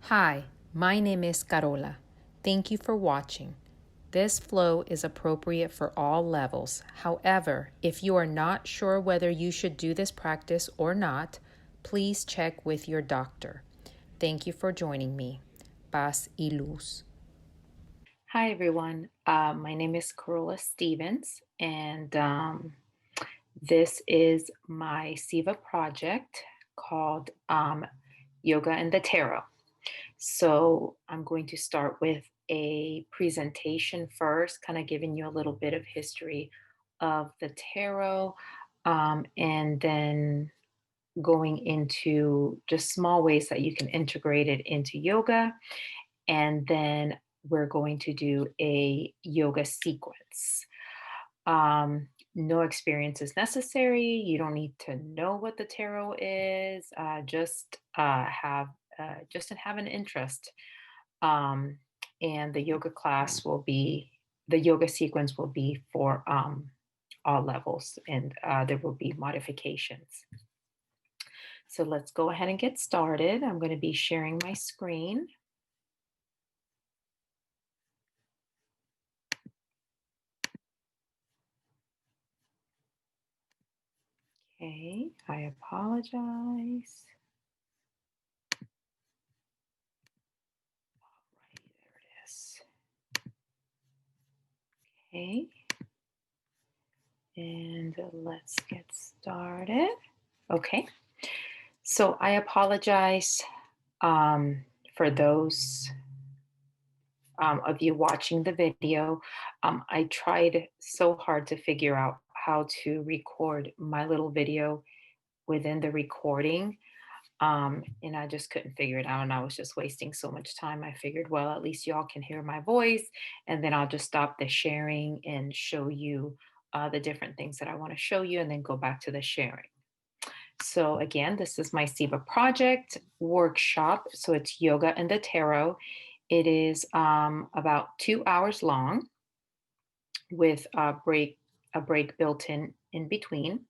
Hi, my name is Carola. Thank you for watching. This flow is appropriate for all levels. However, if you are not sure whether you should do this practice or not, please check with your doctor. Thank you for joining me. Paz y luz. Hi, everyone. My name is Carola Stevens, and this is my SEVA project called Yoga and the Tarot. So I'm going to start with a presentation first, kind of giving you a little bit of history of the tarot, and then going into just small ways that you can integrate it into yoga. And then we're going to do a yoga sequence. No experience is necessary. You don't need to know what the tarot is. Just have an interest. Um, and the yoga sequence will be for all levels, and there will be modifications. So let's go ahead and get started. I'm going to be sharing my screen. Okay, I apologize. All right, there it is. Okay, and let's get started. Okay, so I apologize for those of you watching the video. I tried so hard to figure out how to record my little video within the recording, and I just couldn't figure it out, and I was just wasting so much time. I figured, well, at least y'all can hear my voice, and then I'll just stop the sharing and show you the different things that I want to show you, and then go back to the sharing. So again, this is my SEVA project workshop. So it's yoga and the tarot. It is about 2 hours long with a break built in between.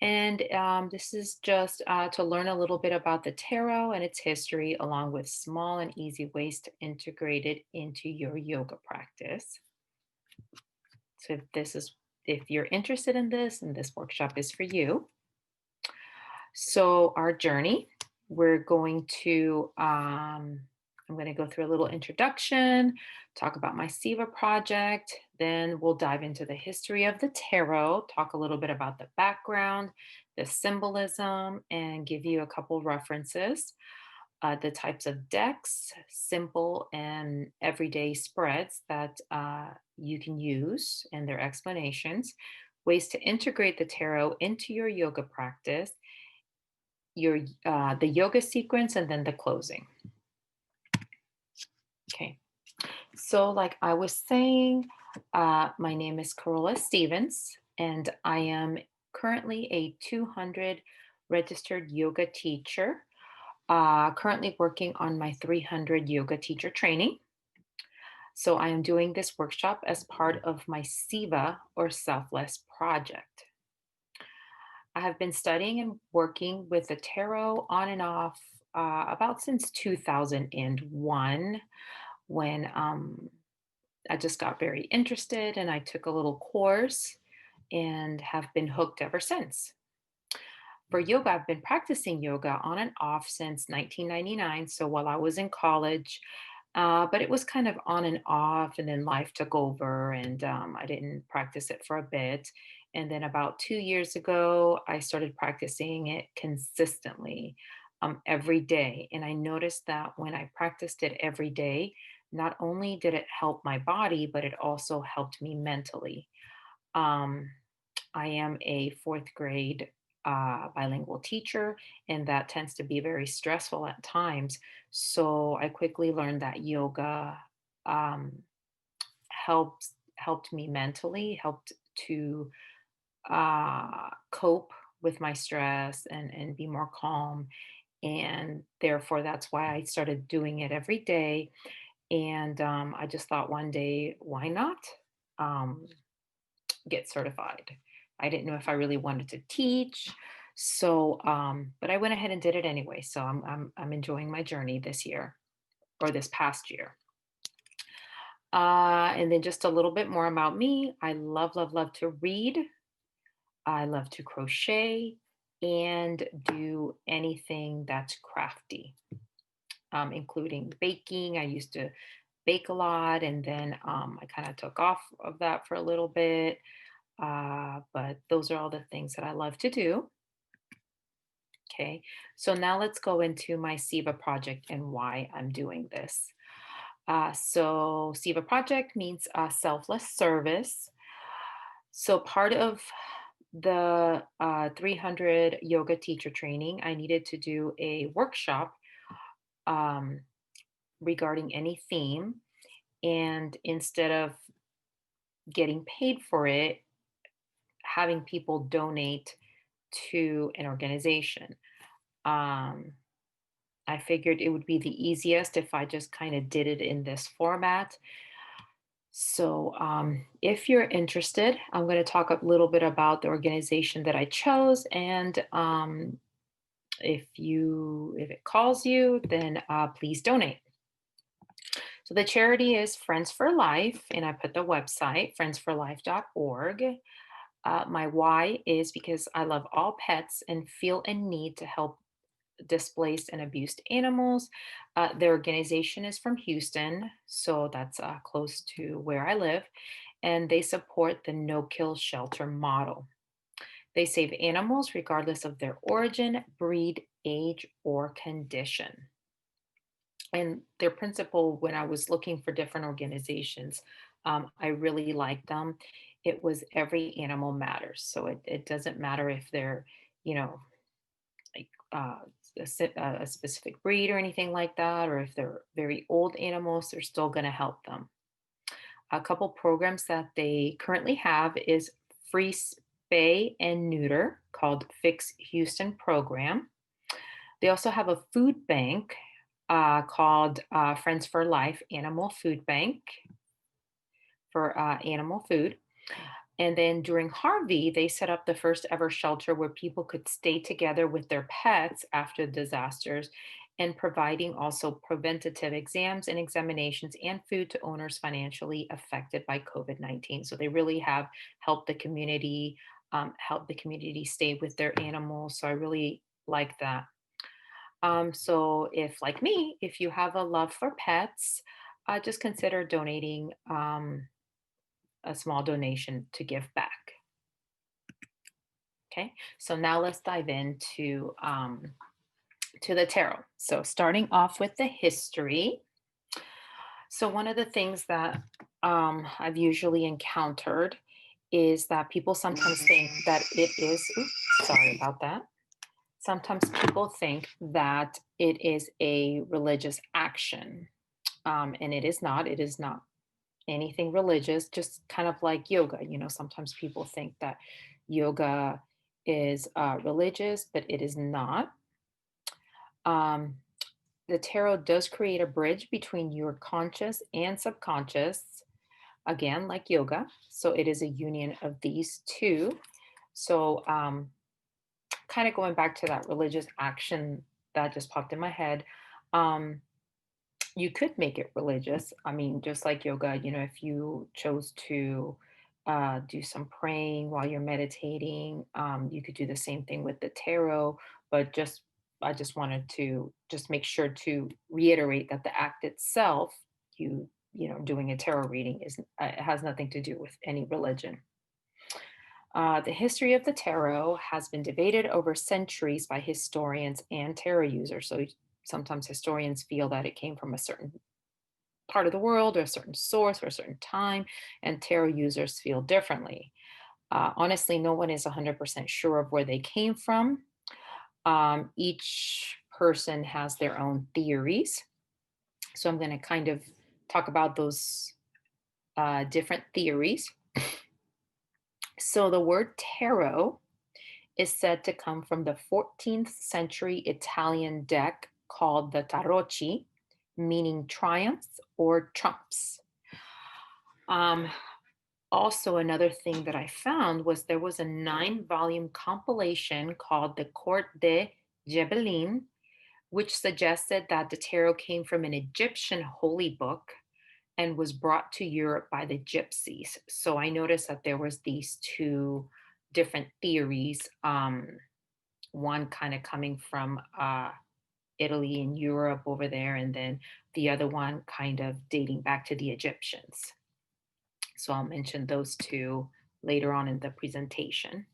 And this is just to learn a little bit about the tarot and its history, along with small and easy ways to integrate it into your yoga practice. So if you're interested in this, and this workshop is for you. So our journey, we're going to I'm going to go through a little introduction, talk about my SEVA project, then we'll dive into the history of the tarot, talk a little bit about the background, the symbolism, and give you a couple references, the types of decks, simple and everyday spreads that you can use, and their explanations, ways to integrate the tarot into your yoga practice, the yoga sequence, and then the closing. Okay. So, like I was saying, my name is Carola Stevens, and I am currently a 200 registered yoga teacher, currently working on my 300 yoga teacher training. So, I am doing this workshop as part of my SEVA or selfless project. I have been studying and working with the tarot on and off about since 2001, when I just got very interested and I took a little course and have been hooked ever since. For yoga, I've been practicing yoga on and off since 1999. So while I was in college, but it was kind of on and off, and then life took over, and I didn't practice it for a bit. And then about 2 years ago, I started practicing it consistently every day. And I noticed that when I practiced it every day, not only did it help my body, but it also helped me mentally. Um, I am a fourth grade bilingual teacher, and that tends to be very stressful at times. So I quickly learned that yoga um, helped me mentally, helped to cope with my stress and be more calm. And therefore, that's why I started doing it every day. And I just thought one day, why not um, get certified? I didn't know if I really wanted to teach. So, but I went ahead and did it anyway. So I'm enjoying my journey this year. or this past year. And then just a little bit more about me. I love, love, love to read. I love to crochet and do anything that's crafty, including baking. I used to bake a lot, and then I kind of took off of that for a little bit. But those are all the things that I love to do. Okay, so now let's go into my SEVA project and why I'm doing this. So SEVA project means selfless service. So part of the 300 yoga teacher training, I needed to do a workshop um, regarding any theme. And instead of getting paid for it, having people donate to an organization. Um, I figured it would be the easiest if I just kind of did it in this format. So, if you're interested, I'm going to talk a little bit about the organization that I chose, and if it calls you, then please donate. So the charity is Friends for Life, and I put the website friendsforlife.org. My why is because I love all pets and feel a need to help displaced and abused animals. Their organization is from Houston, so that's close to where I live, and they support the no kill shelter model. They save animals regardless of their origin, breed, age, or condition. And their principle, when I was looking for different organizations, I really liked them. It was every animal matters. So it doesn't matter if they're, you know, like a specific breed or anything like that, or if they're very old animals, they're still going to help them. A couple programs that they currently have is free spay and neuter called Fix Houston program. They also have a food bank called Friends for Life Animal Food Bank for animal food. And then during Harvey, they set up the first ever shelter where people could stay together with their pets after disasters and providing also preventative exams and examinations and food to owners financially affected by COVID-19. So they really have helped the community stay with their animals. So I really like that. So if like me, if you have a love for pets, just consider donating a small donation to give back. Okay, so now let's dive into to the tarot. So starting off with the history. So one of the things that I've usually encountered is that people sometimes think that it is. Oops, sorry about that. Sometimes people think that it is a religious action, and it is not. It is not anything religious, just kind of like yoga. Sometimes people think that yoga is religious, but it is not. Um, the tarot does create a bridge between your conscious and subconscious, again, like yoga. So it is a union of these two. So, kind of going back to that religious action that just popped in my head. Um, you could make it religious. I mean, just like yoga, if you chose to do some praying while you're meditating, you could do the same thing with the tarot. But I just wanted to just make sure to reiterate that the act itself, doing a tarot reading, is it has nothing to do with any religion. The history of the tarot has been debated over centuries by historians and tarot users. So sometimes historians feel that it came from a certain part of the world or a certain source or a certain time, and tarot users feel differently. Honestly, no one is 100% sure of where they came from. Each person has their own theories. So I'm going to kind of talk about those different theories. So the word tarot is said to come from the 14th century Italian deck called the tarocchi, meaning triumphs or trumps. Also, another thing that I found was there was a 9-volume compilation called the Court de Gebelin, which suggested that the tarot came from an Egyptian holy book and was brought to Europe by the gypsies. So I noticed that there was these two different theories, one kind of coming from Italy and Europe over there, and then the other one kind of dating back to the Egyptians. So I'll mention those two later on in the presentation.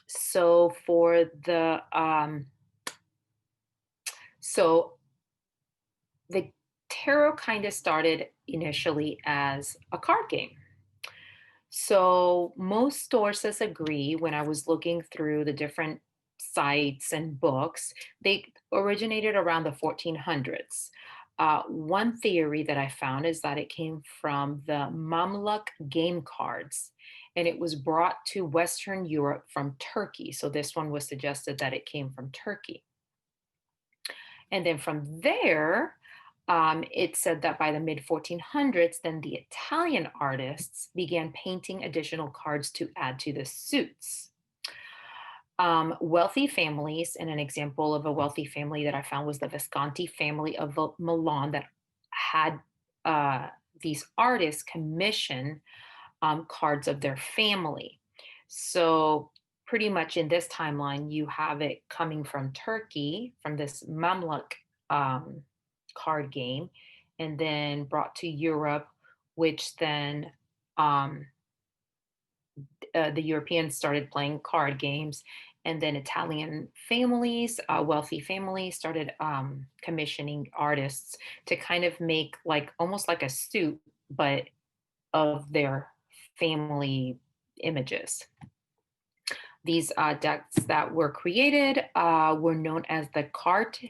So for the so the tarot kind of started initially as a card game. So most sources agree when I was looking through the different sites and books, they originated around the 1400s. One theory that I found is that it came from the Mamluk game cards and it was brought to Western Europe from Turkey. So this one was suggested that it came from Turkey. And then from there, it said that by the mid 1400s, then the Italian artists began painting additional cards to add to the suits. Wealthy families, and an example of a wealthy family that I found was the Visconti family of Milan that had these artists commission cards of their family. So, pretty much in this timeline, you have it coming from Turkey, from this Mamluk um, card game, and then brought to Europe, which then um, the Europeans started playing card games. And then Italian families, wealthy families, started commissioning artists to kind of make like almost like a suit, but of their family images. These decks that were created were known as the carte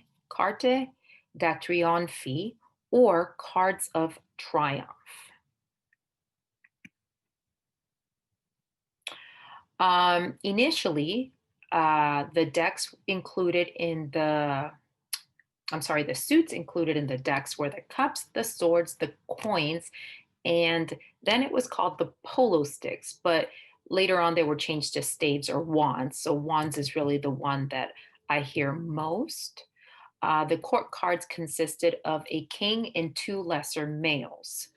da trionfi, or cards of triumph. Initially, the decks included in the the suits included in the decks were the cups, the swords, the coins, and then it was called the polo sticks. But later on, they were changed to staves or wands. So wands is really the one that I hear most. The court cards consisted of a king and two lesser males.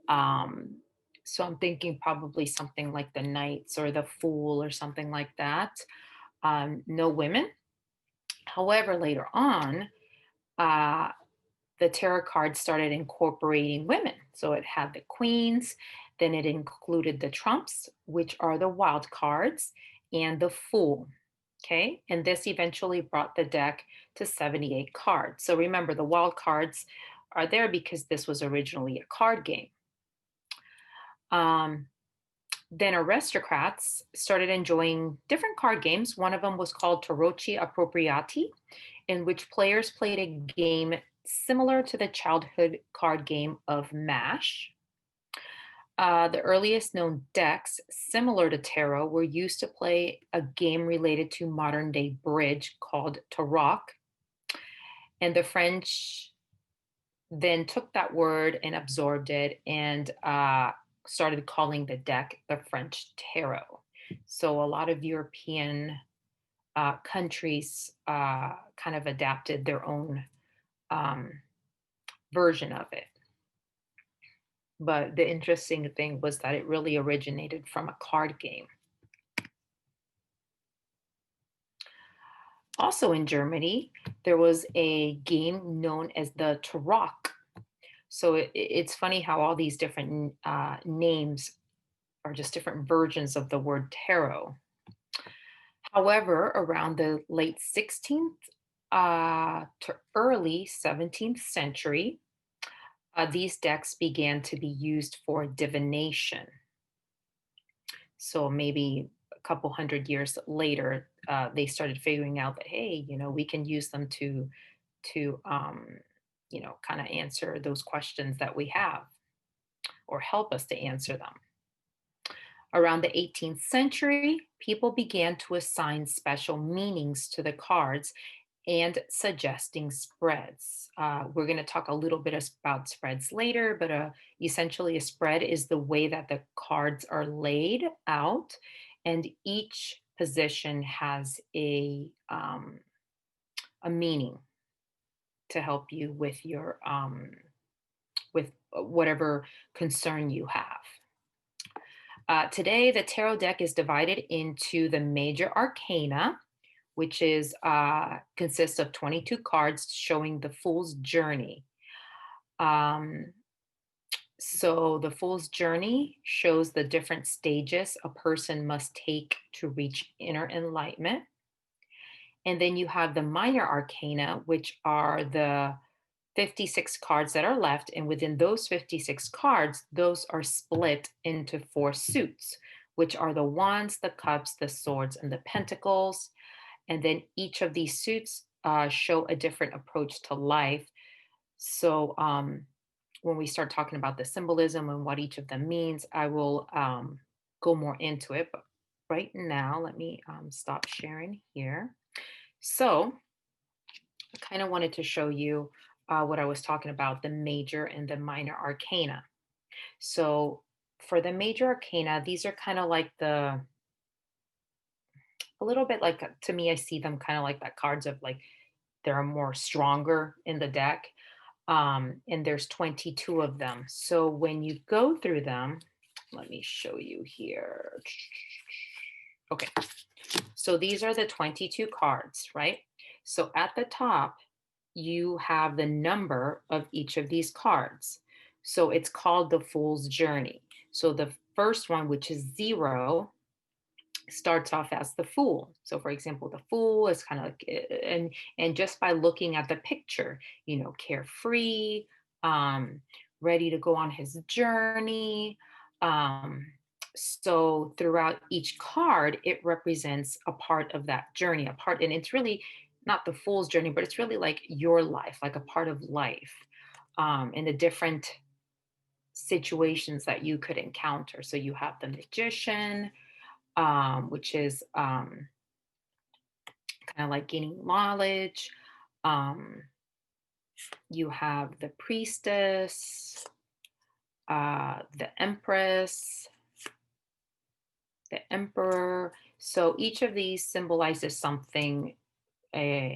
Um, so I'm thinking probably something like the knights or the fool or something like that. No women. However, later on, uh, the tarot cards started incorporating women. So it had the queens, then it included the trumps, which are the wild cards, and the fool. Okay. And this eventually brought the deck to 78 cards. So remember, the wild cards are there because this was originally a card game. Um, then aristocrats started enjoying different card games. One of them was called Tarocchi Appropriati, in which players played a game similar to the childhood card game of MASH. The earliest known decks, similar to tarot, were used to play a game related to modern day bridge called Tarok. And the French then took that word and absorbed it and started calling the deck the French tarot. So a lot of European countries kind of adapted their own um, version of it. But the interesting thing was that it really originated from a card game. Also in Germany, there was a game known as the Tarok. So it's funny how all these different names are just different versions of the word tarot. However, around the late 16th to early 17th century, these decks began to be used for divination. So maybe a couple hundred years later, they started figuring out that hey, we can use them to kind of answer those questions that we have, or help us to answer them. Around the 18th century, people began to assign special meanings to the cards and suggesting spreads. We're going to talk a little bit about spreads later, but essentially, a spread is the way that the cards are laid out, and each position has a meaning to help you with your with whatever concern you have. Today, the tarot deck is divided into the major arcana, which is consists of 22 cards showing the fool's journey. Um, so the fool's journey shows the different stages a person must take to reach inner enlightenment. And then you have the minor arcana, which are the 56 cards that are left. And within those 56 cards, those are split into four suits, which are the wands, the cups, the swords, and the pentacles. And then each of these suits show a different approach to life. So when we start talking about the symbolism and what each of them means, I will go more into it. But right now, let me stop sharing here. So I kind of wanted to show you what I was talking about, the major and the minor arcana. So for the major arcana, these are kind of like a little bit like, to me, I see them kind of like that cards of like, they're more stronger in the deck. And there's 22 of them. So when you go through them, let me show you here. Okay, so these are the 22 cards, right? So at the top, you have the number of each of these cards. So it's called the Fool's Journey. So the first one, which is 0, starts off as the fool. So for example, the fool is kind of like, and just by looking at the picture, carefree, um, ready to go on his journey. So throughout each card, it represents a part of that journey, a part, and it's really not the fool's journey, but it's really like your life, like a part of life, and the different situations that you could encounter. So you have the magician, which is kind of like gaining knowledge. Um, you have the priestess, the empress, the emperor. So each of these symbolizes something uh,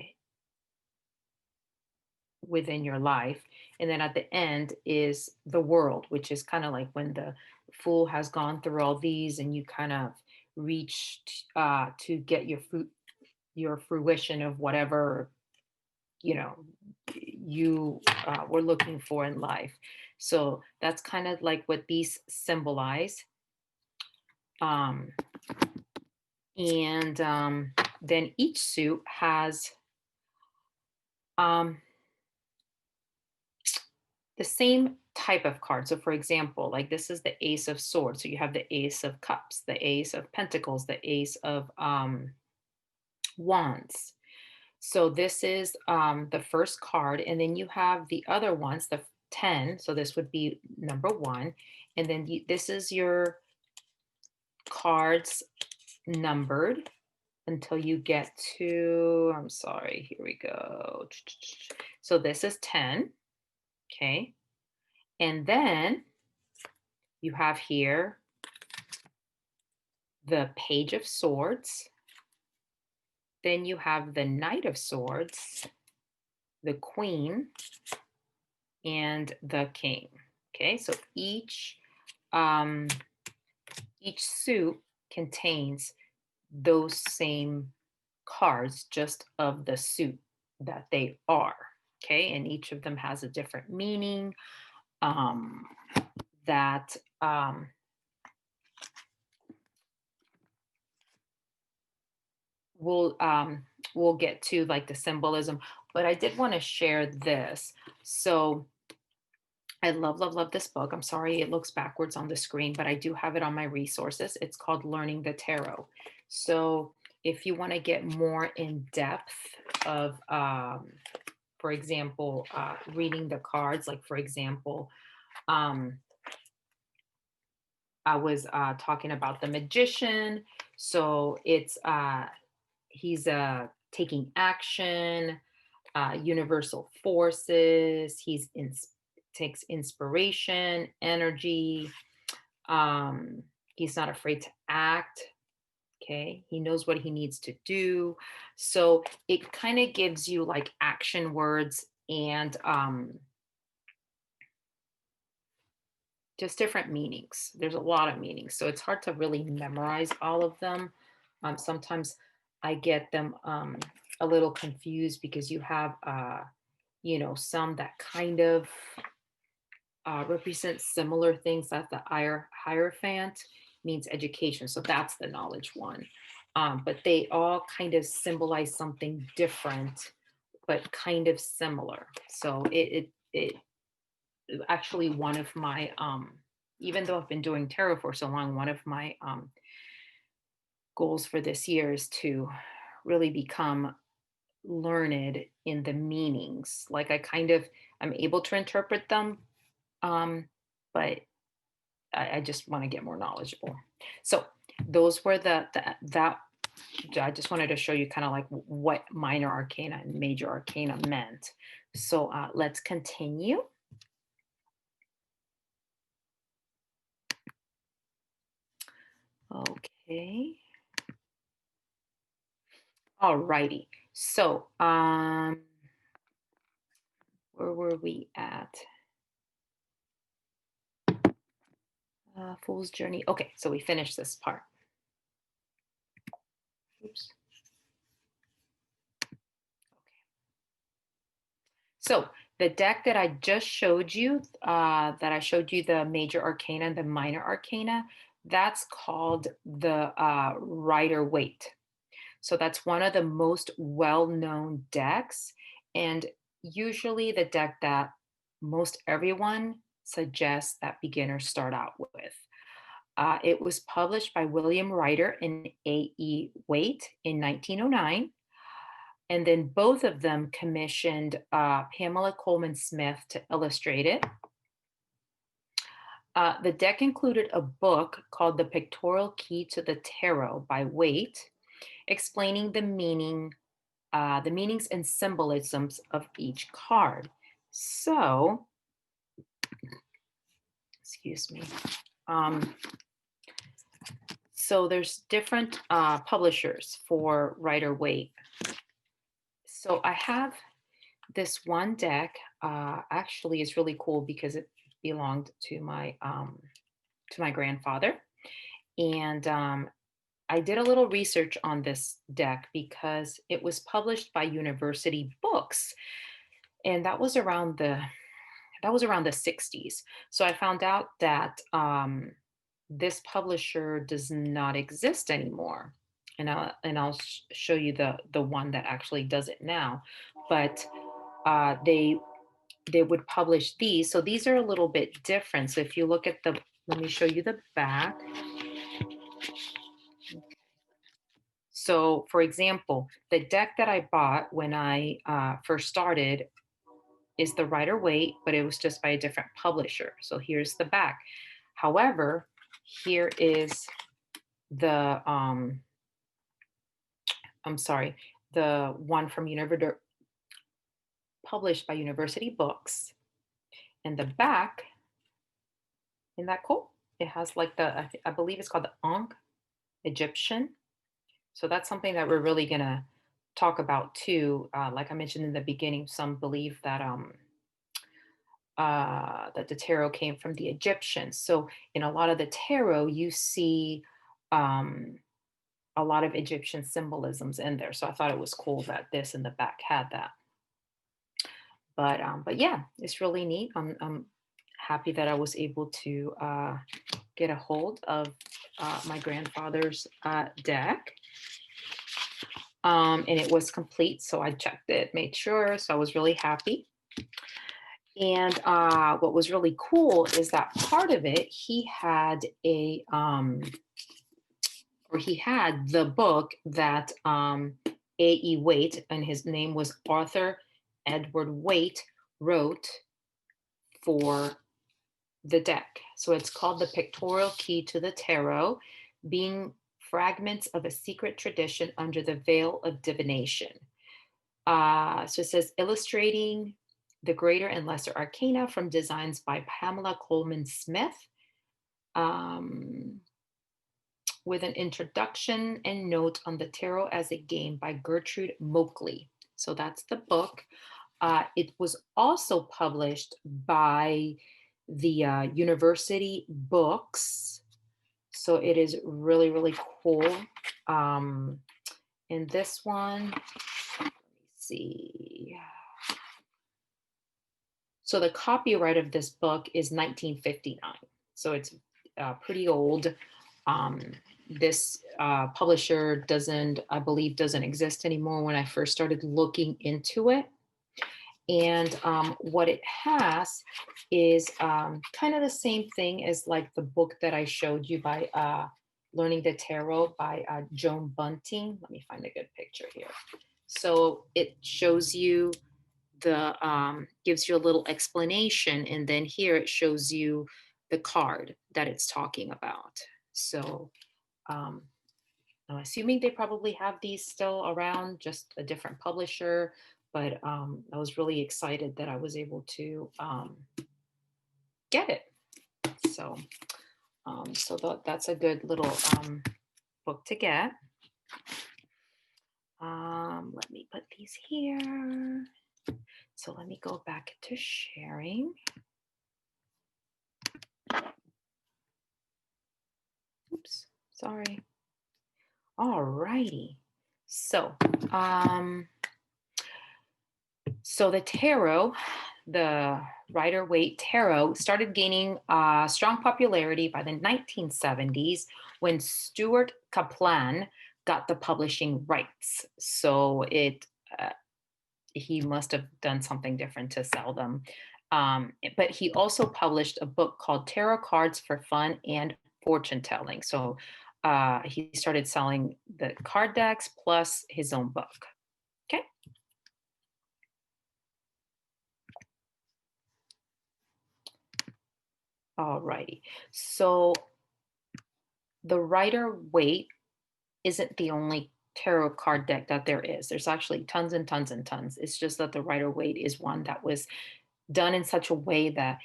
within your life. And then at the end is the world, which is kind of like when the fool has gone through all these and you kind of reached to get your fruition of whatever you know you were looking for in life. So that's kind of like what these symbolize. um, and then each suit has um, the same type of card. So for example, like this is the Ace of Swords, so you have the Ace of Cups, the Ace of Pentacles, the Ace of Wands. So this is the first card, and then you have the other ones, the 10. So this would be number 1, and then this is your cards numbered until you get to, I'm sorry, here we go. So this is 10, okay? And then you have here the Page of Swords. Then you have the Knight of Swords, the Queen, and the King. Okay, so each suit contains those same cards, just of the suit that they are. Okay, and each of them has a different meaning that we'll get to, like the symbolism. But I did want to share this. So I love, love, love this book. I'm sorry it looks backwards on the screen, but I do have it on my resources. It's called Learning the Tarot. So if you want to get more in depth of, for example, reading the cards, like for example, I was talking about the magician. So it's he's taking action, universal forces. Takes inspiration, energy. He's not afraid to act. Okay, he knows what he needs to do. So it kind of gives you like action words and just different meanings. There's a lot of meanings. So it's hard to really memorize all of them. Sometimes I get them a little confused because you have, some that kind of represent similar things. That the hierophant means education. So that's the knowledge one. But they all kind of symbolize something different, but kind of similar. So it actually one of my even though I've been doing tarot for so long, one of my goals for this year is to really become learned in the meanings. Like I'm able to interpret them, um, but I just want to get more knowledgeable. So those were the that I just wanted to show you kind of like what minor arcana and major arcana meant. So let's continue. Okay. All righty. So where were we at? Fool's Journey. Okay, so we finished this part. Oops. Okay. So the deck that I just showed you, the major arcana and the minor arcana, that's called the Rider Waite. So that's one of the most well-known decks, and usually the deck that most everyone suggests that beginners start out with. It was published by William Ryder and A.E. Waite in 1909. And then both of them commissioned Pamela Coleman Smith to illustrate it. The deck included a book called The Pictorial Key to the Tarot by Waite, explaining the meanings and symbolisms of each card. So, excuse me. So there's different publishers for Rider Waite. So I have this one deck. Actually, is really cool because it belonged to my grandfather, and I did a little research on this deck because it was published by University Books, and that was around the 60s. So I found out that this publisher does not exist anymore. And I'll show you the one that actually does it now. But they would publish these. So these are a little bit different. So if you look at let me show you the back. So for example, the deck that I bought when I first started is the Rider Waite, but it was just by a different publisher. So here's the back. However, here is the I'm sorry, the one from published by University Books. And the back, isn't that cool? It has like I believe it's called the Ankh Egyptian. So that's something that we're really gonna talk about too. Like I mentioned in the beginning, some believe that the tarot came from the Egyptians. So in a lot of the tarot, you see um, a lot of Egyptian symbolisms in there. So I thought it was cool that this in the back had that. But yeah, it's really neat. I'm happy that I was able to get a hold of my grandfather's deck. And it was complete. So I checked it, made sure. So I was really happy. And what was really cool is that part of it, he had the book that A.E. Waite, and his name was Arthur Edward Waite, wrote for the deck. So it's called The Pictorial Key to the Tarot, being fragments of a secret tradition under the veil of divination. So it says illustrating the greater and lesser arcana from designs by Pamela Coleman Smith. with an introduction and note on the tarot as a game by Gertrude Moakley. So that's the book. It was also published by the University Books. So it is really, really cool. Um, and this one, let me see. So the copyright of this book is 1959. So it's pretty old. Um, this publisher doesn't, I believe, doesn't exist anymore when I first started looking into it. And what it has is kind of the same thing as like the book that I showed you by Learning the Tarot by Joan Bunting. Let me find a good picture here. So it shows you gives you a little explanation, and then here it shows you the card that it's talking about. So I'm assuming they probably have these still around, just a different publisher. But I was really excited that I was able to get it. So, that's a good little book to get. Let me put these here. So let me go back to sharing. Oops, sorry. All righty. So, so the tarot, the Rider-Waite tarot, started gaining strong popularity by the 1970s when Stuart Kaplan got the publishing rights. So he must have done something different to sell them. But he also published a book called Tarot Cards for Fun and Fortune Telling. So he started selling the card decks plus his own book. Okay. All righty. So the Rider-Waite isn't the only tarot card deck that there is. There's actually tons and tons and tons. It's just that the Rider-Waite is one that was done in such a way that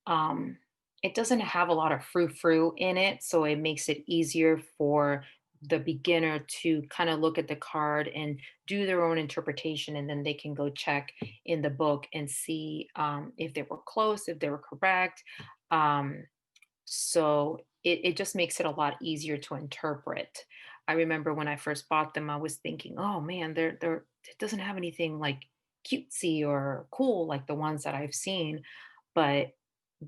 um, it doesn't have a lot of frou-frou in it, so it makes it easier for the beginner to kind of look at the card and do their own interpretation, and then they can go check in the book and see if they were close, if they were correct. Um, so it just makes it a lot easier to interpret. I remember when I first bought them, I was thinking, oh man, it doesn't have anything like cutesy or cool like the ones that I've seen, but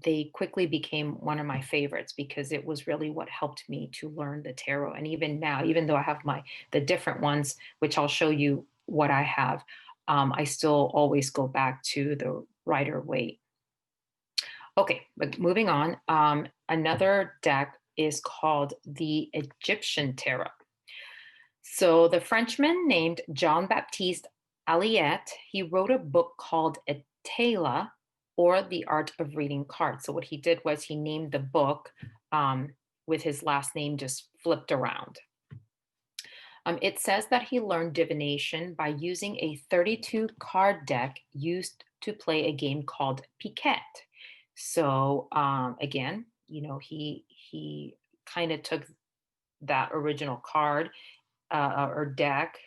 they quickly became one of my favorites because it was really what helped me to learn the tarot. And even now, even though I have the different ones, which I'll show you what I have, I still always go back to the Rider-Waite. Okay, but moving on. Another deck is called the Egyptian Tarot. So the Frenchman named Jean-Baptiste Alliette, he wrote a book called Etala, or The Art of Reading Cards. So what he did was he named the book with his last name just flipped around. It says that he learned divination by using a 32 card deck used to play a game called piquet. So again, he kind of took that original card or deck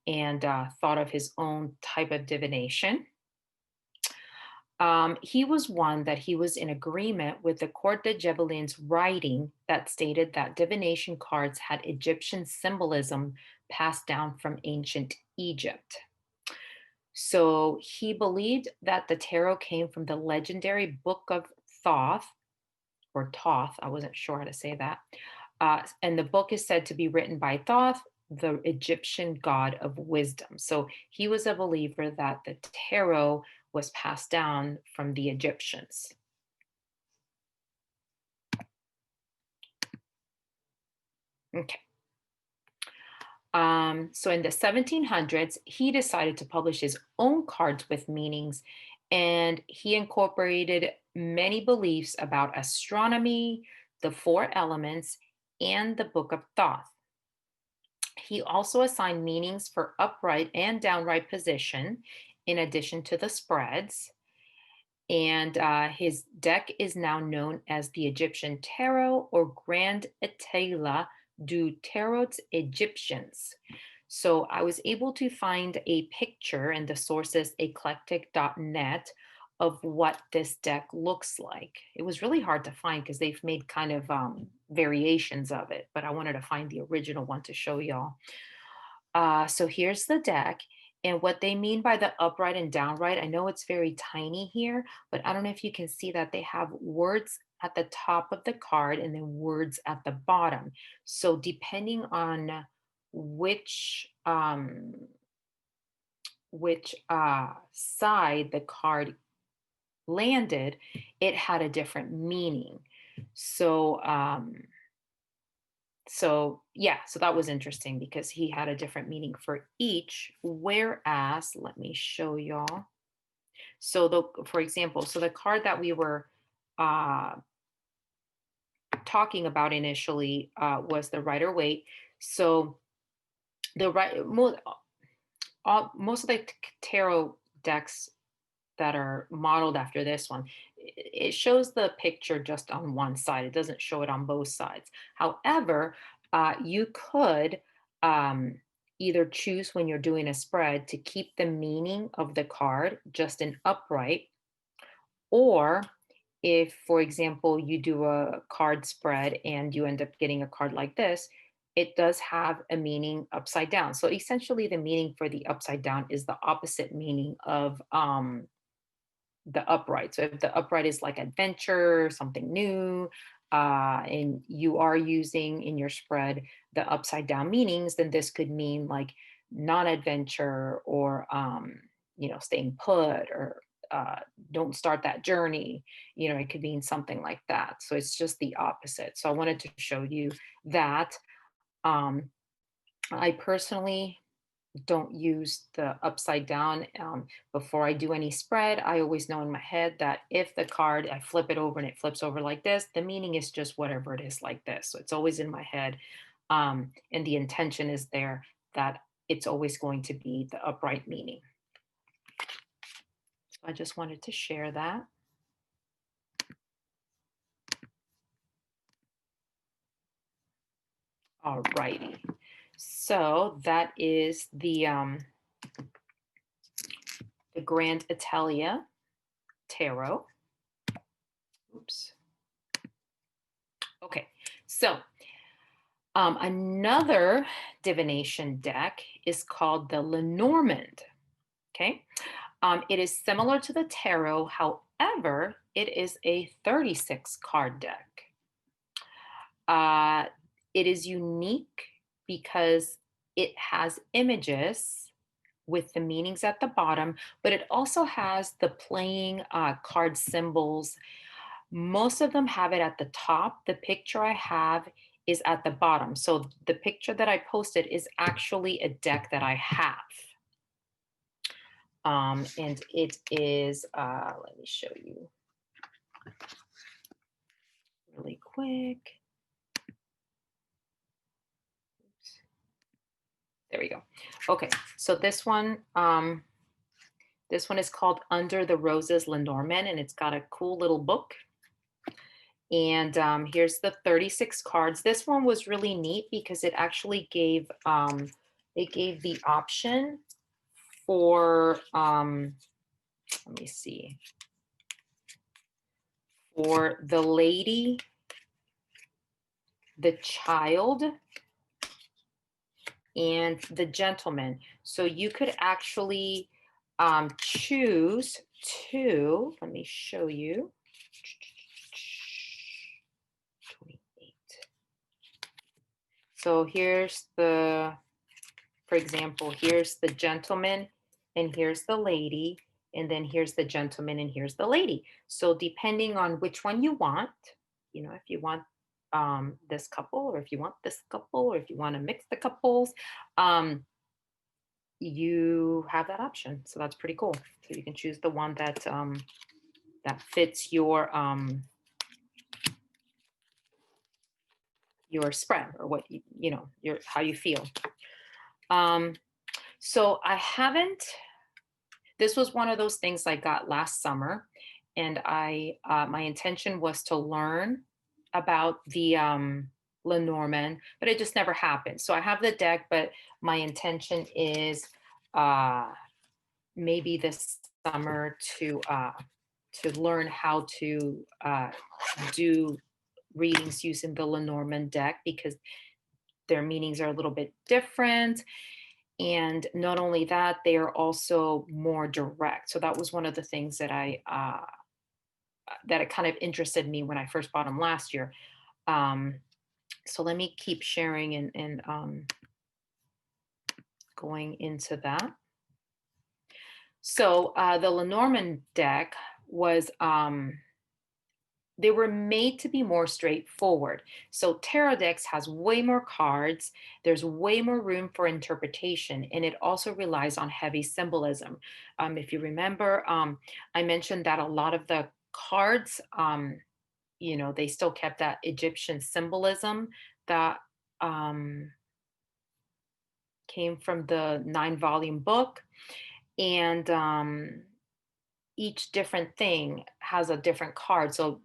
and thought of his own type of divination. He was one that he was in agreement with the Court de Gebelin's writing that stated that divination cards had Egyptian symbolism passed down from ancient Egypt. So he believed that the tarot came from the legendary Book of Thoth, or Thoth, I wasn't sure how to say that. And the book is said to be written by Thoth, the Egyptian god of wisdom. So he was a believer that the tarot was passed down from the Egyptians. Okay. So in the 1700s, he decided to publish his own cards with meanings, and he incorporated many beliefs about astronomy, the four elements, and the Book of Thoth. He also assigned meanings for upright and downright position, in addition to the spreads. And his deck is now known as the Egyptian Tarot or Grand Etala Deuterots Egyptians. So I was able to find a picture, and the source is eclectic.net, of what this deck looks like. It was really hard to find because they've made kind of variations of it, but I wanted to find the original one to show y'all. So here's the deck. And what they mean by the upright and downright, I know it's very tiny here, but I don't know if you can see that they have words at the top of the card and then words at the bottom. So depending on which side the card landed, it had a different meaning. So so that was interesting because he had a different meaning for each. Whereas, let me show y'all. So for example, so the card that we were uh, talking about initially was the Rider Waite. So the right most of the tarot decks that are modeled after this one, it shows the picture just on one side. It doesn't show it on both sides. However, you could either choose when you're doing a spread to keep the meaning of the card just in upright, or if, for example, you do a card spread and you end up getting a card like this, it does have a meaning upside down. So essentially, the meaning for the upside down is the opposite meaning of the upright. So if the upright is like adventure, something new, and you are using in your spread the upside down meanings, then this could mean like non-adventure, or staying put, or don't start that journey. It could mean something like that. So it's just the opposite. So I wanted to show you that. Um, I personally don't use the upside down. Before I do any spread, I always know in my head that if the card, I flip it over and it flips over like this, the meaning is just whatever it is like this. So it's always in my head. And the intention is there that it's always going to be the upright meaning. So I just wanted to share that. All righty. So that is the Grand Italia Tarot. Oops. Okay, so another divination deck is called the Lenormand. Okay, it is similar to the tarot. However, it is a 36 card deck. Uh, it is unique because it has images with the meanings at the bottom, but it also has the playing card symbols. Most of them have it at the top. The picture I have is at the bottom. So the picture that I posted is actually a deck that I have. And it is, let me show you really quick. Oops. There we go. Okay, so this one is called Under the Roses Lenormand, and it's got a cool little book. And here's the 36 cards. This one was really neat because it actually gave the option for let me see, for the lady, the child, and the gentleman. So you could actually choose to, let me show you. 28. So here's for example, here's the gentleman and here's the lady, and then here's the gentleman and here's the lady. So depending on which one you want, if you want this couple, or if you want this couple, or if you want to mix the couples, you have that option. So that's pretty cool. So you can choose the one that fits your spread, or what your how you feel. So I haven't. This was one of those things I got last summer, and my intention was to learn about the Lenormand, but it just never happened. So I have the deck, but my intention is uh, maybe this summer to learn how to do readings using the Lenormand deck because their meanings are a little bit different. And not only that, they are also more direct. So that was one of the things that that it kind of interested me when I first bought them last year. Um, so let me keep sharing and going into that. So the Lenormand deck was they were made to be more straightforward. So tarot decks has way more cards, there's way more room for interpretation, and it also relies on heavy symbolism. If you remember, I mentioned that a lot of the cards, they still kept that Egyptian symbolism that um, came from the 9-volume book. And each different thing has a different card. So,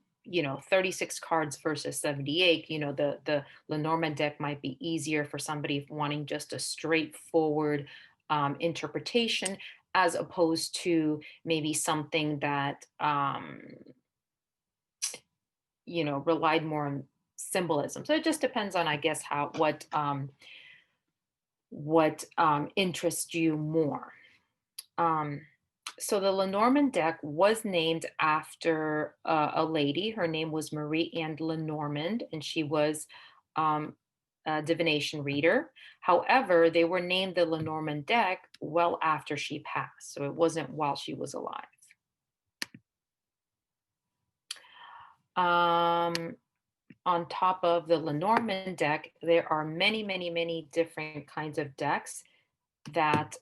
36 cards versus 78, the Lenormand deck might be easier for somebody wanting just a straightforward interpretation as opposed to maybe something that, relied more on symbolism. So it just depends on, I guess, what interests you more. Um, so the Lenormand deck was named after a lady. Her name was Marie Anne Lenormand, and she was um, a divination reader. However, they were named the Lenormand deck well after she passed, so it wasn't while she was alive. On top of the Lenormand deck, there are many, many, many different kinds of decks that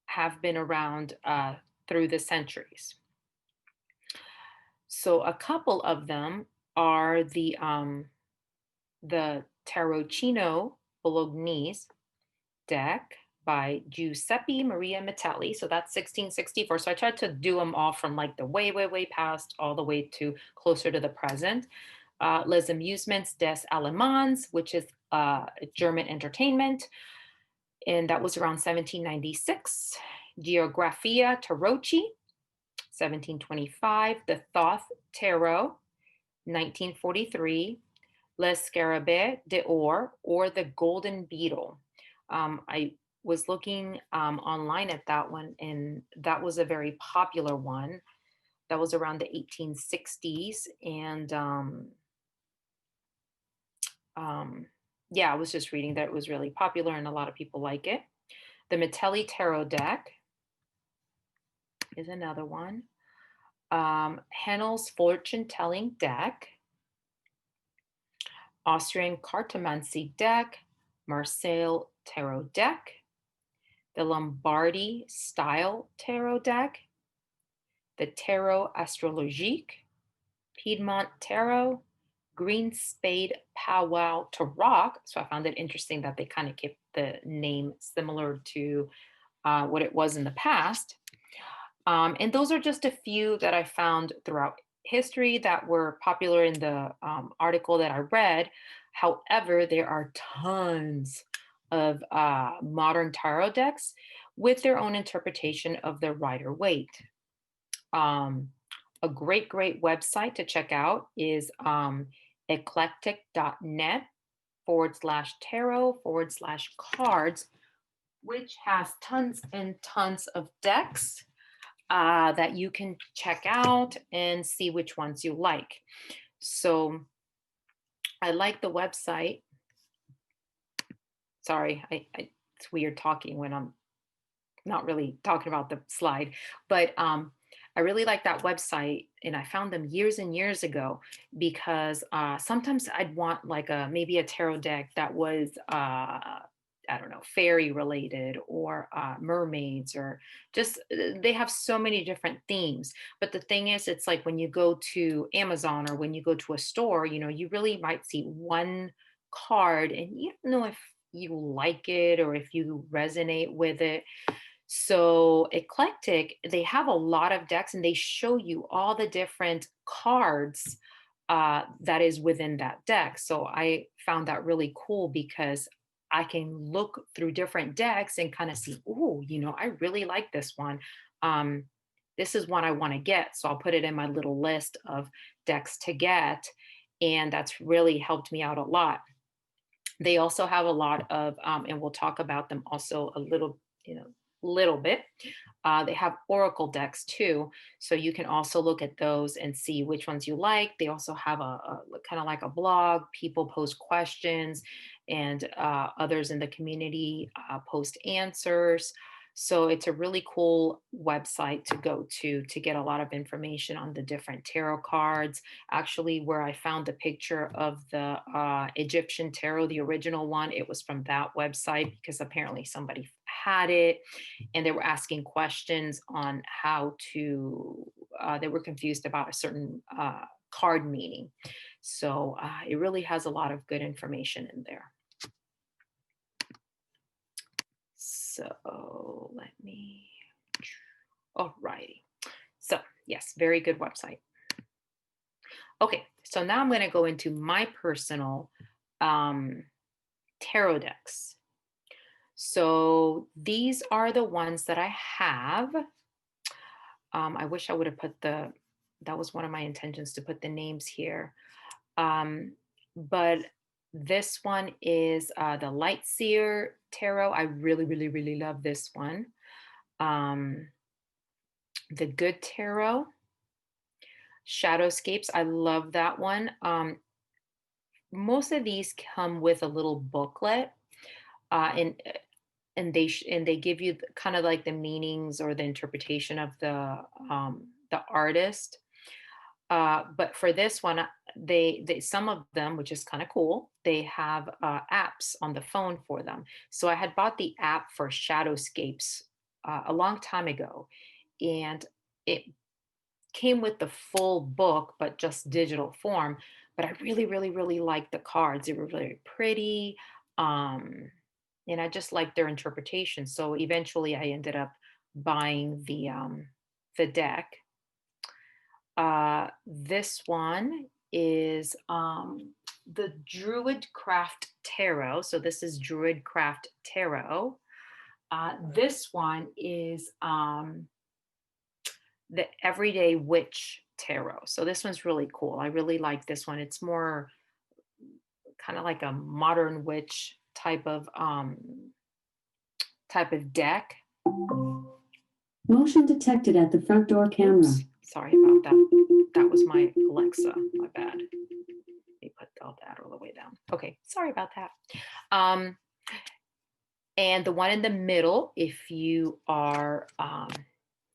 have been around through the centuries. So a couple of them are the Tarocchino Bolognese deck by Giuseppe Maria Metelli. So that's 1664. So I tried to do them all from like the way, way, way past all the way to closer to the present. Les Amusements des Allemands, which is German entertainment. And that was around 1796. Geographia Tarocchi, 1725. The Thoth Tarot, 1943. Le Scarabée d'Or, or the Golden Beetle. I was looking online at that one, and that was a very popular one. That was around the 1860s. And yeah, I was just reading that it was really popular and a lot of people like it. The Metelli Tarot deck is another one. Hennel's Fortune Telling deck. Austrian Cartomancy deck, Marseille Tarot deck, the Lombardy Style Tarot deck, the Tarot Astrologique, Piedmont Tarot, Green Spade Powwow Tarot. So I found it interesting that they kind of kept the name similar to what it was in the past. And those are just a few that I found throughout history that were popular in the article that I read. However, there are tons of modern tarot decks with their own interpretation of the Rider Waite. A great, great website to check out is eclectic.net/tarot/cards, which has tons and tons of decks that you can check out and see which ones you like. So I like the website. Sorry, it's weird talking when I'm not really talking about the slide, but I really like that website, and I found them years and years ago because sometimes I'd want like maybe a tarot deck that was I don't know, fairy related or mermaids or just they have so many different themes. But the thing is, it's like when you go to Amazon or when you go to a store, you really might see one card and you don't know if you like it or if you resonate with it. So Eclectic, they have a lot of decks and they show you all the different cards that is within that deck. So I found that really cool because I can look through different decks and kind of see, oh, I really like this one. Um, this is one I want to get. So I'll put it in my little list of decks to get. And that's really helped me out a lot. They also have a lot of, and we'll talk about them also a little bit. They have Oracle decks too, so you can also look at those and see which ones you like. They also have a kind of like a blog. People post questions, and others in the community post answers. So it's a really cool website to go to get a lot of information on the different tarot cards. Actually, where I found the picture of the Egyptian tarot, the original one, it was from that website because apparently somebody had it and they were asking questions on how to, they were confused about a certain card meaning. So it really has a lot of good information in there. So let me, all righty. So yes, very good website. Okay, so now I'm going to go into my personal tarot decks. So these are the ones that I have. I wish I would have put that was one of my intentions to put the names here. But this one is the Light Seer Tarot. I really, really, really love this one. The Good Tarot, Shadowscapes. I love that one. Most of these come with a little booklet, and they give you kind of like the meanings or the interpretation of the artist. But for this one, they some of them, which is kind of cool, they have apps on the phone for them. So I had bought the app for Shadowscapes a long time ago, and it came with the full book, but just digital form. But I really, really, really liked the cards. They were really pretty. And I just liked their interpretation. So eventually I ended up buying the deck. This one is the Druidcraft Tarot. So this is Druidcraft Tarot. This one is the Everyday Witch Tarot. So this one's really cool. I really like this one. It's more kind of like a modern witch type of deck. Motion detected at the front door camera. Oops, sorry about that. That was my Alexa. My bad. Let me put all that all the way down. Okay, sorry about that. And the one in the middle, if you are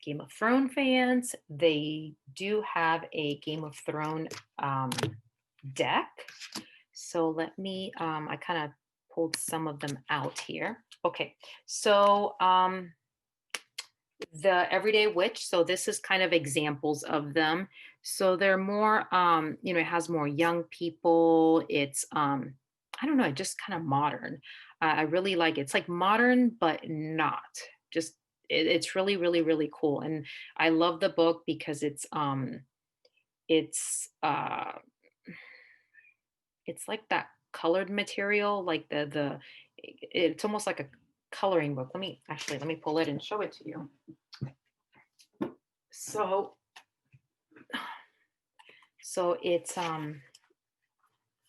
Game of Thrones fans, they do have a Game of Thrones deck. So let me, I kind of pulled some of them out here. Okay, so the Everyday Witch. So this is kind of examples of them. So they're more, it has more young people. It's, I don't know, just kind of modern. I really like it. It's like modern, but not just, it's really, really, really cool. And I love the book because it's, it's like that colored material, like it's almost like a coloring book. Let me pull it and show it to you. So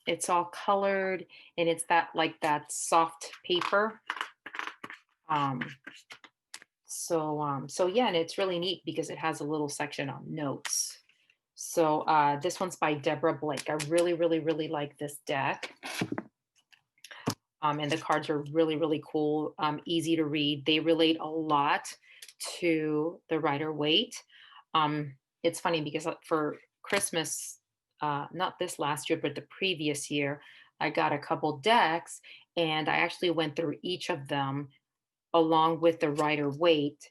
it's all colored, and it's that soft paper. So yeah, and it's really neat because it has a little section on notes. So this one's by Deborah Blake. I really, really, really like this deck. And the cards are really, really cool, easy to read. They relate a lot to the Rider-Waite. It's funny because for Christmas, not this last year, but the previous year, I got a couple decks, and I actually went through each of them along with the Rider-Waite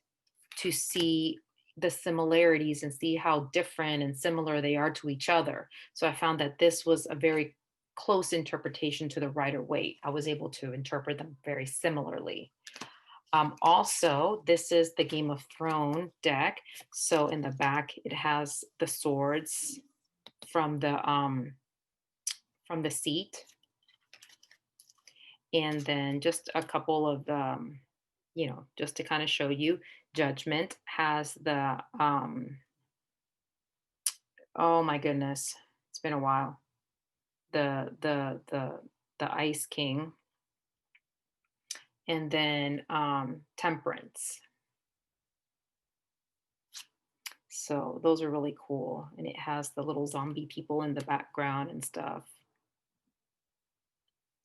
to see the similarities and see how different and similar they are to each other. So I found that this was a very close interpretation to the Rider-Waite. I was able to interpret them very similarly. Also, this is the Game of Thrones deck. So in the back, it has the swords from the seat, and then just a couple of just to kind of show you, Judgment has the oh my goodness, it's been a while. The Ice King, and then Temperance. So those are really cool, and it has the little zombie people in the background and stuff.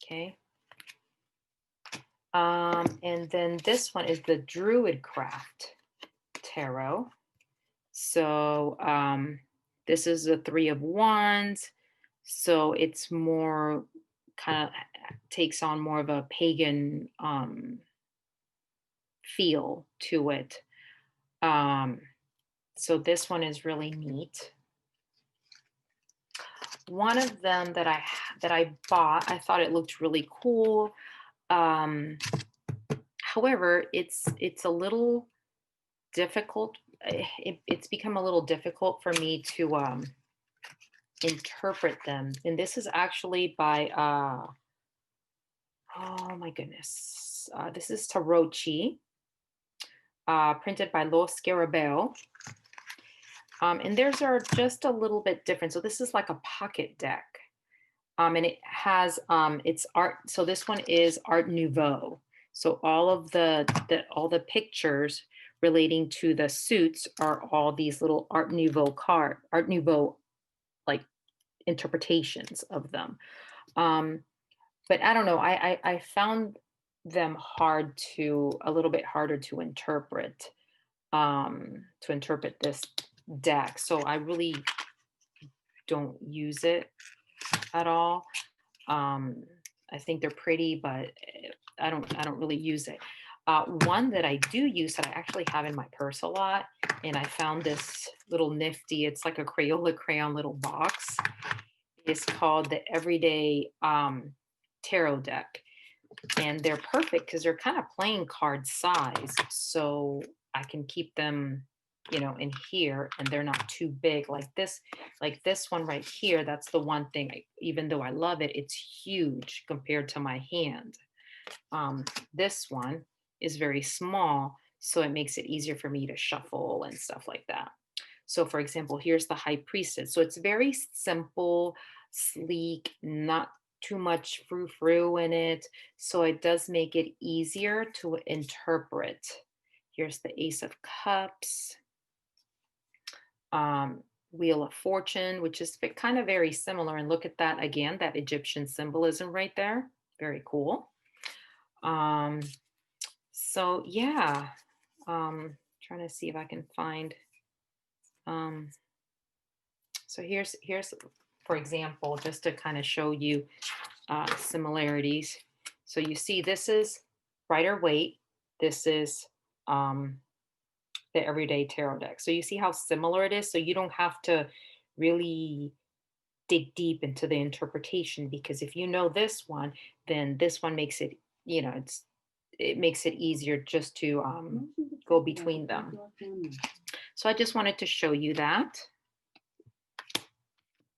Okay. And then this one is the Druid Craft Tarot. So this is the Three of Wands. So it's more kind of takes on more of a pagan feel to it. So this one is really neat. One of them that I bought, I thought it looked really cool. However, it's a little difficult. It's become a little difficult for me to interpret them. And this is actually by oh my goodness, this is Tarochi, printed by Los Scarabeo. And theirs are just a little bit different. So this is like a pocket deck. And it has it's art. So this one is Art Nouveau. So all of the pictures relating to the suits are all these little Art Nouveau like interpretations of them. But I don't know. I found them a little bit harder to interpret this deck. So I really don't use it at all. I think they're pretty, but I don't really use it. One that I do use that I actually have in my purse a lot, and I found this little nifty. It's like a Crayola crayon little box. It's called the Everyday Tarot Deck, and they're perfect because they're kind of playing card size, so I can keep them in here, and they're not too big like this one right here. That's the one thing, even though I love it, it's huge compared to my hand. This one is very small, so it makes it easier for me to shuffle and stuff like that. So for example, here's the High Priestess. So it's very simple, sleek, not too much frou-frou in it, so it does make it easier to interpret. Here's the Ace of Cups, Wheel of Fortune, which is kind of very similar. And look at that again, that Egyptian symbolism right there. Very cool. So yeah, trying to see if I can find. So here's for example, just to kind of show you similarities. So you see, this is Rider Waite. This is the Everyday Tarot Deck. So you see how similar it is. So you don't have to really dig deep into the interpretation, because if you know this one, then this one makes it, it makes it easier just to go between them. So I just wanted to show you that.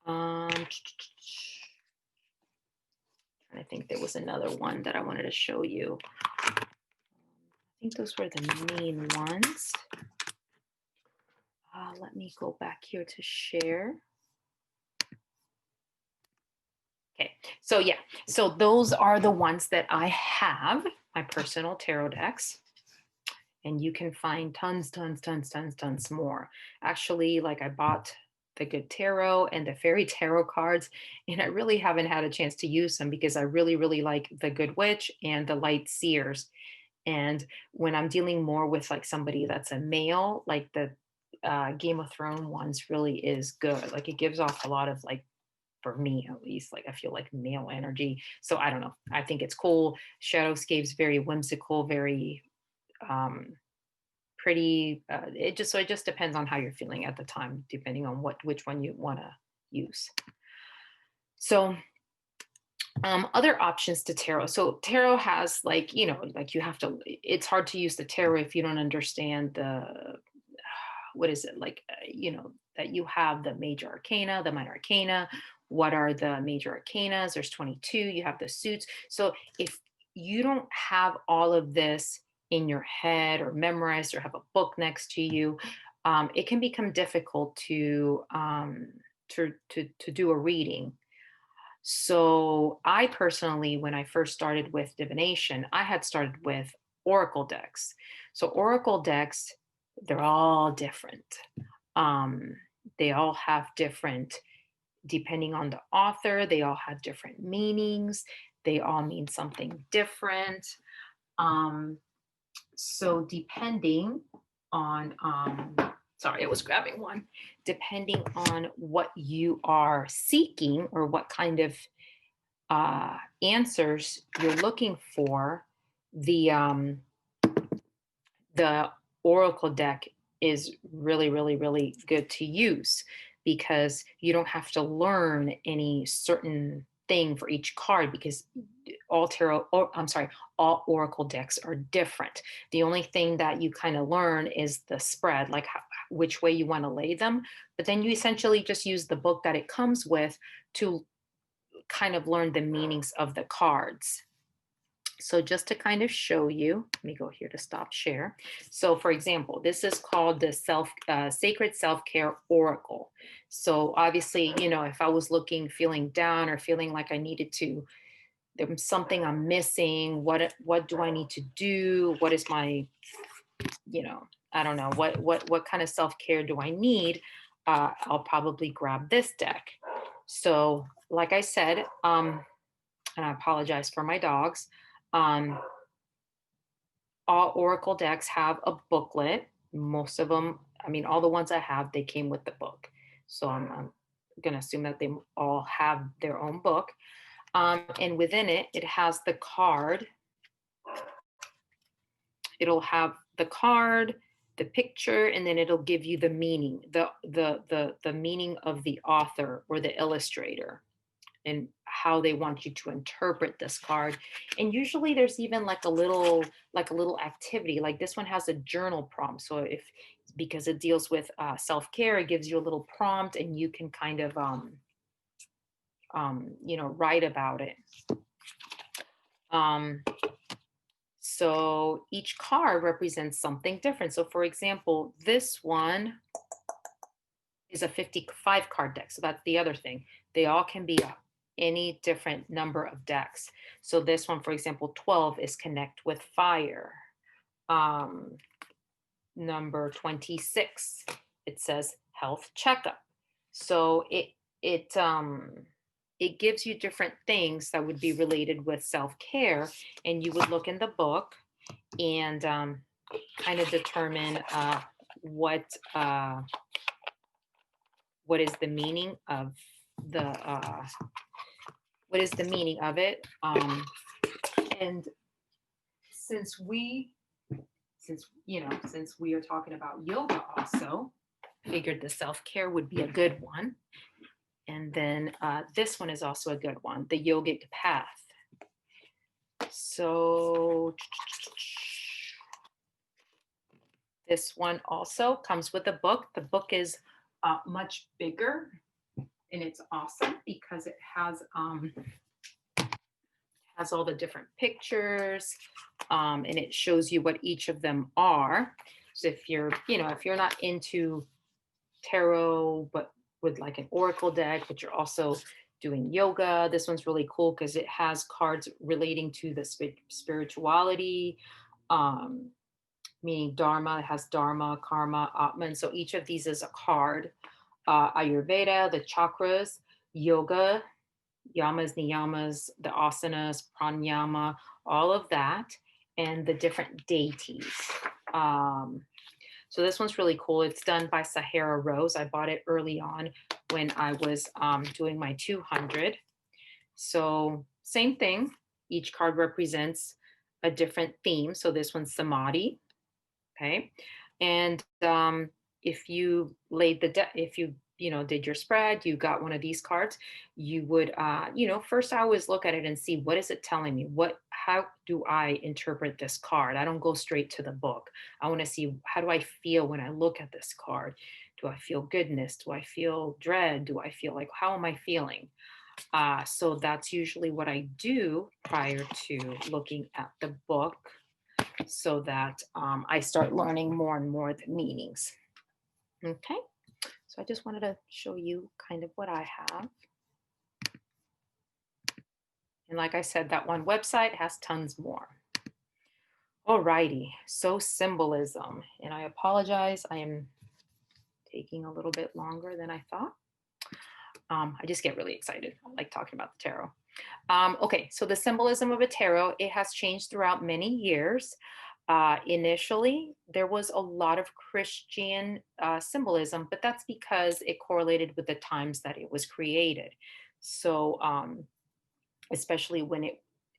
I think there was another one that I wanted to show you. I think those were the main ones. Let me go back here to share. Okay, so yeah, so those are the ones that I have, my personal tarot decks. And you can find tons more. Actually, like, I bought the Good Tarot and the Fairy Tarot cards, and I really haven't had a chance to use them because I really like the Good Witch and the Light Seers. And when I'm dealing more with like somebody that's a male, like the Game of Thrones ones really is good. Like, it gives off a lot of, like, for me at least, like, I feel like male energy. So I don't know. I think it's cool. Shadowscape's very whimsical, very pretty. It just depends on how you're feeling at the time, depending on which one you want to use. So other options to tarot. So tarot has, like, like, you have to, it's hard to use the tarot if you don't understand what is it like, that you have the major arcana, the minor arcana. What are the major arcanas? There's 22. You have the suits. So if you don't have all of this in your head or memorized or have a book next to you, it can become difficult to do a reading. So I personally, when I first started with divination, I had started with oracle decks. So oracle decks, they're all different. Um, they all have different, depending on the author, they all have different meanings. They all mean something different. Um, so depending on, sorry, I was grabbing one. Depending on what you are seeking or what kind of answers you're looking for, the oracle deck is really, really, really good to use because you don't have to learn any certain thing for each card because all tarot, or I'm sorry, all oracle decks are different. The only thing that you kind of learn is the spread, like which way you want to lay them. But then you essentially just use the book that it comes with to kind of learn the meanings of the cards. So just to kind of show you, let me go here to stop share. So for example, this is called the Sacred Self-Care Oracle. So obviously, if I was feeling down or feeling like I needed to, there was something I'm missing, what do I need to do? What is my, I don't know, what kind of self-care do I need? I'll probably grab this deck. So like I said, and I apologize for my dogs. Um, all Oracle decks have a booklet. Most of them, I mean, all the ones I have, they came with the book. So I'm going to assume that they all have their own book. And within it, it has the card. It'll have the card, the picture, and then it'll give you the meaning, the meaning of the author or the illustrator, and how they want you to interpret this card. And usually there's even like a little activity, like this one has a journal prompt. So if, because it deals with self-care, it gives you a little prompt and you can kind of write about it. So each card represents something different. So for example, this one is a 55 card deck. So that's the other thing. They all can be any different number of decks. So this one, for example, 12 is connect with fire. Number 26, it says health checkup. So it gives you different things that would be related with self-care, and you would look in the book and kind of determine what is the meaning of the what is the meaning of it. And since we are talking about yoga also, figured the self-care would be a good one. And then this one is also a good one, the yogic path. So this one also comes with a book. The book is much bigger, and it's awesome because it has all the different pictures, and it shows you what each of them are. So if you're not into tarot, but with like an oracle deck, but you're also doing yoga, this one's really cool because it has cards relating to the spirituality, meaning dharma. It has dharma, karma, atman. So each of these is a card. Ayurveda, the chakras, yoga, yamas, niyamas, the asanas, pranayama, all of that, and the different deities. So this one's really cool. It's done by Sahara Rose. I bought it early on when I was doing my 200. So same thing. Each card represents a different theme. So this one's samadhi. Okay. And if you did your spread, you got one of these cards, you would, first I always look at it and see what is it telling me? How do I interpret this card? I don't go straight to the book. I want to see, how do I feel when I look at this card? Do I feel goodness? Do I feel dread? Do I feel like, how am I feeling? So that's usually what I do prior to looking at the book so that I start learning more and more the meanings. Okay. So I just wanted to show you kind of what I have. And like I said, that one website has tons more. Alrighty. So symbolism. And I apologize. I am taking a little bit longer than I thought. I just get really excited. I like talking about the tarot. Okay, so the symbolism of a tarot, it has changed throughout many years. Initially, there was a lot of Christian symbolism, but that's because it correlated with the times that it was created. So, especially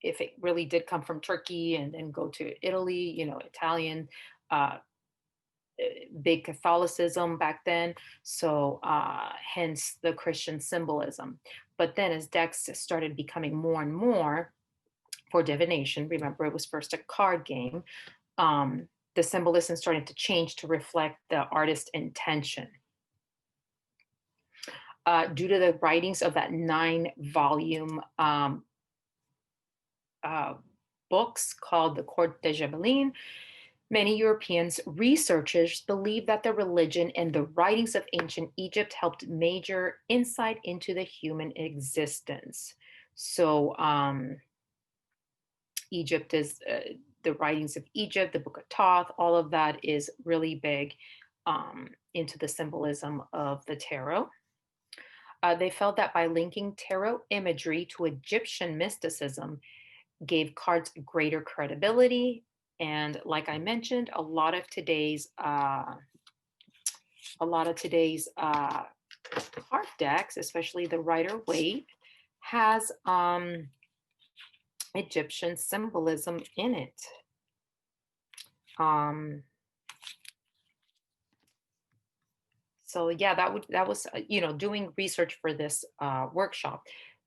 if it really did come from Turkey and then go to Italy, Italian, uh, big Catholicism back then. So, hence the Christian symbolism. But then, as decks started becoming more and more for divination, remember it was first a card game, the symbolism started to change to reflect the artist's intention. Due to the writings of that 9 volume uh, books called the Court de Gibelline, many Europeans researchers believe that the religion and the writings of ancient Egypt helped major insight into the human existence. So, Egypt is the writings of Egypt, the Book of Thoth, all of that is really big into the symbolism of the tarot. They felt that by linking tarot imagery to Egyptian mysticism gave cards greater credibility. And like I mentioned, a lot of today's card decks, especially the Rider Waite, has Egyptian symbolism in it. Um, so yeah, that was doing research for this workshop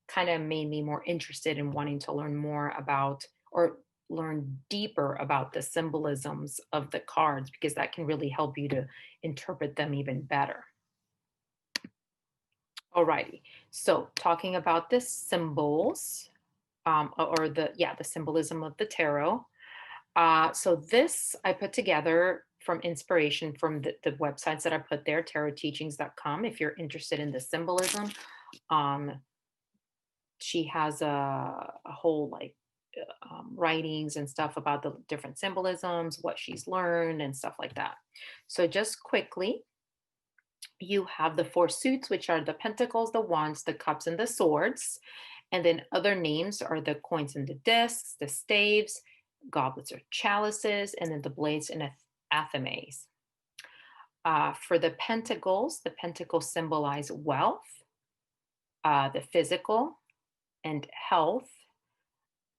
kind of made me more interested in wanting to learn more about or learn deeper about the symbolisms of the cards because that can really help you to interpret them even better. Alrighty, so talking about the symbols, or the symbolism of the tarot. So this I put together from inspiration from the websites that I put there, tarotteachings.com. If you're interested in the symbolism, um, she has a whole like writings and stuff about the different symbolisms, what she's learned, and stuff like that. So just quickly, you have the 4 suits, which are the pentacles, the wands, the cups, and the swords. And then other names are the coins and the discs, the staves, goblets or chalices, and then the blades and athames. For the pentacles symbolize wealth, the physical, and health.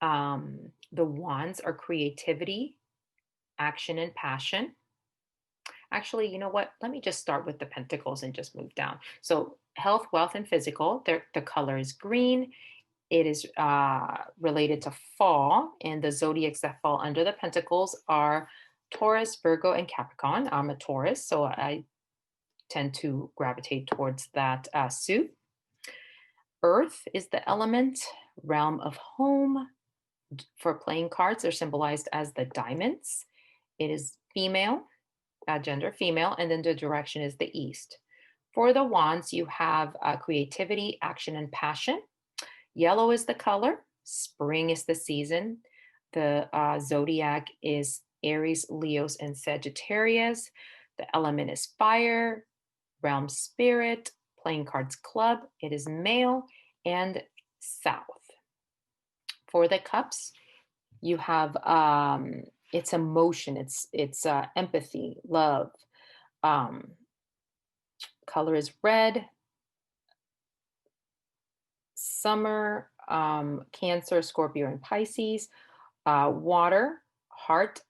The wands are creativity, action, and passion. Actually, you know what? Let me just start with the pentacles and just move down. So, health, wealth, and physical. The color is green. It is related to fall, and the zodiacs that fall under the pentacles are Taurus, Virgo, and Capricorn. I'm a Taurus, so I tend to gravitate towards that suit. Earth is the element, realm of home. For playing cards, they're symbolized as the diamonds. It is female, gender female, and then the direction is the east. For the wands, you have creativity, action, and passion. Yellow is the color. Spring is the season. The zodiac is Aries, Leos, and Sagittarius. The element is fire. Realm spirit. Playing cards club. It is male and south. For the cups, you have it's emotion. It's empathy, love. Um, Color is red. Summer, Cancer, Scorpio, and Pisces. Water, heart,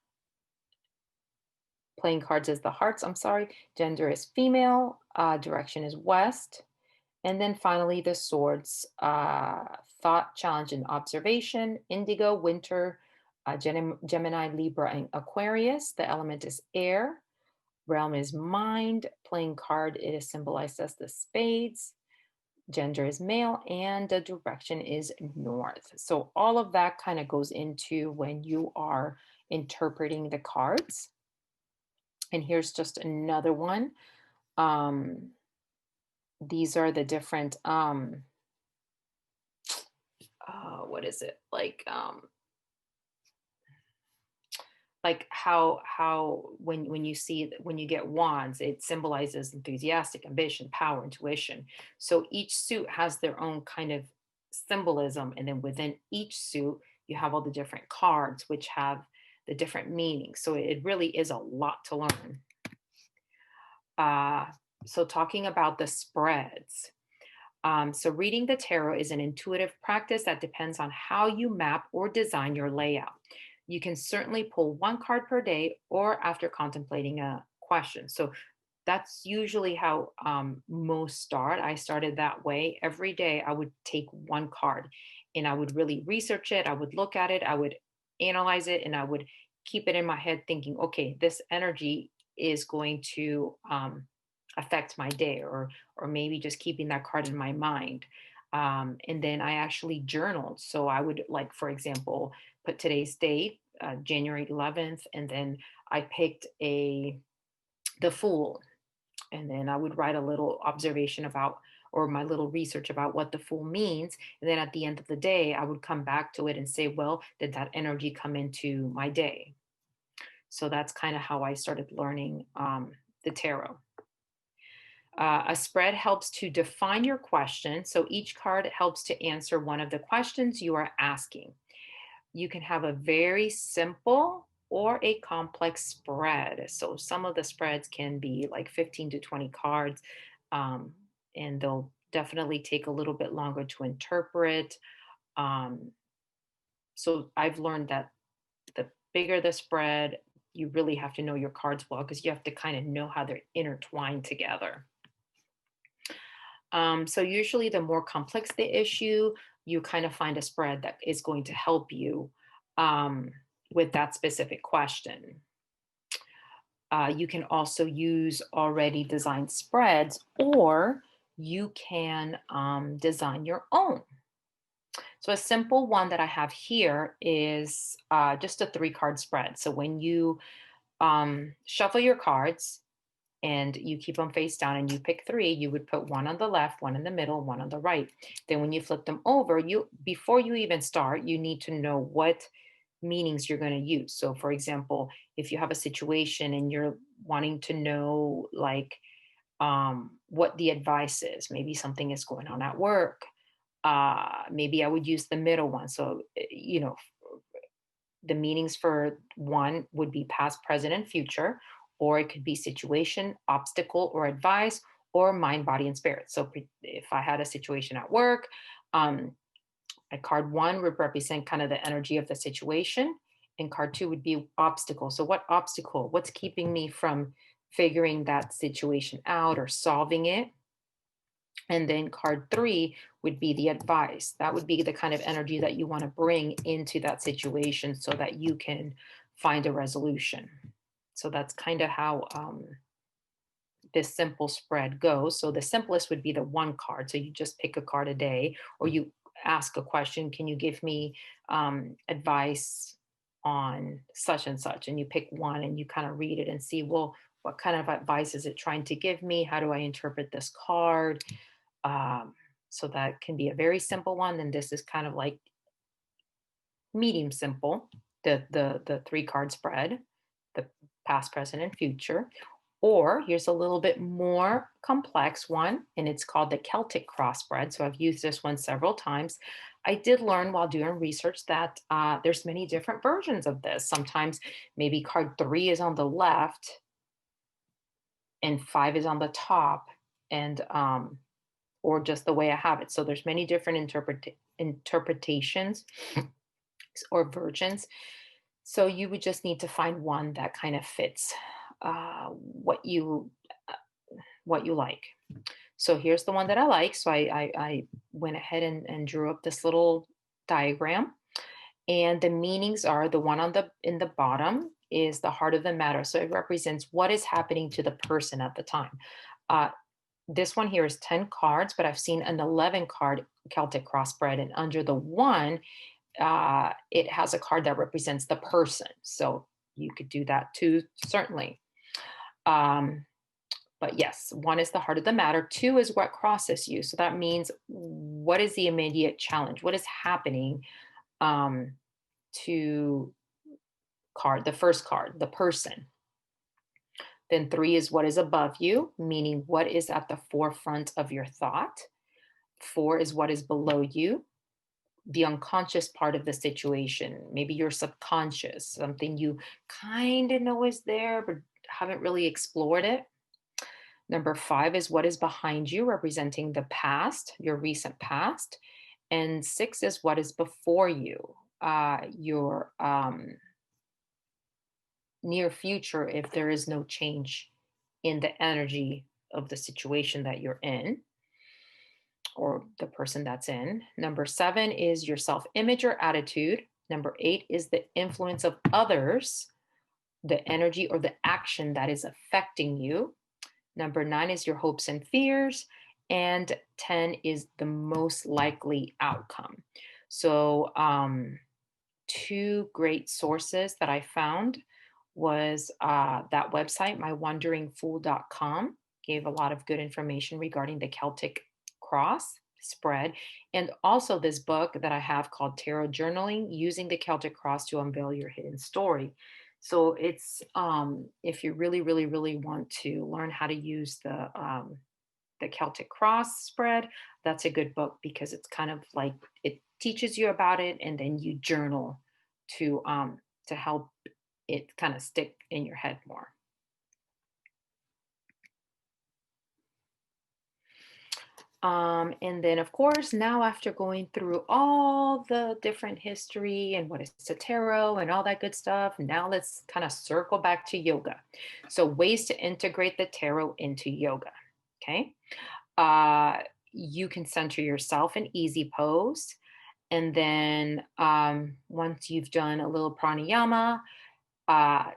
Playing cards is the hearts, I'm sorry. Gender is female. Direction is west. And then finally, the swords, thought, challenge, and observation. Indigo, winter, Gemini, Libra, and Aquarius. The element is air. Realm is mind. Playing card, it is symbolized as the spades. Gender is male, and the direction is north. So all of that kind of goes into when you are interpreting the cards. And here's just another one. Um, these are the different what is it like how when you see when you get wands, it symbolizes enthusiastic, ambition, power, intuition. So each suit has their own kind of symbolism, and then within each suit you have all the different cards which have the different meanings. So it really is a lot to learn. uh so talking about the spreads, so reading the tarot is an intuitive practice that depends on how you map or design your layout. You can certainly pull one card per day or after contemplating a question. So that's usually how most start. I started that way. Every day I would take one card and I would really research it. I would look at it, I would analyze it, and I would keep it in my head thinking, okay, this energy is going to affect my day, or maybe just keeping that card in my mind. And then I actually journaled. So I would, like, for example, put today's date, January 11th, and then I picked the Fool, and then I would write a little observation about, or my little research about what the Fool means. And then at the end of the day, I would come back to it and say, well, did that energy come into my day? So that's kind of how I started learning the tarot. A spread helps to define your question. So each card helps to answer one of the questions you are asking. You can have a very simple or a complex spread. So some of the spreads can be like 15 to 20 cards, um, and they'll definitely take a little bit longer to interpret. Um, so I've learned that the bigger the spread, you really have to know your cards well because you have to kind of know how they're intertwined together. So usually the more complex the issue, you kind of find a spread that is going to help you um, with that specific question. You can also use already designed spreads, or you can design your own. So a simple one that I have here is just a 3 card spread. So when you shuffle your cards, and you keep them face down and you pick 3, you would put one on the left, one in the middle, one on the right. Then when you flip them over, you before you even start, you need to know what meanings you're going to use. So for example, if you have a situation and you're wanting to know, like, what the advice is, maybe something is going on at work, maybe I would use the middle one. So the meanings for one would be past, present, and future, or it could be situation, obstacle, or advice, or mind, body, and spirit. So if I had a situation at work, um, a card one would represent kind of the energy of the situation, and card two would be obstacle. So what obstacle? What's keeping me from figuring that situation out or solving it? And then card three would be the advice. That would be the kind of energy that you want to bring into that situation so that you can find a resolution. So that's kind of how this simple spread goes. So the simplest would be the 1 card. So you just pick a card a day, or you ask a question. Can you give me advice on such and such? And you pick one and you kind of read it and see, well, what kind of advice is it trying to give me? How do I interpret this card? So that can be a very simple one. And this is kind of like medium simple, the 3 card spread, the past, present, and future. Or here's a little bit more complex one, and it's called the Celtic cross spread. So I've used this one several times. I did learn while doing research that there's many different versions of this. Sometimes maybe card 3 is on the left and 5 is on the top, and or just the way I have it. So there's many different interpretations or versions. So you would just need to find one that kind of fits uh, what you like. So here's the one that I like. So I went ahead and drew up this little diagram, and the meanings are the one on the in the bottom is the heart of the matter. So it represents what is happening to the person at the time. Uh, this one here is 10 cards, but I've seen an 11 card Celtic cross spread, and under the one, it has a card that represents the person. So you could do that too, certainly. Um, but yes, one is the heart of the matter. Two is what crosses you. So that means what is the immediate challenge? What is happening um, to the first card, the person. Then three is what is above you, meaning what is at the forefront of your thought. Four is what is below you, the unconscious part of the situation, maybe your subconscious, something you kind of know is there, but haven't really explored it. Number five is what is behind you, representing the past, your recent past. And six is what is before you, your near future, if there is no change in the energy of the situation that you're in or the person that's in. Number seven is your self image or attitude. Number eight is the influence of others, the energy or the action that is affecting you. Number nine is your hopes and fears. And 10 is the most likely outcome. So, two great sources that I found was that website, mywanderingfool.com, gave a lot of good information regarding the Celtic cross spread. And also this book that I have called Tarot Journaling, Using the Celtic Cross to Unveil Your Hidden Story. So it's if you really, really, really want to learn how to use the Celtic cross spread, that's a good book because it's kind of like it teaches you about it, and then you journal to help it kind of stick in your head more. And then, of course, now after going through all the different history and what is the tarot and all that good stuff, now let's kind of circle back to yoga. So, ways to integrate the tarot into yoga. Okay. Uh, you can center yourself in easy pose. And then, once you've done a little pranayama, uh,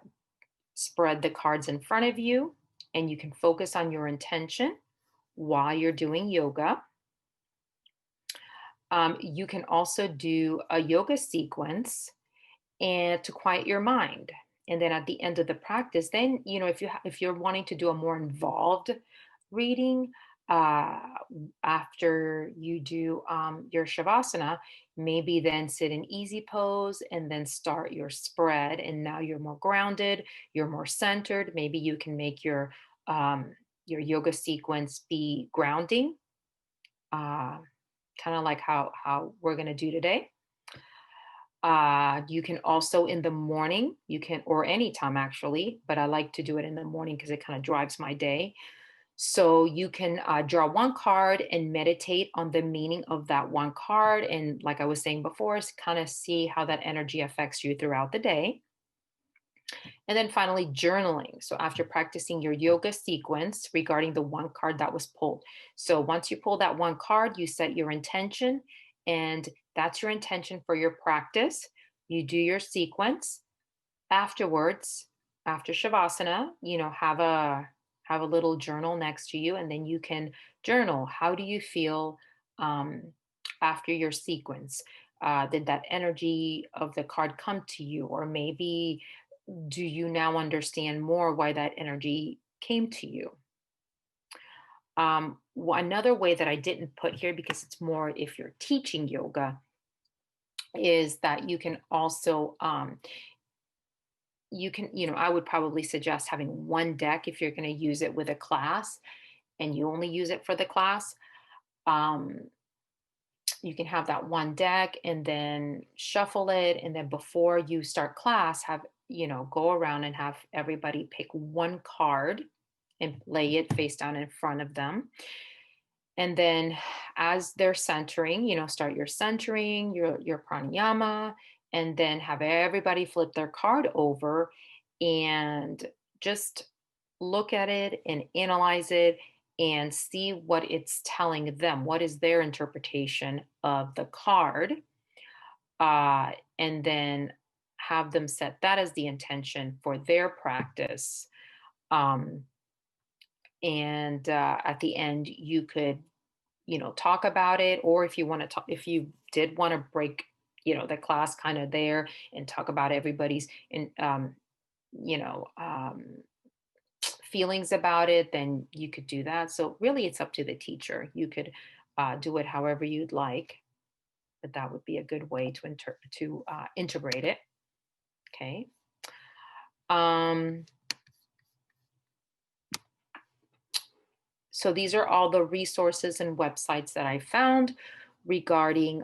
spread the cards in front of you, and you can focus on your intention while you're doing yoga. You can also do a yoga sequence and to quiet your mind. And then at the end of the practice, then if you're wanting to do a more involved reading, uh, after you do your shavasana, maybe then sit in easy pose and then start your spread. And now you're more grounded, you're more centered. Maybe you can make your yoga sequence be grounding, uh, kind of like how we're going to do today. You can also in the morning, you can, or anytime actually, but I like to do it in the morning because it kind of drives my day. So you can draw one card and meditate on the meaning of that one card. And like I was saying before, kind of see how that energy affects you throughout the day. And then finally, journaling. So after practicing your yoga sequence regarding the one card that was pulled. So once you pull that one card, you set your intention, and that's your intention for your practice. You do your sequence. Afterwards, after shavasana, have a little journal next to you, and then you can journal. How do you feel um, after your sequence? Did that energy of the card come to you, or maybe do you now understand more why that energy came to you? Another way that I didn't put here, because it's more if you're teaching yoga, is that you can also I would probably suggest having one deck if you're going to use it with a class and you only use it for the class. Um, you can have that one deck and then shuffle it. And then before you start class, go around and have everybody pick one card and lay it face down in front of them. And then as they're centering, start your centering, your pranayama, and then have everybody flip their card over and just look at it and analyze it and see what it's telling them. What is their interpretation of the card? And then have them set that as the intention for their practice. Um, and at the end, you could, talk about it, or if you want to talk, if you did want to break, the class kind of there and talk about everybody's you know, feelings about it, then you could do that. So really, it's up to the teacher. You could do it however you'd like, but that would be a good way to integrate it. Okay. Um, so these are all the resources and websites that I found regarding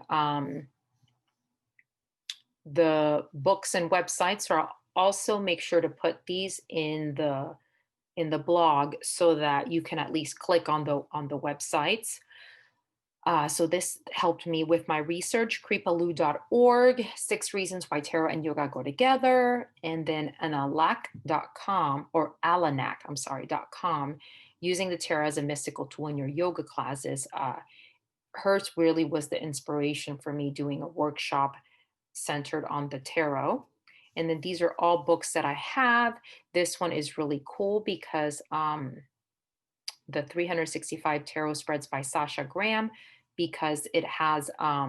the books and websites. So I'll also make sure to put these in the blog so that you can at least click on the websites. So this helped me with my research, creepaloo.org, 6 reasons why tarot and yoga go together, and then analak.com or alanak, I'm sorry, .com, using the tarot as a mystical tool in your yoga classes. Hers really was the inspiration for me doing a workshop centered on the tarot. And then these are all books that I have. This one is really cool because the 365 Tarot Spreads by Sasha Graham, because it has uh,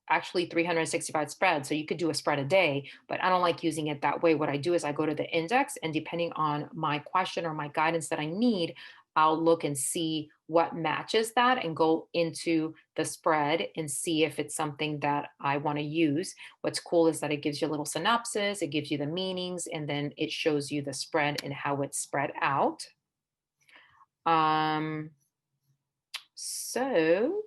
actually 365 spreads. So you could do a spread a day, but I don't like using it that way. What I do is I go to the index, and depending on my question or my guidance that I need, I'll look and see what matches that and go into the spread and see if it's something that I want to use. What's cool is that it gives you a little synopsis, it gives you the meanings, and then it shows you the spread and how it's spread out. Um, so,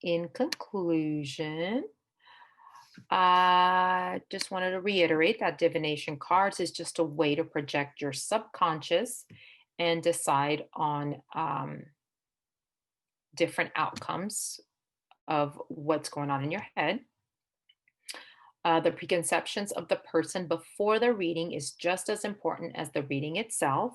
in conclusion, I just wanted to reiterate that divination cards is just a way to project your subconscious and decide on different outcomes of what's going on in your head. The preconceptions of the person before the reading is just as important as the reading itself.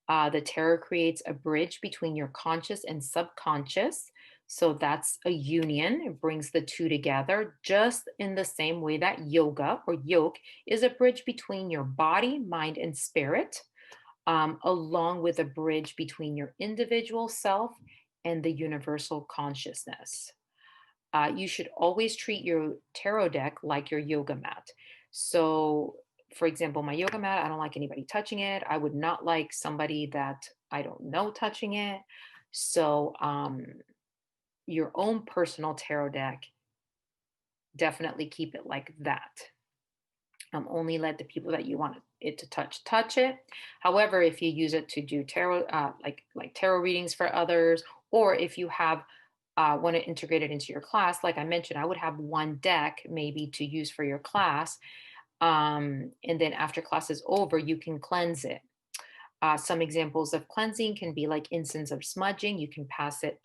The tarot creates a bridge between your conscious and subconscious. So that's a union. It brings the two together, just in the same way that yoga or yoke is a bridge between your body, mind, and spirit, along with a bridge between your individual self and the universal consciousness. You should always treat your tarot deck like your yoga mat. So, for example, my yoga mat, I don't like anybody touching it. I would not like somebody that I don't know touching it. So, your own personal tarot deck, definitely keep it like that. Only let the people that you want it to touch it. However, if you use it to do tarot, like tarot readings for others, or if you have want to integrate it into your class, like I mentioned, I would have one deck maybe to use for your class, and then after class is over, you can cleanse it. Some examples of cleansing can be like incense or smudging. You can pass it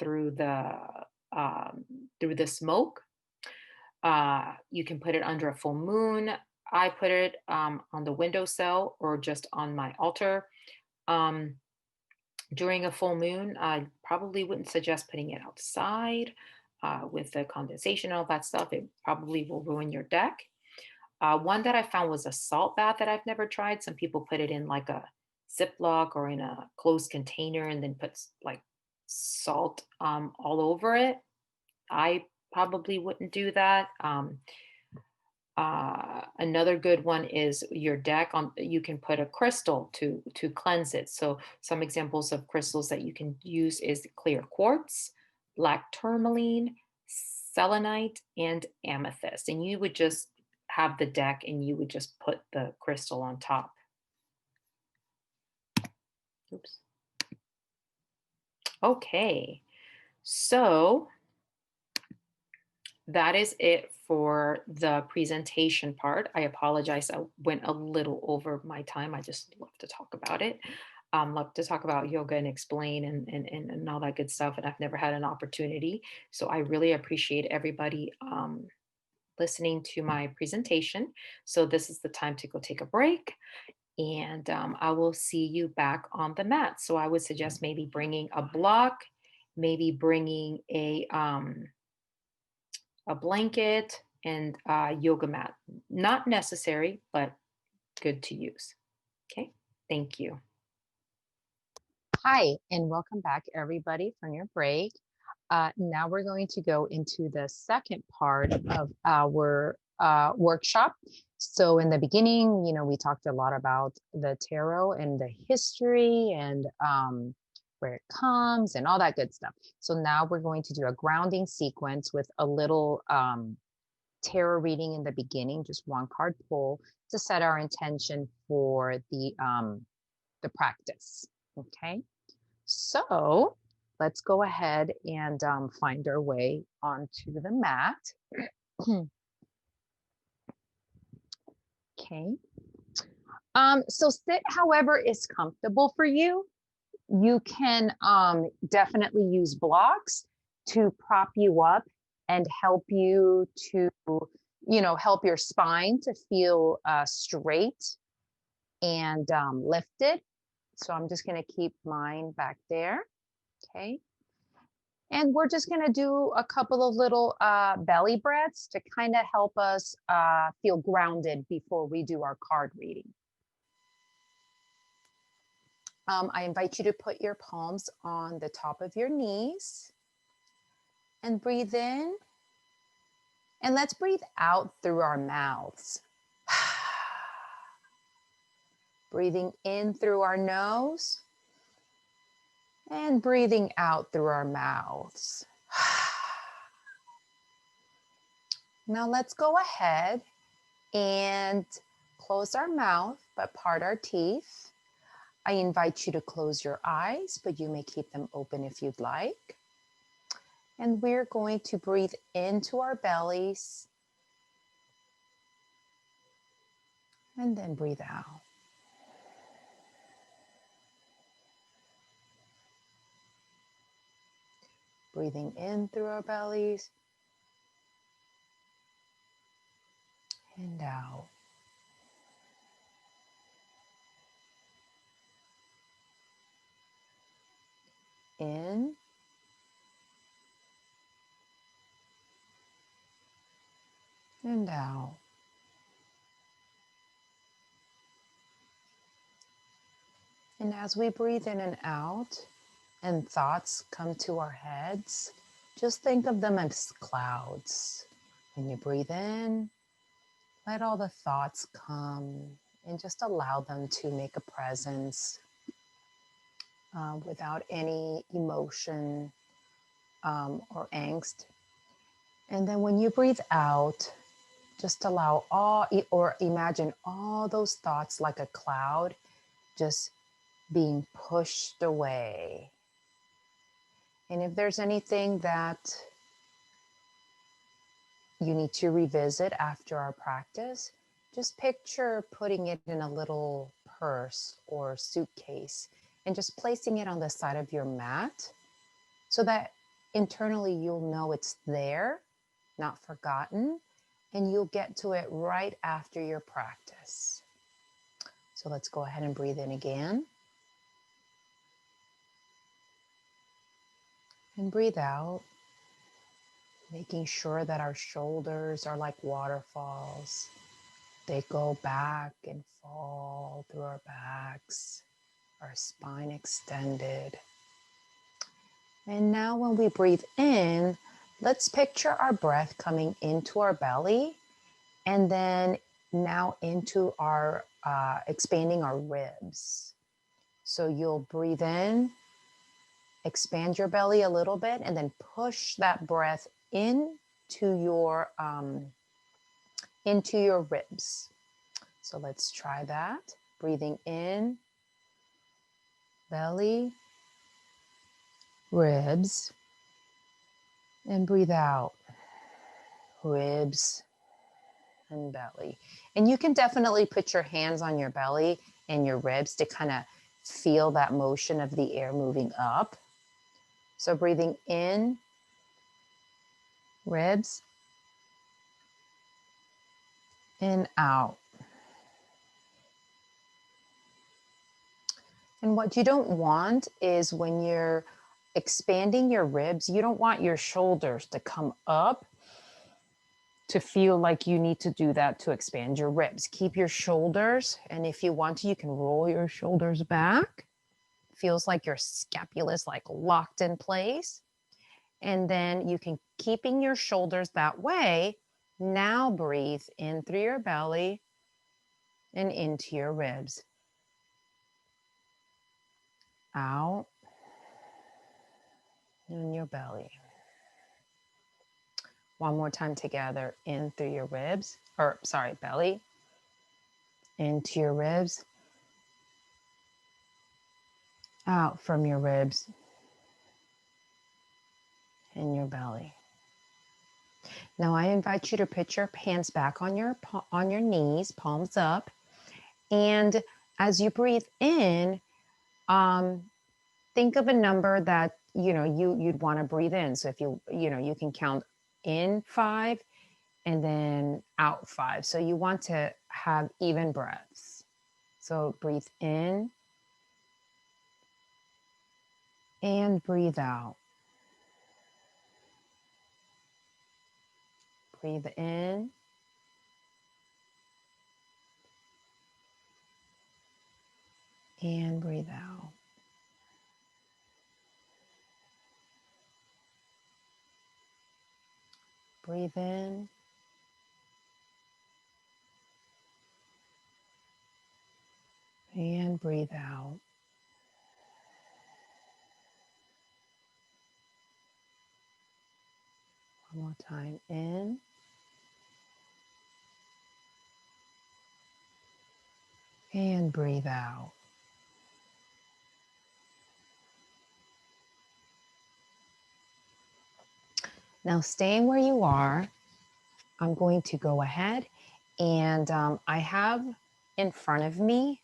um, through the smoke. You can put it under a full moon. I put it on the windowsill or just on my altar. Um, During a full moon, I probably wouldn't suggest putting it outside with the condensation and all that stuff. It probably will ruin your deck. One that I found was a salt bath that I've never tried. Some people put it in like a Ziploc or in a closed container and then puts like salt all over it. I probably wouldn't do that. Another good one is your deck on. You can put a crystal to cleanse it. So some examples of crystals that you can use is clear quartz, black tourmaline, selenite, and amethyst. And you would just have the deck, and you would just put the crystal on top. Oops. Okay, so that is it for the presentation part. I apologize. I went a little over my time. I just love to talk about it. Love to talk about yoga and explain and all that good stuff. And I've never had an opportunity. So I really appreciate everybody listening to my presentation. So this is the time to go take a break, and I will see you back on the mat. So I would suggest maybe bringing a block, maybe bringing a blanket and a yoga mat. Not necessary, but good to use. Okay, thank you. Hi, and welcome back, everybody, from your break. Now we're going to go into the second part of our workshop. So in the beginning, we talked a lot about the tarot and the history and where it comes and all that good stuff. So now we're going to do a grounding sequence with a little tarot reading in the beginning, just one card pull to set our intention for the practice. Okay, so let's go ahead and find our way onto the mat. Okay. So sit however is comfortable for you. You can definitely use blocks to prop you up and help you to, help your spine to feel straight and lifted. So I'm just going to keep mine back there. Okay. And we're just going to do a couple of little belly breaths to kind of help us feel grounded before we do our card reading. I invite you to put your palms on the top of your knees and breathe in. And let's breathe out through our mouths. Breathing in through our nose and breathing out through our mouths. Now let's go ahead and close our mouth, but part our teeth. I invite you to close your eyes, but you may keep them open if you'd like. And we're going to breathe into our bellies and then breathe out. Breathing in through our bellies and out. In and out. And as we breathe in and out and thoughts come to our heads, just think of them as clouds. When you breathe in, let all the thoughts come and just allow them to make a presence without any emotion or angst. And then when you breathe out, just allow or imagine all those thoughts like a cloud just being pushed away. And if there's anything that you need to revisit after our practice, just picture putting it in a little purse or suitcase and just placing it on the side of your mat so that internally you'll know it's there, not forgotten, and you'll get to it right after your practice. So let's go ahead and breathe in again. And breathe out, making sure that our shoulders are like waterfalls. They go back and fall through our backs, our spine extended. And now when we breathe in, let's picture our breath coming into our belly and then now into our expanding our ribs. So you'll breathe in, expand your belly a little bit, and then push that breath into your ribs. So let's try that. Breathing in, belly, ribs, and breathe out, ribs and belly. And you can definitely put your hands on your belly and your ribs to kind of feel that motion of the air moving up. So breathing in, ribs, and out. And what you don't want is when you're expanding your ribs, you don't want your shoulders to come up to feel like you need to do that to expand your ribs. Keep your shoulders, and if you want to, you can roll your shoulders back. Feels like your scapula is like locked in place. And then you can, keeping your shoulders that way, now breathe in through your belly and into your ribs. Out in your belly. One more time together, in through your ribs, or sorry, belly, into your ribs, out from your ribs, in your belly. Now I invite you to put your hands back on your knees, palms up, and as you breathe in, think of a number that you'd want to breathe in. So if you can count in 5 and then out 5. So you want to have even breaths. So breathe in and breathe out. Breathe in and breathe out. Breathe in and breathe out. One more time, in and breathe out. Now, staying where you are, I'm going to go ahead and I have in front of me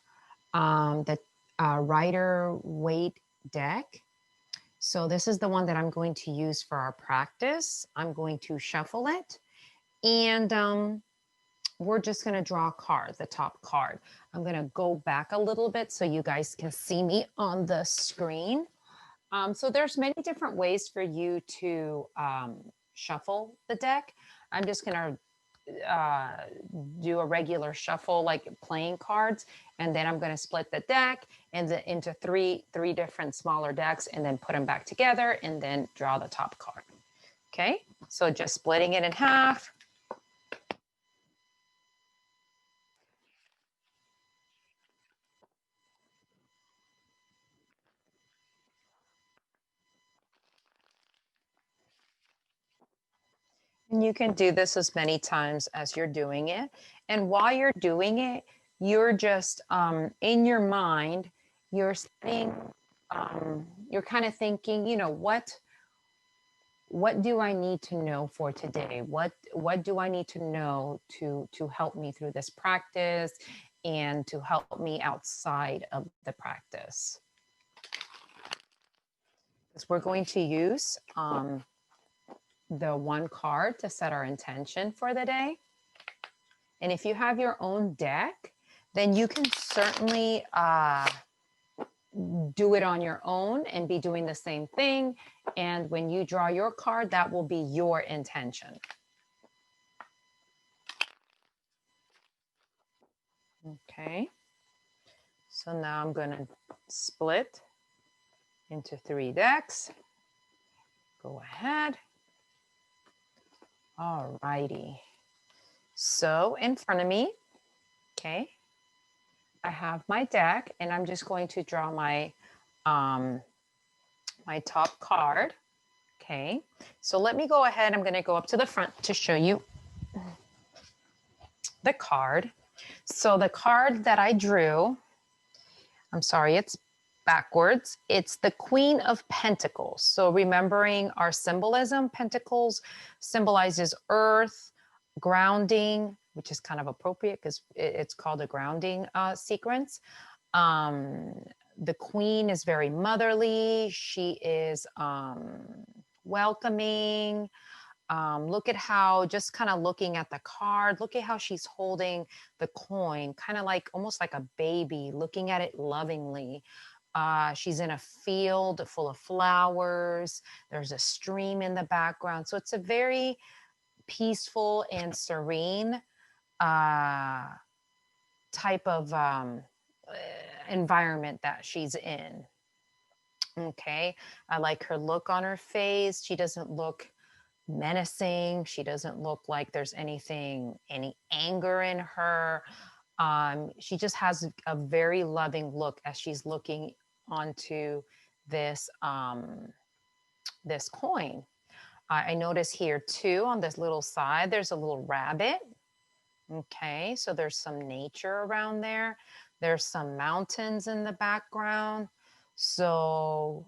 the Rider Waite deck. So this is the one that I'm going to use for our practice. I'm going to shuffle it, and we're just going to draw a card, the top card. I'm going to go back a little bit so you guys can see me on the screen. So there's many different ways for you to shuffle the deck. I'm just going to do a regular shuffle, like playing cards, and then I'm going to split the deck into three different smaller decks, and then put them back together, and then draw the top card. Okay, so just splitting it in half. And you can do this as many times as you're doing it. And while you're doing it, you're just in your mind, you're saying, you're kind of thinking, what do I need to know for today? What do I need to know to help me through this practice and to help me outside of the practice? Because we're going to use the one card to set our intention for the day. And if you have your own deck, then you can certainly do it on your own and be doing the same thing. And when you draw your card, that will be your intention. Okay. So now I'm going to split into 3 decks. Go ahead. All righty. So in front of me, okay, I have my deck, and I'm just going to draw my my top card. Okay, so let me go ahead. I'm going to go up to the front to show you the card. So the card that I drew, I'm sorry, it's backwards. It's the Queen of Pentacles. So remembering our symbolism, pentacles symbolizes earth, grounding, which is kind of appropriate because it's called a grounding sequence. The Queen is very motherly. She is welcoming. Look at how, just kind of looking at the card, look at how she's holding the coin, kind of like almost like a baby, looking at it lovingly. She's in a field full of flowers. There's a stream in the background. So it's a very peaceful and serene uh, type of environment that she's in. Okay. I like her look on her face. She doesn't look menacing. She doesn't look like there's any anger in her. She just has a very loving look as she's looking onto this this coin. I notice here too on this little side, there's a little rabbit. Okay, so there's some nature around there. There's some mountains in the background. So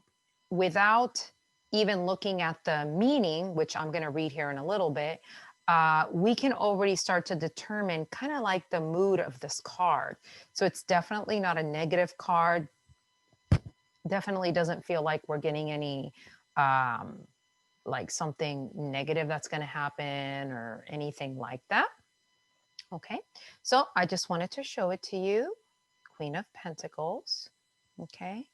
without even looking at the meaning, which I'm going to read here in a little bit, we can already start to determine kind of like the mood of this card. So it's definitely not a negative card. Definitely doesn't feel like we're getting any like something negative that's going to happen or anything like that. Okay, so I just wanted to show it to you. Queen of Pentacles. Okay,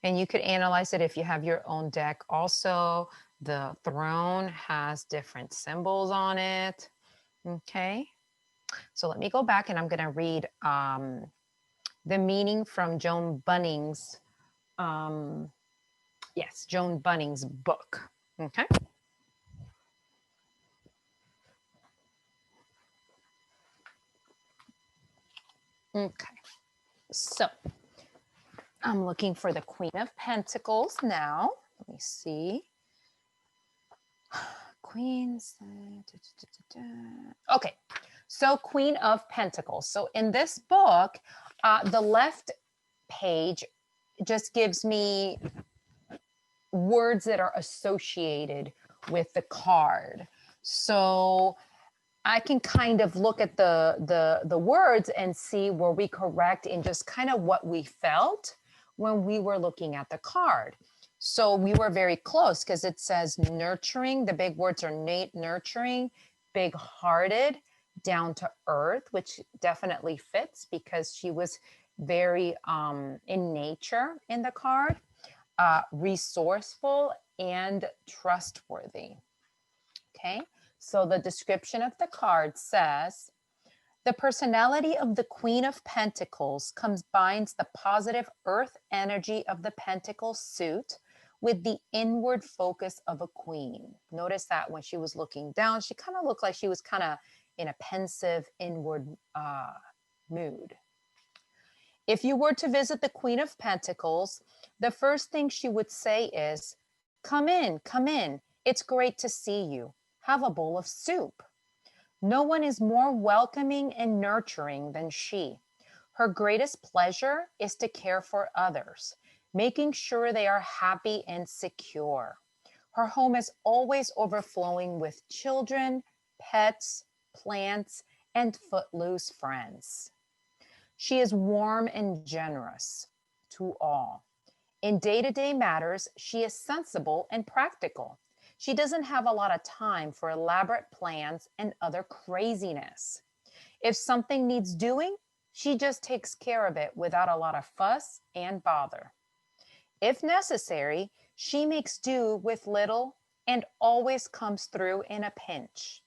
and you could analyze it if you have your own deck. Also, the throne has different symbols on it. Okay, so let me go back and I'm going to read the meaning from Joan Bunning's, yes, Joan Bunning's book. Okay. Okay, so I'm looking for the Queen of Pentacles now. Let me see. Queens. Okay, so Queen of Pentacles. So in this book, the left page just gives me words that are associated with the card. So I can kind of look at the words and see were we correct in just kind of what we felt when we were looking at the card. So we were very close because it says nurturing. The big words are nurturing, big-hearted, down to earth, which definitely fits because she was very in nature in the card, resourceful and trustworthy. Okay. So the description of the card says, the personality of the Queen of Pentacles combines the positive earth energy of the Pentacle suit with the inward focus of a queen. Notice that when she was looking down, she kind of looked like she was kind of in a pensive inward mood. If you were to visit the Queen of Pentacles, the first thing she would say is, come in, come in. It's great to see you. Have a bowl of soup. No one is more welcoming and nurturing than she. Her greatest pleasure is to care for others, making sure they are happy and secure. Her home is always overflowing with children, pets, plants, and footloose friends. She is warm and generous to all. In day-to-day matters, she is sensible and practical. She doesn't have a lot of time for elaborate plans and other craziness. If something needs doing, she just takes care of it without a lot of fuss and bother. If necessary, she makes do with little and always comes through in a pinch.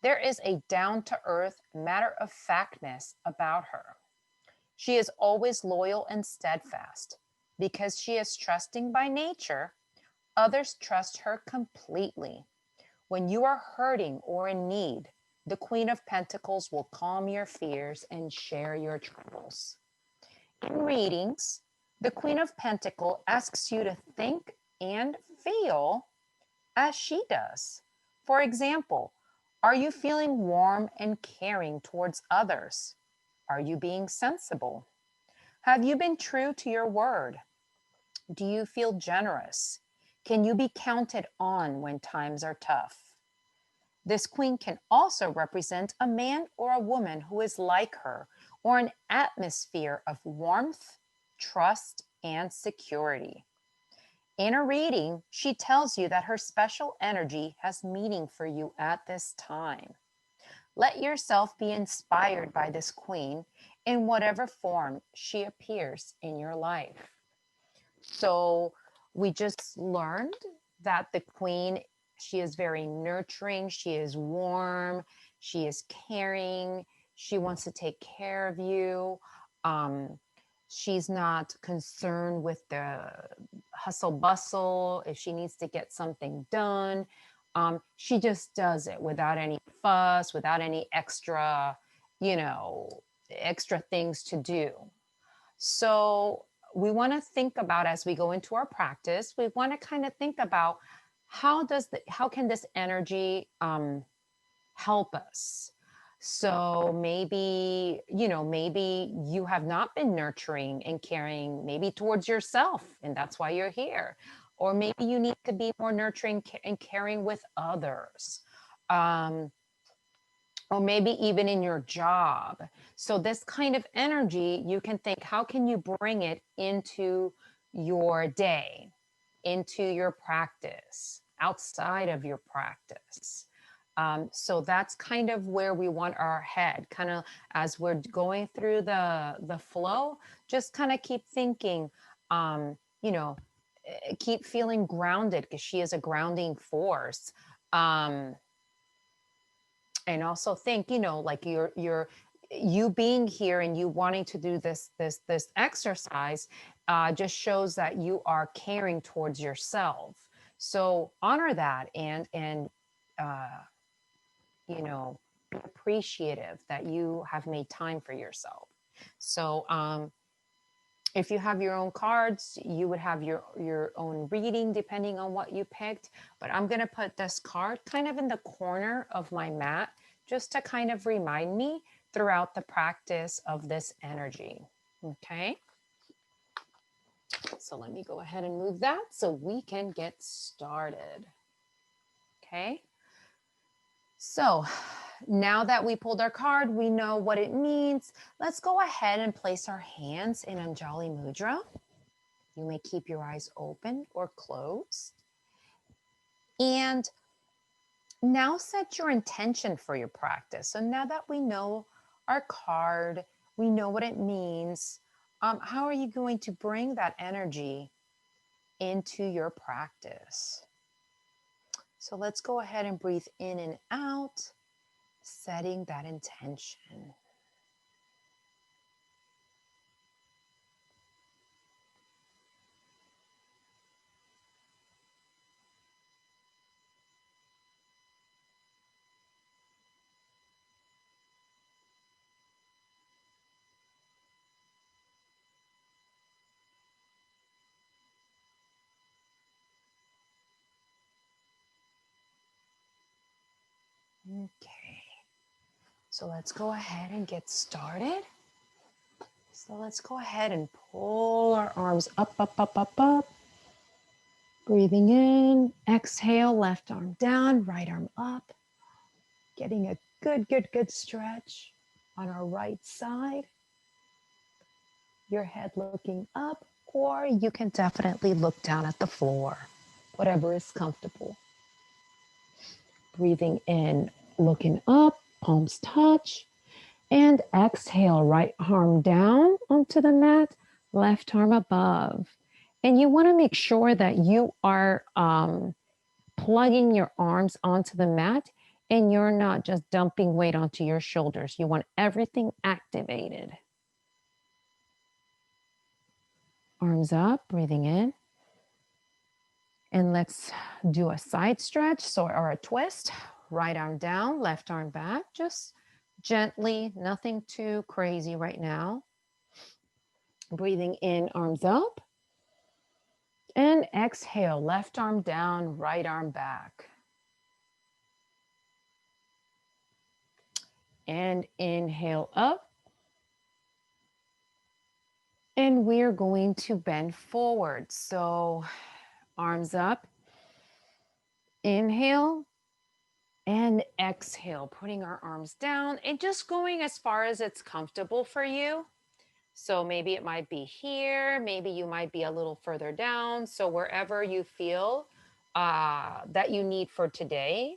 There is a down-to-earth matter-of-factness about her. She is always loyal and steadfast. Because she is trusting by nature, others trust her completely. When you are hurting or in need, the Queen of Pentacles will calm your fears and share your troubles. In readings, the Queen of Pentacles asks you to think and feel as she does. For example, are you feeling warm and caring towards others? Are you being sensible? Have you been true to your word? Do you feel generous? Can you be counted on when times are tough? This queen can also represent a man or a woman who is like her, or an atmosphere of warmth, trust, and security. In a reading, she tells you that her special energy has meaning for you at this time. Let yourself be inspired by this queen in whatever form she appears in your life. So we just learned that the queen, she is very nurturing, she is warm, she is caring, she wants to take care of you. She's not concerned with the hustle bustle. If she needs to get something done, she just does it without any fuss, without any extra, you know, extra things to do. So we want to think about, as we go into our practice, we want to kind of think about how can this energy help us. So maybe, maybe you have not been nurturing and caring, maybe towards yourself, and that's why you're here. Or maybe you need to be more nurturing and caring with others. Or maybe even in your job. So this kind of energy, you can think, how can you bring it into your day, into your practice, outside of your practice? So that's kind of where we want our head, kind of as we're going through the flow, just kind of keep thinking, um, you know, keep feeling grounded, because she is a grounding force. And also think, like you being here and you wanting to do this exercise just shows that you are caring towards yourself. So honor that, and uh, be appreciative that you have made time for yourself. So if you have your own cards, you would have your own reading depending on what you picked. But I'm going to put this card kind of in the corner of my mat, just to kind of remind me throughout the practice of this energy. Okay. So let me go ahead and move that so we can get started. Okay. So now that we pulled our card, we know what it means. Let's go ahead and place our hands in Anjali Mudra. You may keep your eyes open or closed. And now set your intention for your practice. So now that we know our card, we know what it means, how are you going to bring that energy into your practice? So let's go ahead and breathe in and out, setting that intention. Okay, so let's go ahead and get started. So let's go ahead and pull our arms up, up, up, up, up. Breathing in, exhale, left arm down, right arm up. Getting a good stretch on our right side. Your head looking up, or you can definitely look down at the floor, whatever is comfortable. Breathing in, looking up, palms touch. And exhale, right arm down onto the mat, left arm above. And you want to make sure that you are plugging your arms onto the mat and you're not just dumping weight onto your shoulders. You want everything activated. Arms up, breathing in. And let's do a side stretch or a twist. Right arm down, left arm back. Just gently, nothing too crazy right now. Breathing in, arms up. And exhale, left arm down, right arm back. And inhale up. And we're going to bend forward. So arms up. Inhale and exhale, putting our arms down and just going as far as it's comfortable for you. So maybe it might be here, maybe you might be a little further down. So wherever you feel that you need for today.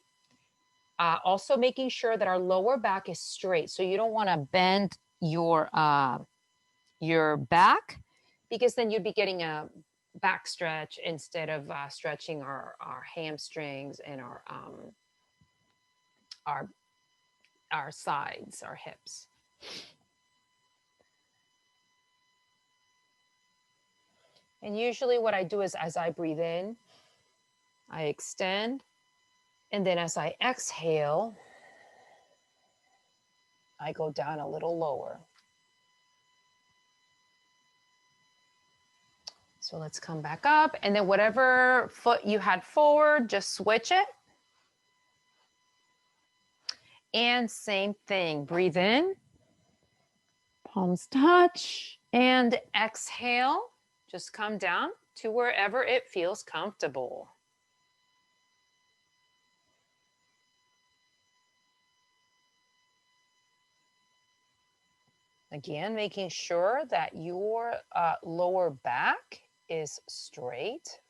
Also making sure that our lower back is straight. So you don't want to bend your back, because then you'd be getting a back stretch instead of stretching our hamstrings and our our sides, our hips. And usually what I do is, as I breathe in, I extend, and then as I exhale, I go down a little lower. So let's come back up, and then whatever foot you had forward, just switch it. And same thing, breathe in, palms touch, and exhale. Just come down to wherever it feels comfortable. Again, making sure that your lower back is straight.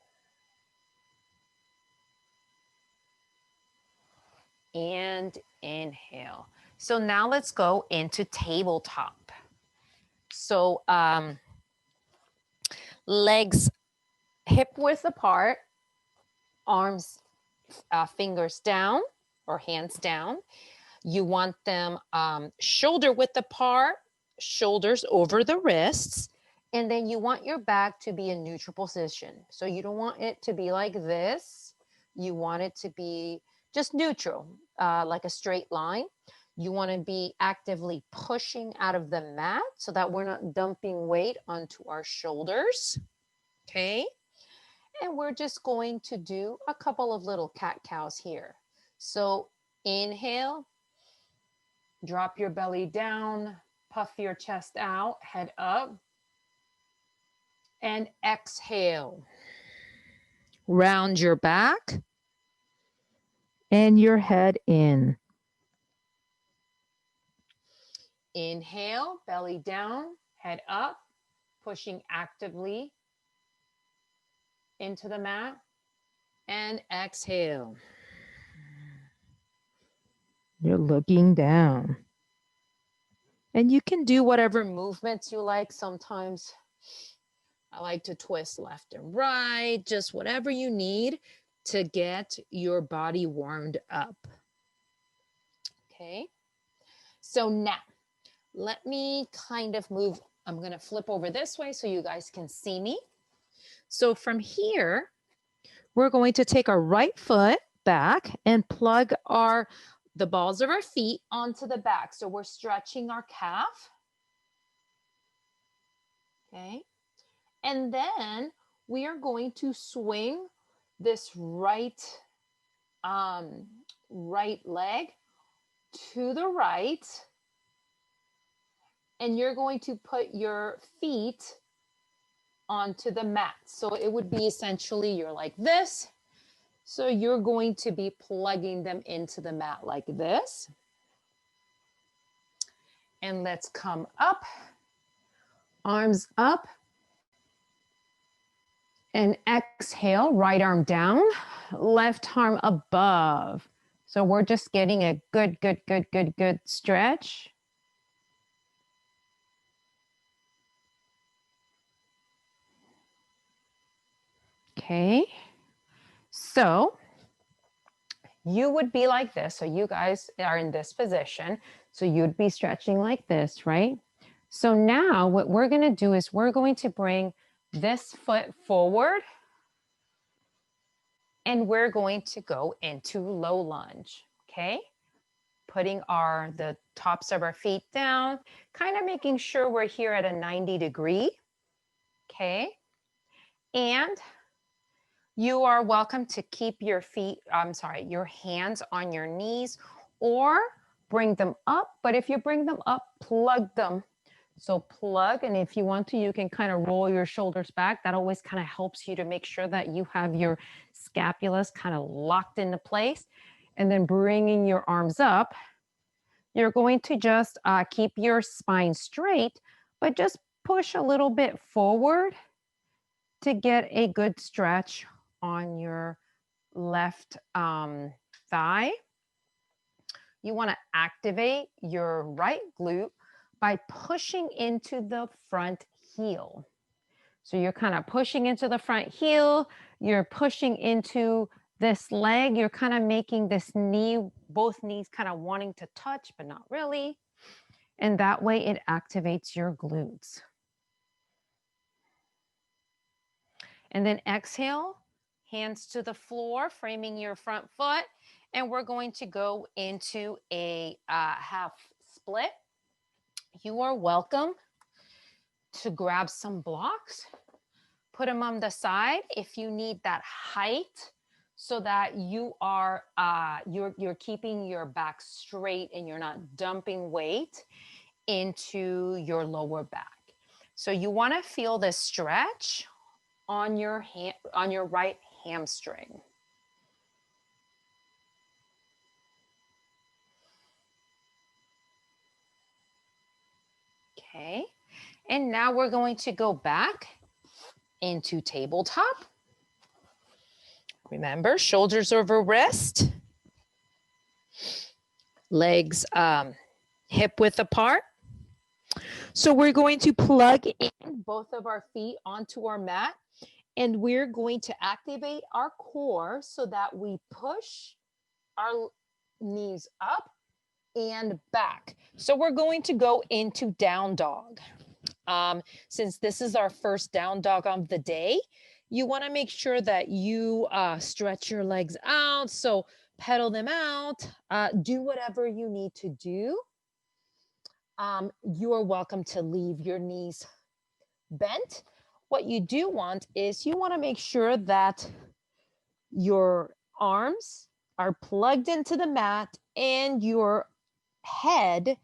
And inhale. So now let's go into tabletop. So legs hip width apart, arms, fingers down or hands down. You want them shoulder width apart, shoulders over the wrists. And then you want your back to be in neutral position. So you don't want it to be like this. You want it to be just neutral, like a straight line. You want to be actively pushing out of the mat so that we're not dumping weight onto our shoulders. Okay. And we're just going to do a couple of little cat-cows here. So inhale, drop your belly down, puff your chest out, head up, and exhale. Round your back and your head in. Inhale, belly down, head up, pushing actively into the mat, and exhale. You're looking down. And you can do whatever movements you like. Sometimes I like to twist left and right, just whatever you need to get your body warmed up. Okay. So now let me kind of move. I'm going to flip over this way so you guys can see me. So from here, we're going to take our right foot back and plug the balls of our feet onto the back. So we're stretching our calf. Okay. And then we are going to swing this right leg to the right. And you're going to put your feet onto the mat. So it would be essentially, you're like this. So you're going to be plugging them into the mat like this. And let's come up, arms up. And exhale, right arm down, left arm above. So we're just getting a good stretch. Okay. So you would be like this. So you guys are in this position. So you'd be stretching like this, right? So now what we're going to do is we're going to bring this foot forward and we're going to go into low lunge. Okay. Putting the tops of our feet down, kind of making sure we're here at a 90 degree. Okay. And you are welcome to keep your hands on your knees or bring them up. But if you bring them up, plug them. So plug, and if you want to, you can kind of roll your shoulders back. That always kind of helps you to make sure that you have your scapulas kind of locked into place. And then bringing your arms up, you're going to just keep your spine straight, but just push a little bit forward to get a good stretch on your left thigh. You want to activate your right glute by pushing into the front heel. So you're kind of pushing into the front heel, you're pushing into this leg, you're kind of making this knee, both knees kind of wanting to touch, but not really. And that way it activates your glutes. And then exhale, hands to the floor, framing your front foot. And we're going to go into a half split. You are welcome to grab some blocks, put them on the side if you need that height so that you are you're keeping your back straight and you're not dumping weight into your lower back. So you want to feel the stretch on your right hamstring. Okay. And now we're going to go back into tabletop. Remember, shoulders over wrist, legs hip width apart. So we're going to plug in both of our feet onto our mat, and we're going to activate our core so that we push our knees up and back. So we're going to go into down dog. Since this is our first down dog of the day, you want to make sure that you stretch your legs out. So pedal them out, do whatever you need to do. You are welcome to leave your knees bent. What you do want is you want to make sure that your arms are plugged into the mat and your head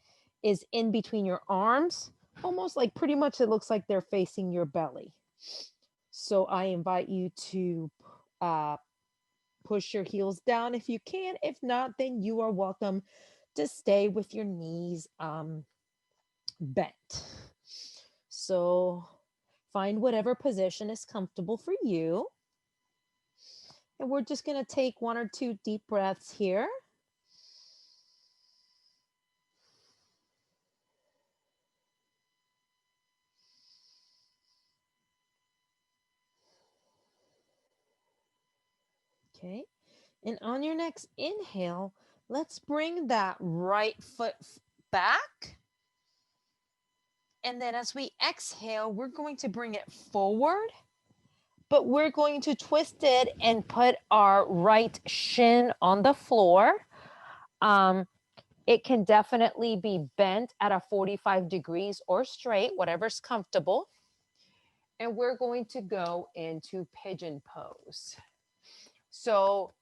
is in between your arms, almost like pretty much it looks like they're facing your belly. So I invite you to push your heels down if you can. If not, then you are welcome to stay with your knees bent. So find whatever position is comfortable for you. And we're just going to take 1 or 2 deep breaths here. Okay. And on your next inhale, let's bring that right foot back. And then as we exhale, we're going to bring it forward, but we're going to twist it and put our right shin on the floor. It can definitely be bent at a 45 degrees or straight, whatever's comfortable. And we're going to go into pigeon pose. So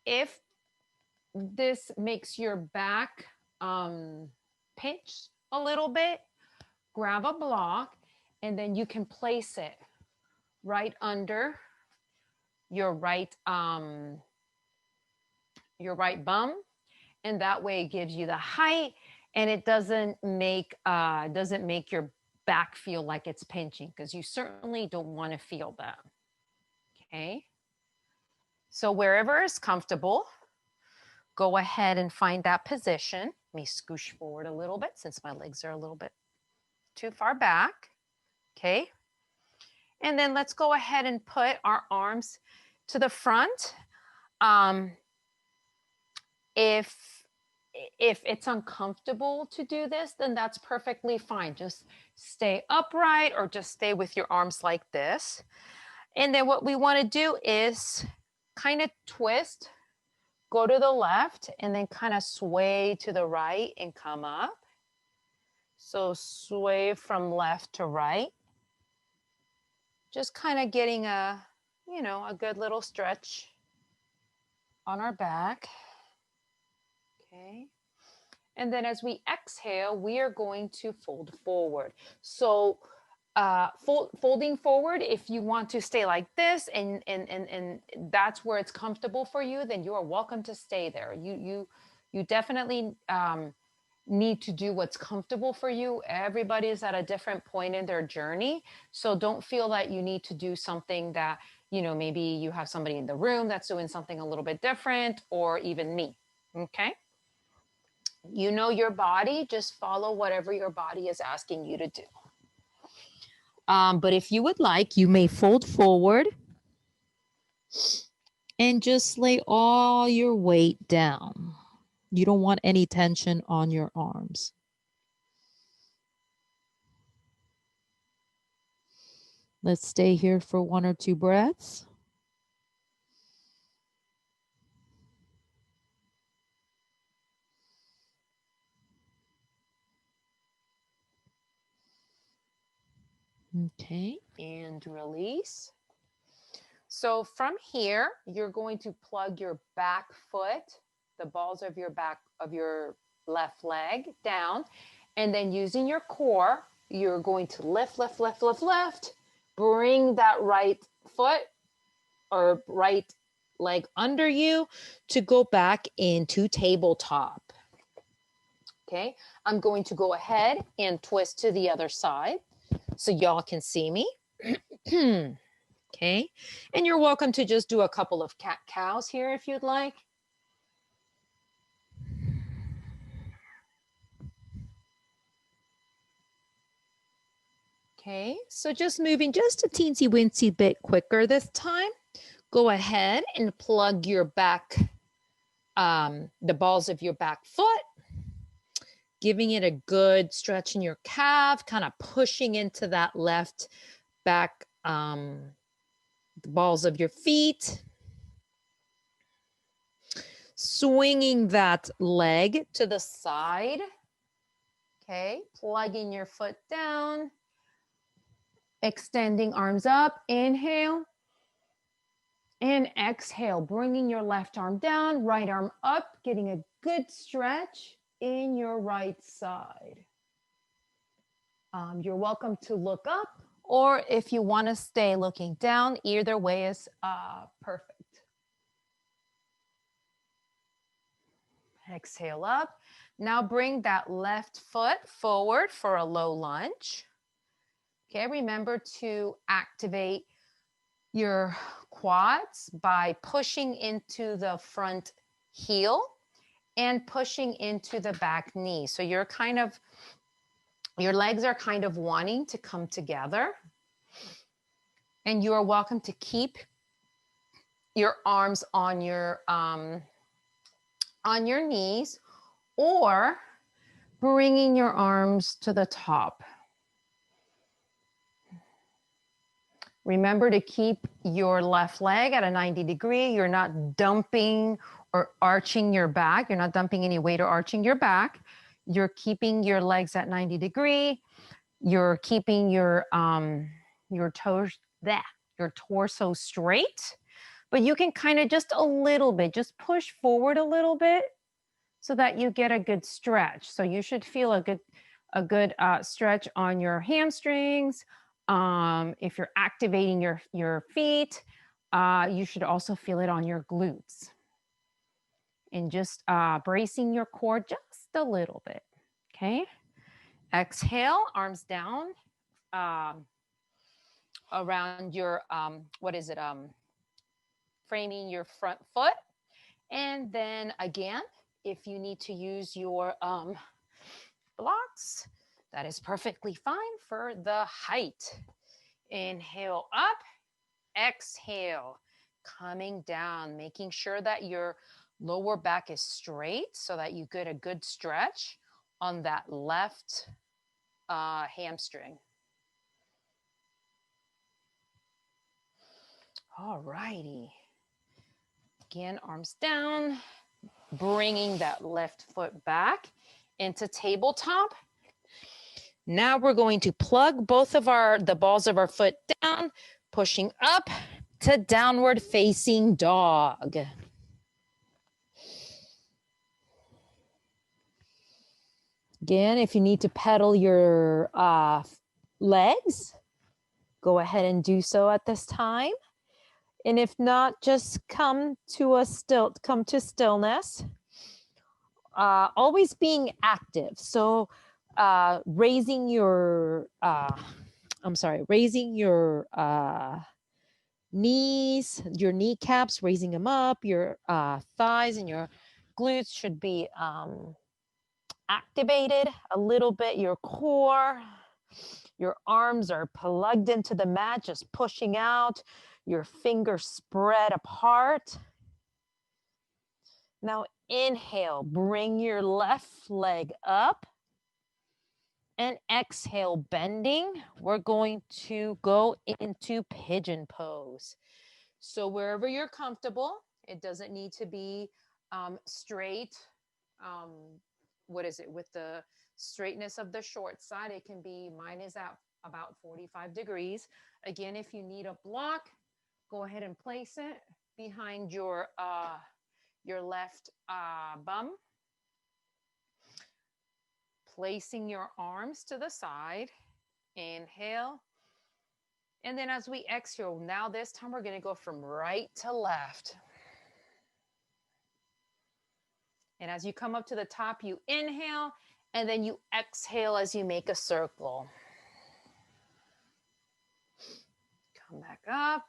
if this makes your back pinch a little bit, grab a block and then you can place it right under your right bum, and that way it gives you the height and it doesn't make your back feel like it's pinching, because you certainly don't want to feel that. Okay, so wherever is comfortable, go ahead and find that position. Let me scoosh forward a little bit since my legs are a little bit too far back. Okay. And then let's go ahead and put our arms to the front. If it's uncomfortable to do this, then that's perfectly fine. Just stay upright or just stay with your arms like this. And then what we want to do is kind of twist, go to the left, and then kind of sway to the right and come up. So sway from left to right. Just kind of getting a good little stretch on our back. Okay. And then as we exhale, we are going to fold forward. So folding forward, if you want to stay like this and that's where it's comfortable for you, then you are welcome to stay there. You definitely need to do what's comfortable for you. Everybody is at a different point in their journey. So don't feel that you need to do something that, you know, maybe you have somebody in the room that's doing something a little bit different, or even me. Okay. You know your body, just follow whatever your body is asking you to do. But if you would like, you may fold forward and just lay all your weight down. You don't want any tension on your arms. Let's stay here for 1 or 2 breaths. Okay, and release. So from here, you're going to plug your back foot, the balls of your back of your left leg down, and then using your core, you're going to lift, lift, lift, lift, lift, bring that right foot or right leg under you to go back into tabletop. Okay, I'm going to go ahead and twist to the other side so y'all can see me. Okay, and you're welcome to just do a couple of cat cows here if you'd like. Okay, so just moving just a teensy weensy bit quicker this time. Go ahead and plug your back, the balls of your back foot, giving it a good stretch in your calf, kind of pushing into that left back, the balls of your feet. Swinging that leg to the side. Okay, plugging your foot down. Extending arms up, inhale. And exhale, bringing your left arm down, right arm up, getting a good stretch in your right side. You're welcome to look up, or if you want to stay looking down, either way is perfect. Exhale up. Now bring that left foot forward for a low lunge. Okay, remember to activate your quads by pushing into the front heel and pushing into the back knee. So you're kind of, your legs are kind of wanting to come together. And you are welcome to keep your arms on your knees, or bringing your arms to the top. Remember to keep your left leg at a 90 degree. You're not dumping or arching your back. You're not dumping any weight or arching your back. You're keeping your legs at 90 degree. You're keeping your torso straight, but you can kind of just a little bit, just push forward a little bit so that you get a good stretch. So you should feel a good stretch on your hamstrings. If you're activating your feet, you should also feel it on your glutes. And just bracing your core just a little bit, okay? Exhale, arms down around your, framing your front foot. And then again, if you need to use your blocks, that is perfectly fine for the height. Inhale up, exhale, coming down, making sure that your lower back is straight so that you get a good stretch on that left hamstring. All righty. Again, arms down, bringing that left foot back into tabletop. Now we're going to plug both of the balls of our foot down, pushing up to downward facing dog. Again, if you need to pedal your legs, go ahead and do so at this time. And if not, just come to stillness. always being active. So raising your, raising your knees, your kneecaps, raising them up, your thighs and your glutes should be activated a little bit, your core. Your arms are plugged into the mat, just pushing out, your fingers spread apart. Now inhale, bring your left leg up. And exhale, bending. We're going to go into pigeon pose. So wherever you're comfortable, it doesn't need to be straight. With the straightness of the short side, it can be, mine is at about 45 degrees. Again, if you need a block, go ahead and place it behind your left bum. Placing your arms to the side, inhale. And then as we exhale, now this time we're going to go from right to left. And as you come up to the top, you inhale, and then you exhale as you make a circle. Come back up,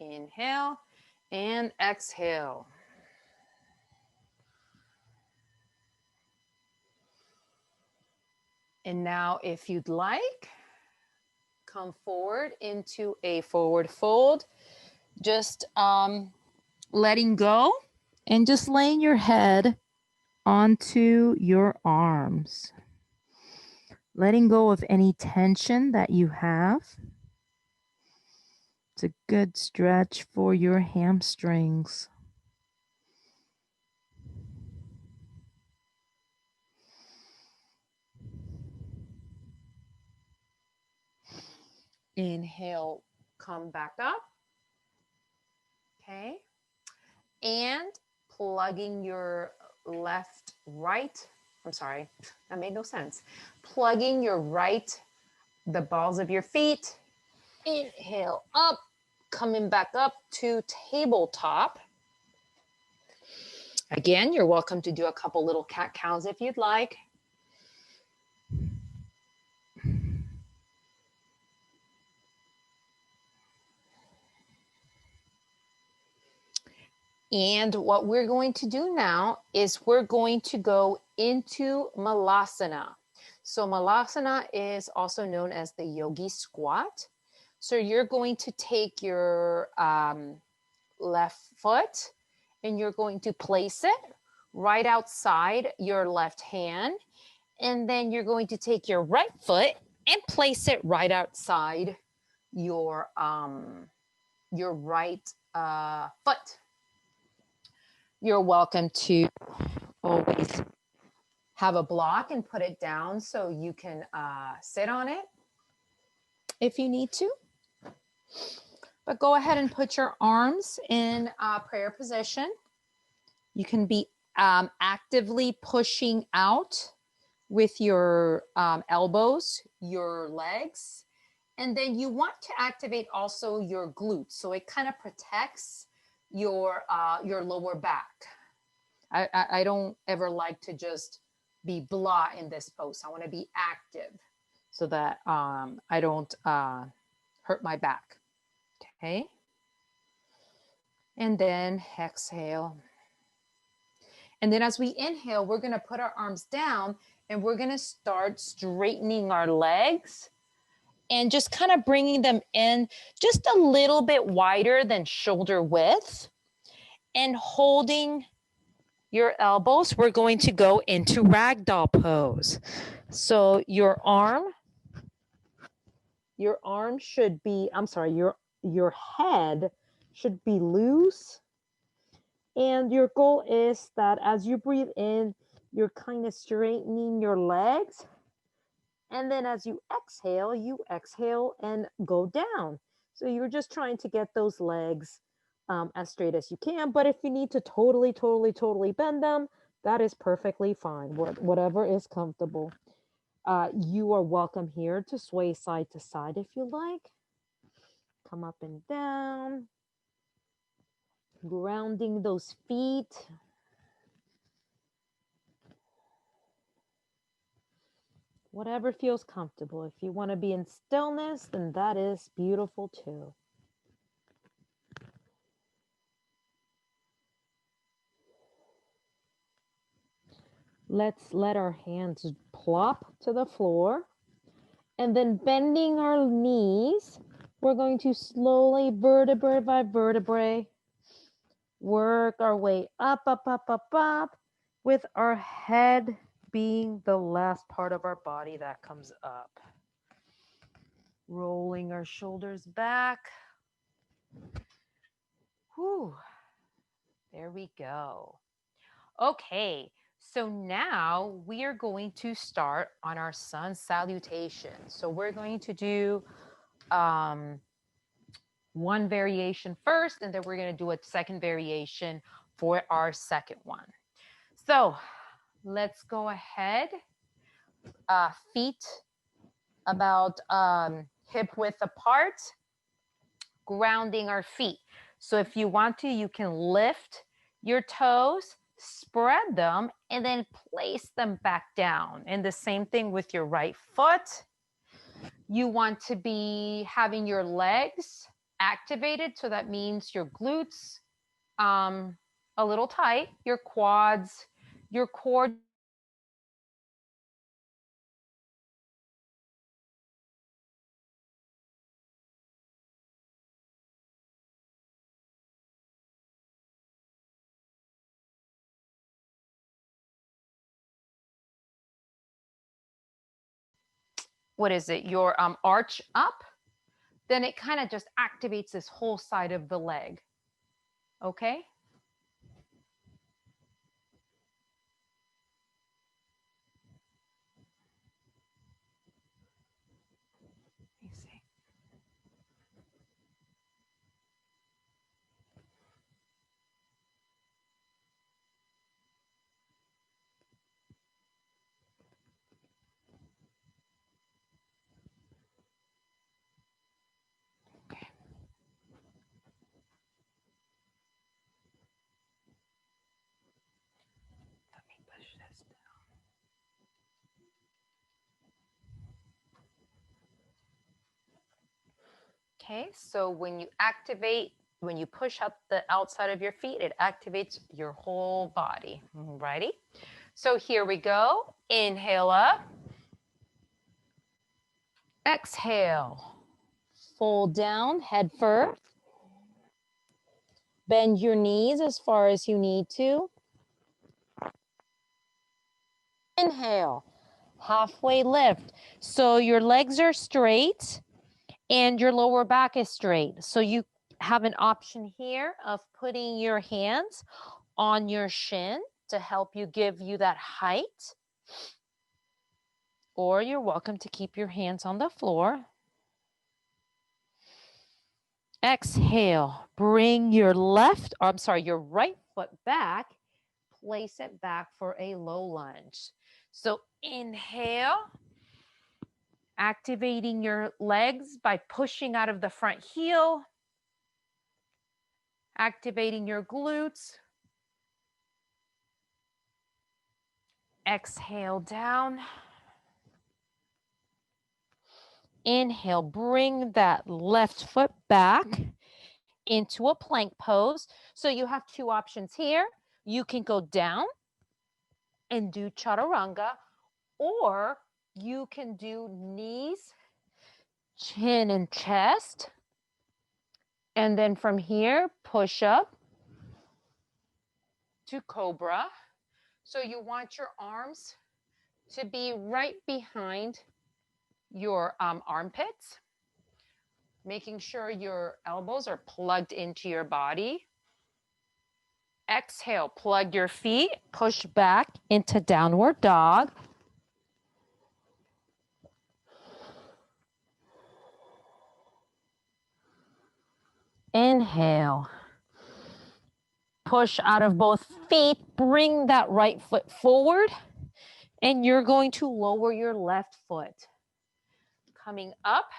inhale, and exhale. And now if you'd like, come forward into a forward fold. Just letting go and just laying your head onto your arms. Letting go of any tension that you have. It's a good stretch for your hamstrings. Inhale, come back up. Okay. And plugging your that made no sense. Plugging your the balls of your feet. Inhale up, coming back up to tabletop. Again, you're welcome to do a couple little cat cows if you'd like. And what we're going to do now is we're going to go into Malasana. So Malasana is also known as the yogi squat. So you're going to take your left foot and you're going to place it right outside your left hand. And then you're going to take your right foot and place it right outside your right foot. You're welcome to always have a block and put it down so you can sit on it if you need to. But go ahead and put your arms in prayer position. You can be actively pushing out with your elbows, your legs, and then you want to activate also your glutes. So it kind of protects your lower back. I don't ever like to just be blah in this pose. I want to be active so that I don't hurt my back. Okay. And then exhale. And then as we inhale, we're going to put our arms down and we're going to start straightening our legs and just kind of bringing them in just a little bit wider than shoulder width. And holding your elbows, we're going to go into ragdoll pose. So your head should be loose. And your goal is that as you breathe in, you're kind of straightening your legs. And then as you exhale and go down. So you're just trying to get those legs as straight as you can. But if you need to totally bend them, that is perfectly fine. Whatever is comfortable. You are welcome here to sway side to side if you like. Come up and down. Grounding those feet. Whatever feels comfortable. If you want to be in stillness, then that is beautiful too. Let's let our hands plop to the floor. And then bending our knees, we're going to slowly, vertebrae by vertebrae, work our way up, up, up, up, up, with our head being the last part of our body that comes up. Rolling our shoulders back. Whew. There we go. Okay, so now we are going to start on our sun salutation. So we're going to do one variation first, and then we're going to do a second variation for our second one. So let's go ahead. Feet about hip width apart, grounding our feet. So if you want to, you can lift your toes, spread them, and then place them back down. And the same thing with your right foot. You want to be having your legs activated. So that means your glutes a little tight, your quads, your core. What is it? Your arch up. Then it kind of just activates this whole side of the leg. Okay? Let me see. Okay. Let me push this down. Okay, so when you activate, when you push up the outside of your feet, it activates your whole body. Ready? So here we go. Inhale up. Exhale. Fold down, head first. Bend your knees as far as you need to. Inhale. Halfway lift. So your legs are straight and your lower back is straight. So you have an option here of putting your hands on your shin to help you give you that height. Or you're welcome to keep your hands on the floor. Exhale. Bring your your right foot back. Place it back for a low lunge. So inhale. Activating your legs by pushing out of the front heel. Activating your glutes. Exhale down. Inhale, bring that left foot back into a plank pose. So you have two options here. You can go down and do chaturanga, or you can do knees, chin, and chest. And then from here, push up to cobra. So you want your arms to be right behind your armpits, making sure your elbows are plugged into your body. Exhale, plug your feet, push back into downward dog. Inhale. Push out of both feet, bring that right foot forward, and you're going to lower your left foot. Coming up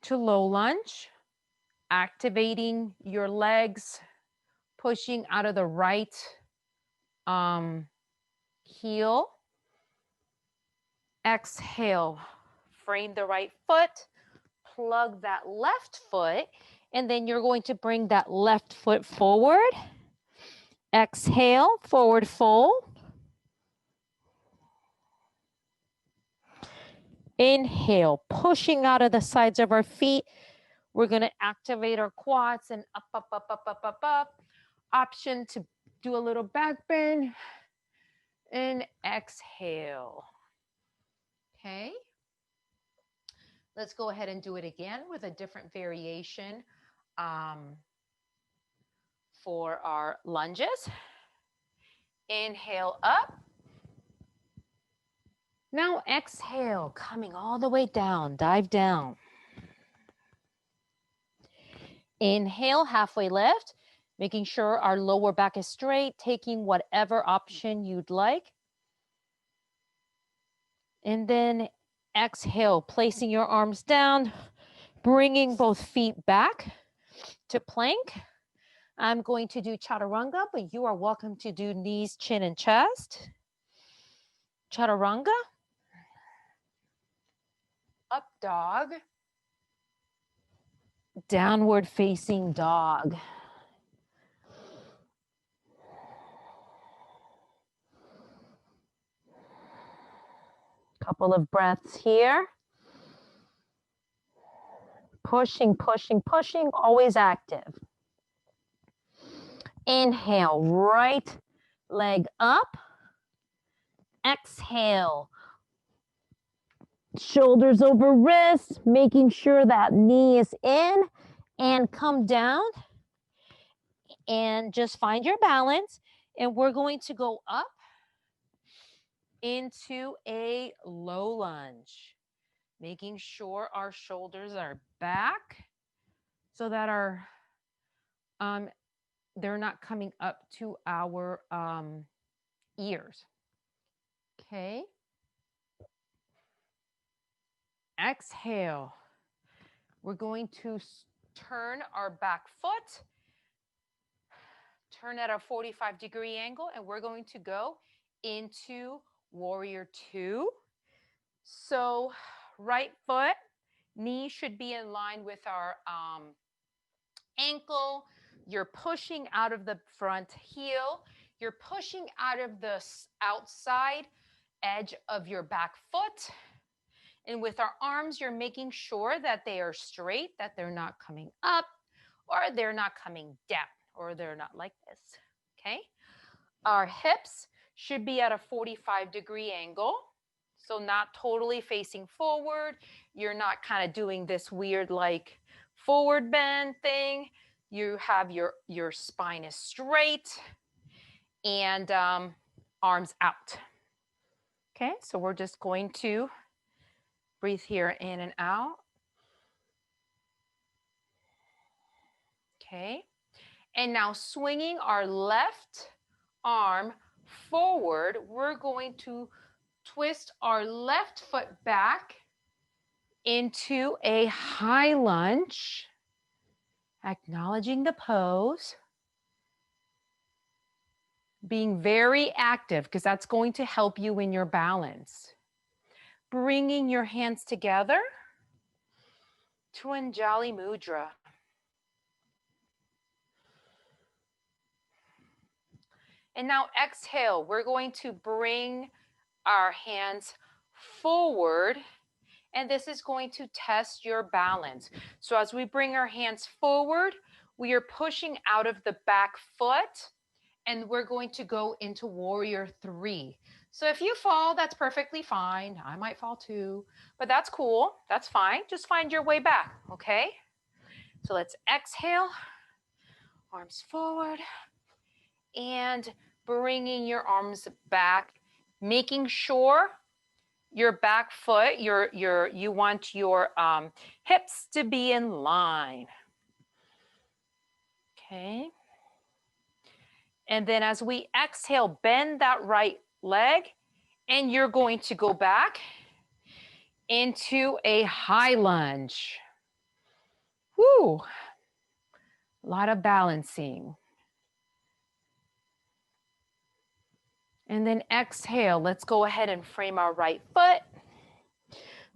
to low lunge, activating your legs, pushing out of the right heel. Exhale, frame the right foot, plug that left foot, and then you're going to bring that left foot forward. Exhale, forward fold. Inhale, pushing out of the sides of our feet. We're going to activate our quads and up, up, up, up, up, up, up. Option to do a little back bend and exhale. Okay. Let's go ahead and do it again with a different variation for our lunges. Inhale up. Now exhale, coming all the way down, dive down. Inhale, halfway lift, making sure our lower back is straight, taking whatever option you'd like. And then exhale, placing your arms down, bringing both feet back to plank. I'm going to do chaturanga, but you are welcome to do knees, chin, and chest. Chaturanga. Up dog. Downward facing dog. Couple of breaths here. Pushing, pushing, pushing, always active. Inhale, right leg up. Exhale, shoulders over wrists, making sure that knee is in, and come down and just find your balance. And we're going to go up into a low lunge, making sure our shoulders are back so that our they're not coming up to our ears. Okay. Exhale. We're going to turn our back foot, turn at a 45-degree angle, and we're going to go into warrior two. So right foot, knee should be in line with our ankle. You're pushing out of the front heel. You're pushing out of the outside edge of your back foot. And with our arms, you're making sure that they are straight, that they're not coming up, or they're not coming down, or they're not like this, okay? Our hips should be at a 45-degree angle, so not totally facing forward. You're not kind of doing this weird like forward bend thing. You have your spine is straight and arms out. Okay, so we're just going to breathe here in and out. Okay, and now swinging our left arm forward, we're going to twist our left foot back into a high lunge, acknowledging the pose, being very active because that's going to help you in your balance. Bringing your hands together to Anjali Mudra. And now exhale, we're going to bring our hands forward, and this is going to test your balance. So as we bring our hands forward, we are pushing out of the back foot, and we're going to go into warrior three. So if you fall, that's perfectly fine. I might fall too, but that's cool. That's fine. Just find your way back, okay? So let's exhale, arms forward, and bringing your arms back, making sure your back foot, you want your hips to be in line. Okay. And then as we exhale, bend that right leg, and you're going to go back into a high lunge. Woo! A lot of balancing. And then exhale, let's go ahead and frame our right foot.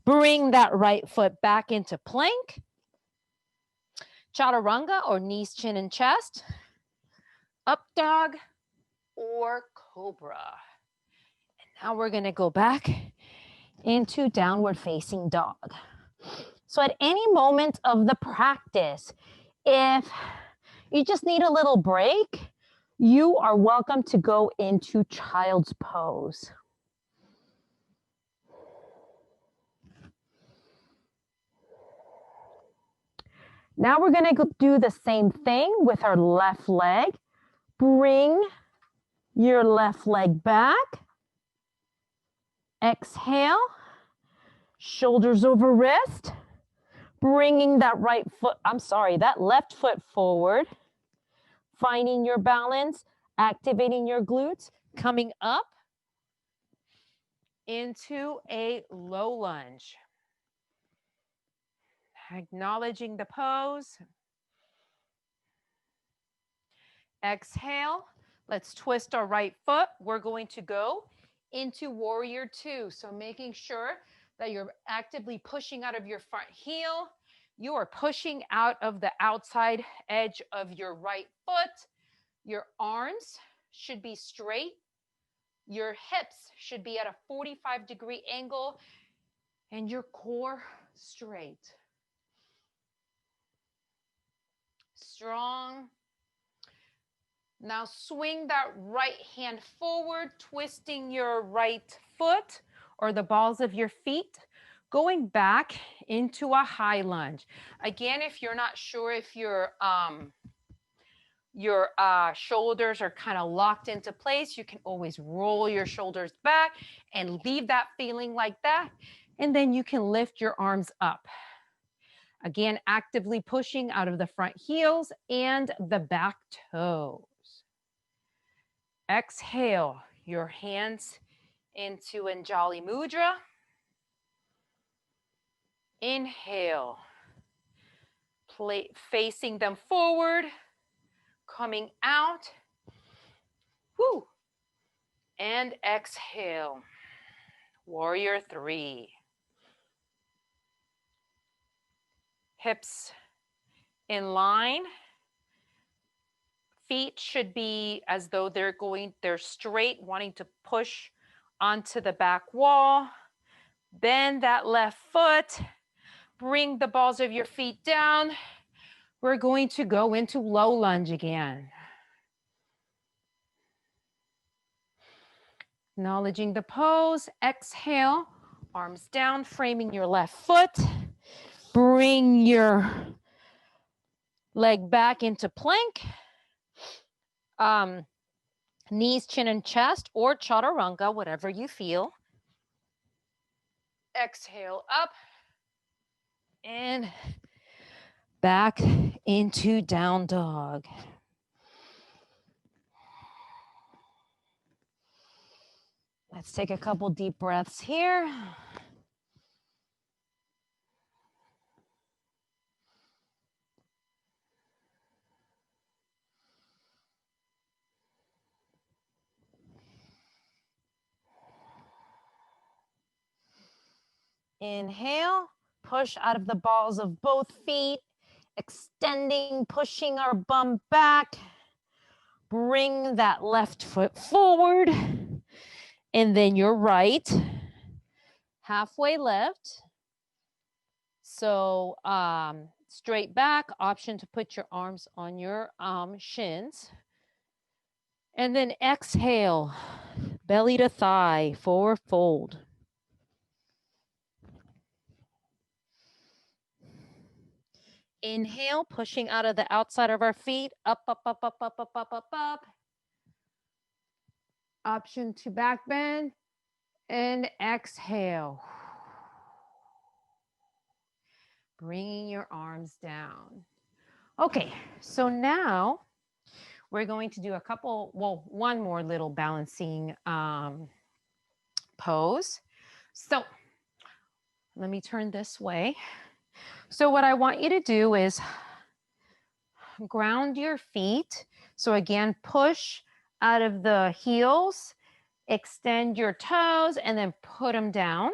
Bring that right foot back into plank. Chaturanga or knees, chin, and chest. Up dog or cobra. And now we're going to go back into downward facing dog. So at any moment of the practice, if you just need a little break, you are welcome to go into child's pose. Now we're going to do the same thing with our left leg. Bring your left leg back. Exhale. Shoulders over wrist. Bringing that that left foot forward. Finding your balance, activating your glutes, coming up into a low lunge. Acknowledging the pose. Exhale. Let's twist our right foot. We're going to go into warrior two. So making sure that you're actively pushing out of your front heel. You are pushing out of the outside edge of your right foot. Your arms should be straight. Your hips should be at a 45-degree angle and your core straight. Strong. Now swing that right hand forward, twisting your right foot or the balls of your feet, going back into a high lunge. Again, if you're not sure if your shoulders are kind of locked into place, you can always roll your shoulders back and leave that feeling like that. And then you can lift your arms up. Again, actively pushing out of the front heels and the back toes. Exhale your hands into Anjali Mudra. Inhale, facing them forward, coming out. Woo. And exhale, warrior three. Hips in line. Feet should be as though they're straight, wanting to push onto the back wall. Bend that left foot. Bring the balls of your feet down. We're going to go into low lunge again. Acknowledging the pose. Exhale, arms down, framing your left foot. Bring your leg back into plank. Knees, chin, and chest, or chaturanga, whatever you feel. Exhale up and back into down dog. Let's take a couple deep breaths here. Inhale, push out of the balls of both feet, extending, pushing our bum back. Bring that left foot forward, and then your right, halfway left. So straight back, option to put your arms on your shins. And then exhale, belly to thigh, forward fold. Inhale, pushing out of the outside of our feet, up, up, up, up, up, up, up, up, up. Option to back bend, and exhale. Bringing your arms down. Okay, so now we're going to do one more little balancing pose. So let me turn this way. So what I want you to do is ground your feet. So again, push out of the heels, extend your toes, and then put them down.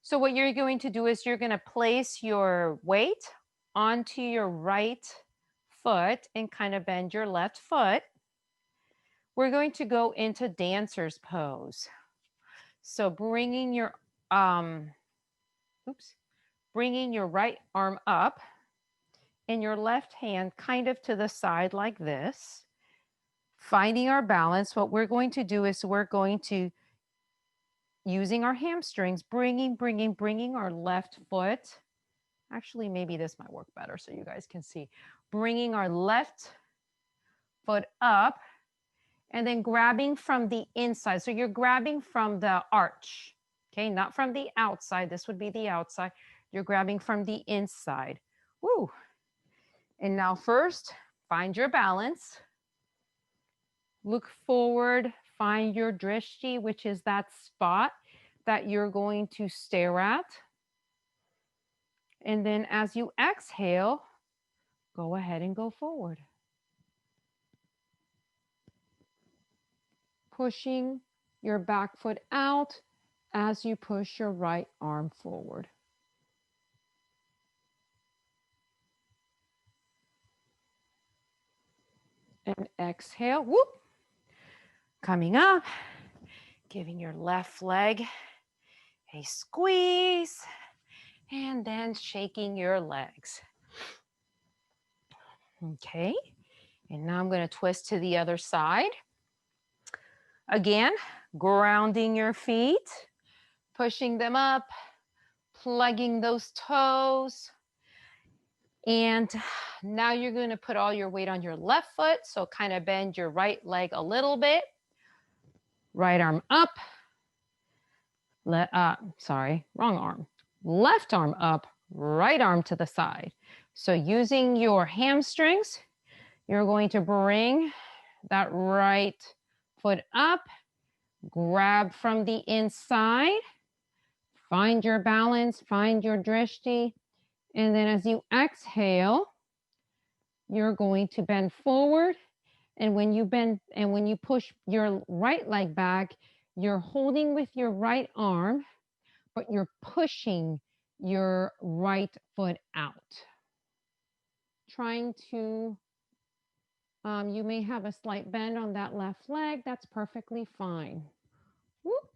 So what you're going to do is you're going to place your weight onto your right foot and kind of bend your left foot. We're going to go into dancer's pose. So bringing your bringing your right arm up and your left hand kind of to the side like this. Finding our balance, what we're going to do is we're going to, using our hamstrings, bringing our left foot. Actually, maybe this might work better so you guys can see. Bringing our left foot up and then grabbing from the inside. So you're grabbing from the arch, okay? Not from the outside. This would be the outside. You're grabbing from the inside. Woo. And now first, find your balance. Look forward, find your drishti, which is that spot that you're going to stare at. And then as you exhale, go ahead and go forward. Pushing your back foot out as you push your right arm forward. And exhale, whoop. Coming up, giving your left leg a squeeze, and then shaking your legs. Okay, and now I'm going to twist to the other side. Again, grounding your feet, pushing them up, plugging those toes. And now you're going to put all your weight on your left foot, so kind of bend your right leg a little bit. Right arm up. Wrong arm. Left arm up, right arm to the side. So using your hamstrings, you're going to bring that right foot up, grab from the inside, find your balance, find your drishti, and then as you exhale, you're going to bend forward. And when you bend and when you push your right leg back, you're holding with your right arm, but you're pushing your right foot out. Trying to, you may have a slight bend on that left leg. That's perfectly fine. Whoop.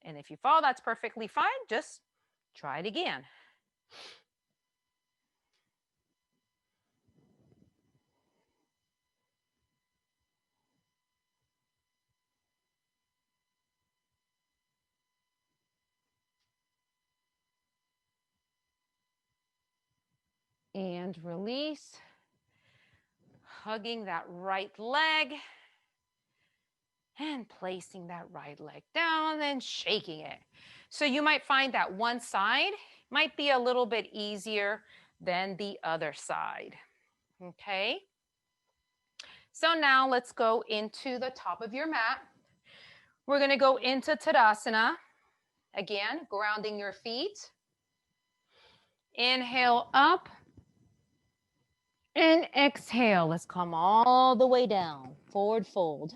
And if you fall, that's perfectly fine. Just try it again. And release, hugging that right leg and placing that right leg down and shaking it. So you might find that one side might be a little bit easier than the other side. Okay. So now let's go into the top of your mat. We're going to go into Tadasana. Again, grounding your feet. Inhale up. And exhale, let's come all the way down, forward fold.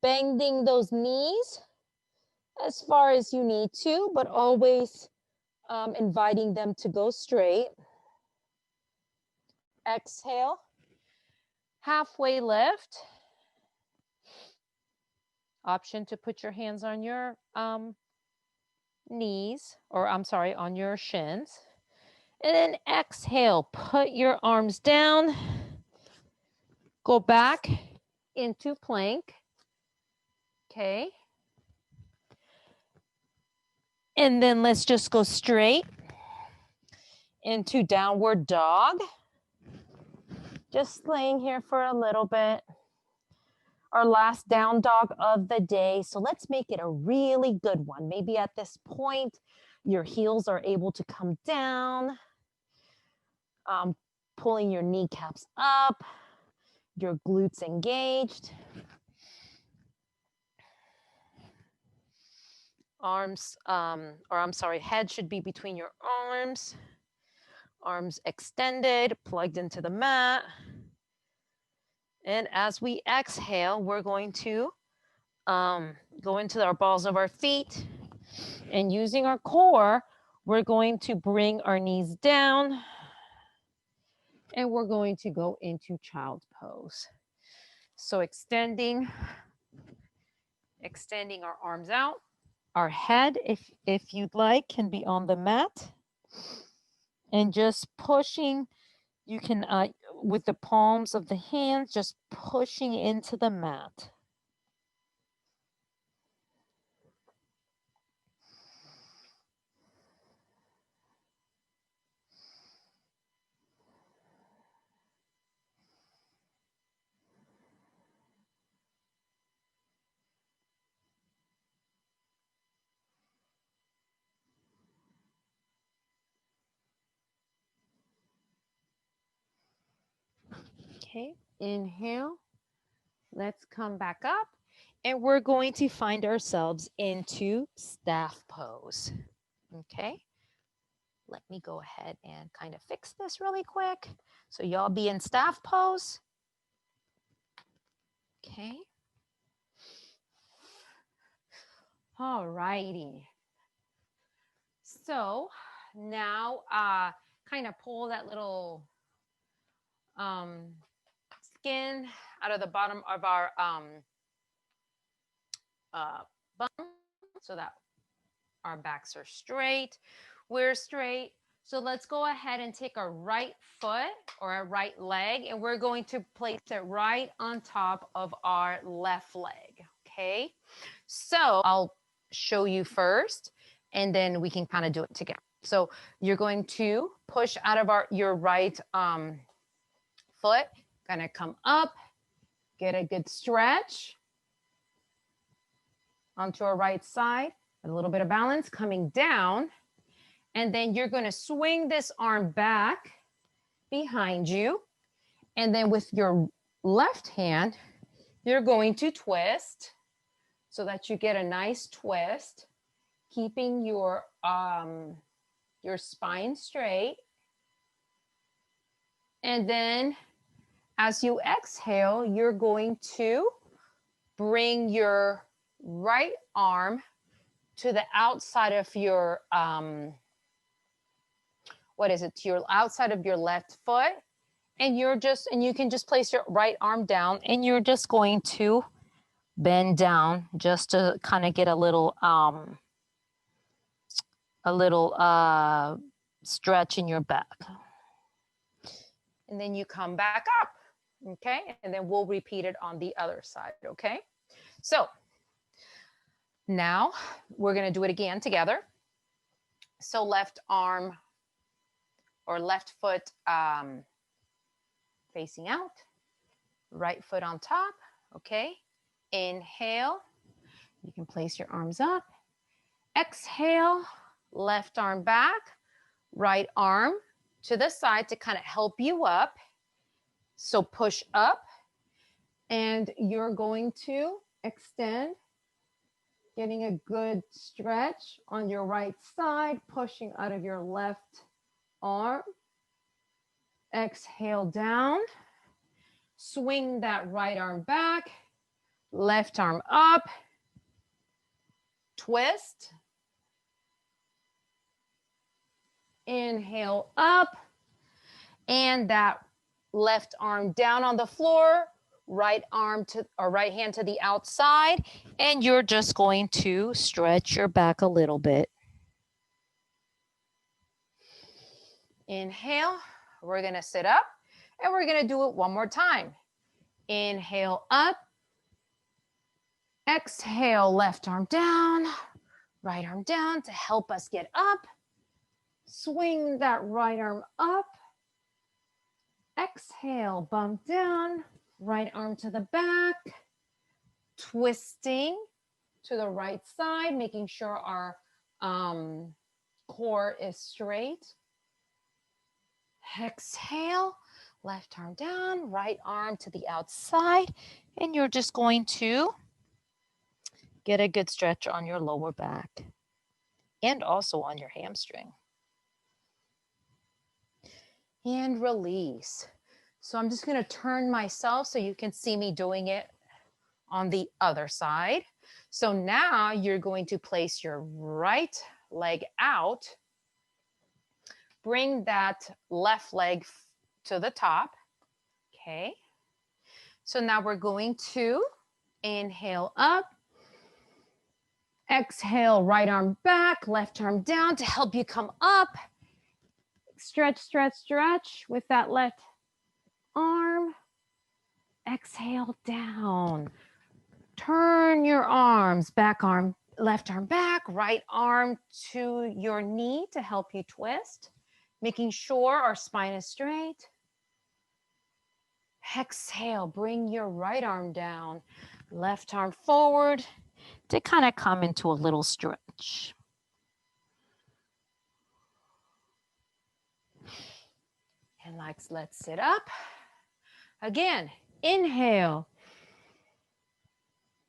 Bending those knees as far as you need to, but always inviting them to go straight. Exhale, halfway lift. Option to put your hands on your knees, or I'm sorry, on your shins. And then exhale, put your arms down, go back into plank, okay? And then let's just go straight into downward dog. Just laying here for a little bit. Our last down dog of the day, so let's make it a really good one. Maybe at this point, your heels are able to come down. Pulling your kneecaps up, your glutes engaged. Arms, head should be between your arms. Arms extended, plugged into the mat. And as we exhale, we're going to go into our balls of our feet. And using our core, we're going to bring our knees down and we're going to go into child's pose. So extending our arms out. Our head, if you'd like, can be on the mat. And just pushing, you can, with the palms of the hands, just pushing into the mat. Okay, inhale. Let's come back up and we're going to find ourselves into staff pose. Okay, let me go ahead and kind of fix this really quick. So y'all be in staff pose. Okay. All righty. So now kind of pull that little skin out of the bottom of our bum so that our backs are straight. We're straight. So let's go ahead and take our right foot or our right leg and we're going to place it right on top of our left leg. Okay. So I'll show you first and then we can kind of do it together. So you're going to push out of your right foot, gonna come up, get a good stretch onto our right side, a little bit of balance, coming down, and then you're gonna swing this arm back behind you, and then with your left hand, you're going to twist so that you get a nice twist, keeping your spine straight. And then as you exhale, you're going to bring your right arm to the outside of your, to your outside of your left foot. And you can just place your right arm down and you're just going to bend down just to kind of get a little stretch in your back. And then you come back up, okay? And then we'll repeat it on the other side, okay? So now we're gonna do it again together. So left arm or left foot facing out, right foot on top, okay? Inhale, you can place your arms up. Exhale, left arm back, right arm to the side to kind of help you up. So push up and you're going to extend, getting a good stretch on your right side, pushing out of your left arm. Exhale down, swing that right arm back, left arm up, twist. Inhale up, and that left arm down on the floor, right arm to or right hand to the outside, and you're just going to stretch your back a little bit. Inhale, we're gonna sit up and we're gonna do it one more time. Inhale up, exhale, left arm down, right arm down to help us get up. Swing that right arm up. Exhale, bump down, right arm to the back, twisting to the right side, making sure our core is straight. Exhale, left arm down, right arm to the outside, and you're just going to get a good stretch on your lower back and also on your hamstring. And release. So I'm just going to turn myself so you can see me doing it on the other side. So now you're going to place your right leg out. Bring that left leg to the top. Okay. So now we're going to inhale up. Exhale, right arm back, left arm down to help you come up. Stretch, stretch, stretch with that left arm. Exhale down. Turn your arms, back arm, left arm back, right arm to your knee to help you twist, making sure our spine is straight. Exhale, bring your right arm down, left arm forward to kind of come into a little stretch. And let's sit up. Again, inhale.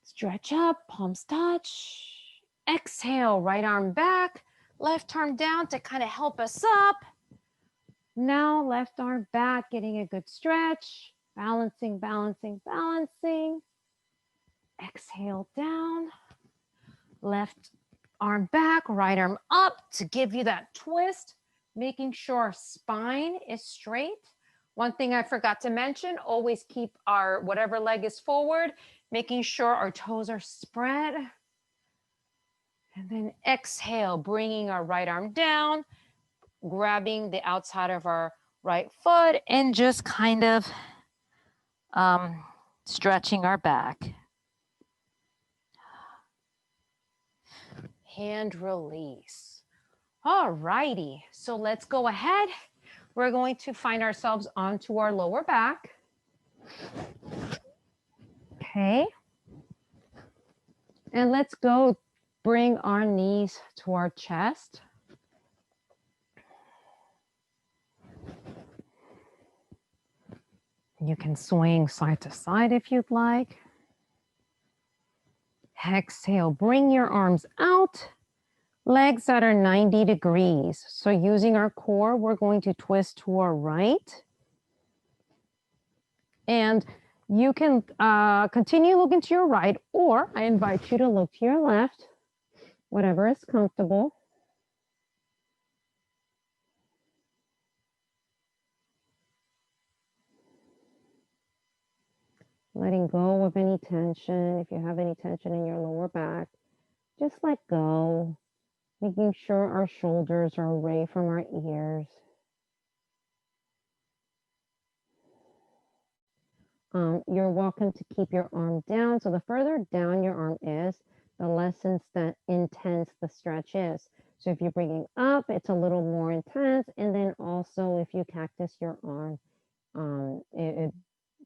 Stretch up, palms touch. Exhale, right arm back, left arm down to kind of help us up. Now left arm back, getting a good stretch. Balancing, balancing, balancing. Exhale down. Left arm back, right arm up to give you that twist, making sure our spine is straight. One thing I forgot to mention, always keep our whatever leg is forward, making sure our toes are spread. And then exhale, bringing our right arm down, grabbing the outside of our right foot and just kind of stretching our back. Hand release. All righty, so let's go ahead. We're going to find ourselves onto our lower back. Okay. And let's go bring our knees to our chest. You can swing side to side if you'd like. Exhale, bring your arms out. Legs that are 90 degrees. So using our core, we're going to twist to our right. And you can continue looking to your right, or I invite you to look to your left, whatever is comfortable. Letting go of any tension. If you have any tension in your lower back, just let go. Making sure our shoulders are away from our ears. You're welcome to keep your arm down. So the further down your arm is, the less intense the stretch is. So if you're bringing up, it's a little more intense. And then also if you cactus your arm,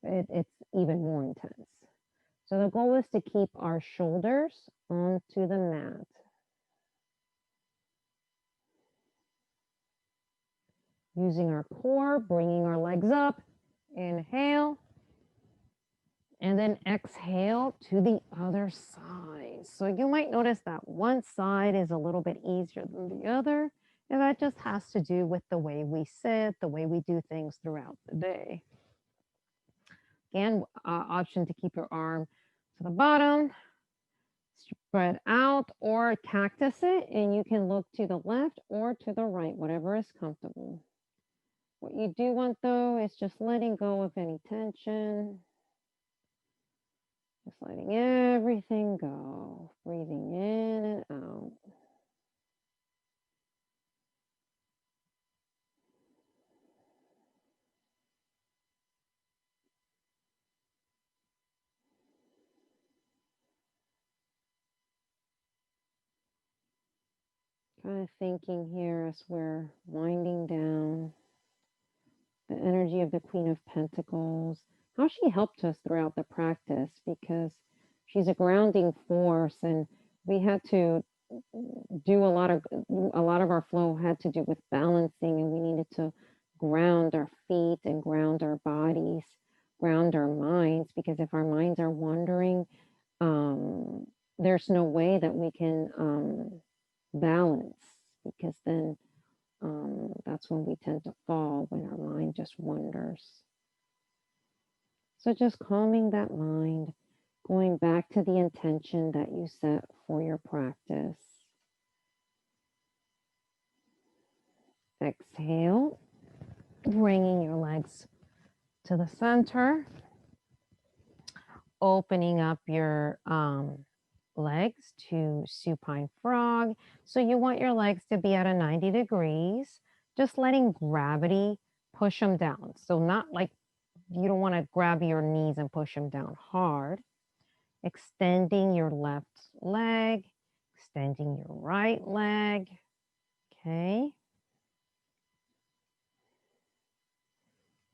it's even more intense. So the goal is to keep our shoulders onto the mat. Using our core, bringing our legs up, inhale, and then exhale to the other side. So you might notice that one side is a little bit easier than the other, and that just has to do with the way we sit, the way we do things throughout the day. Again, option to keep your arm to the bottom, spread out, or cactus it, and you can look to the left or to the right, whatever is comfortable. What you do want, though, is just letting go of any tension. Just letting everything go. Breathing in and out. Kind of thinking here as we're winding down the energy of the Queen of Pentacles, how she helped us throughout the practice, because she's a grounding force, and we had to do a lot of our flow had to do with balancing, and we needed to ground our feet and ground our bodies, ground our minds, because if our minds are wandering, there's no way that we can balance, because then that's when we tend to fall, when our mind just wanders. So just calming that mind, Going back to the intention that you set for your practice. Exhale, bringing your legs to the center, opening up your legs to supine frog. So you want your legs to be at a 90 degrees, just letting gravity push them down. So not like you don't want to grab your knees and push them down hard. Extending your left leg, extending your right leg. Okay.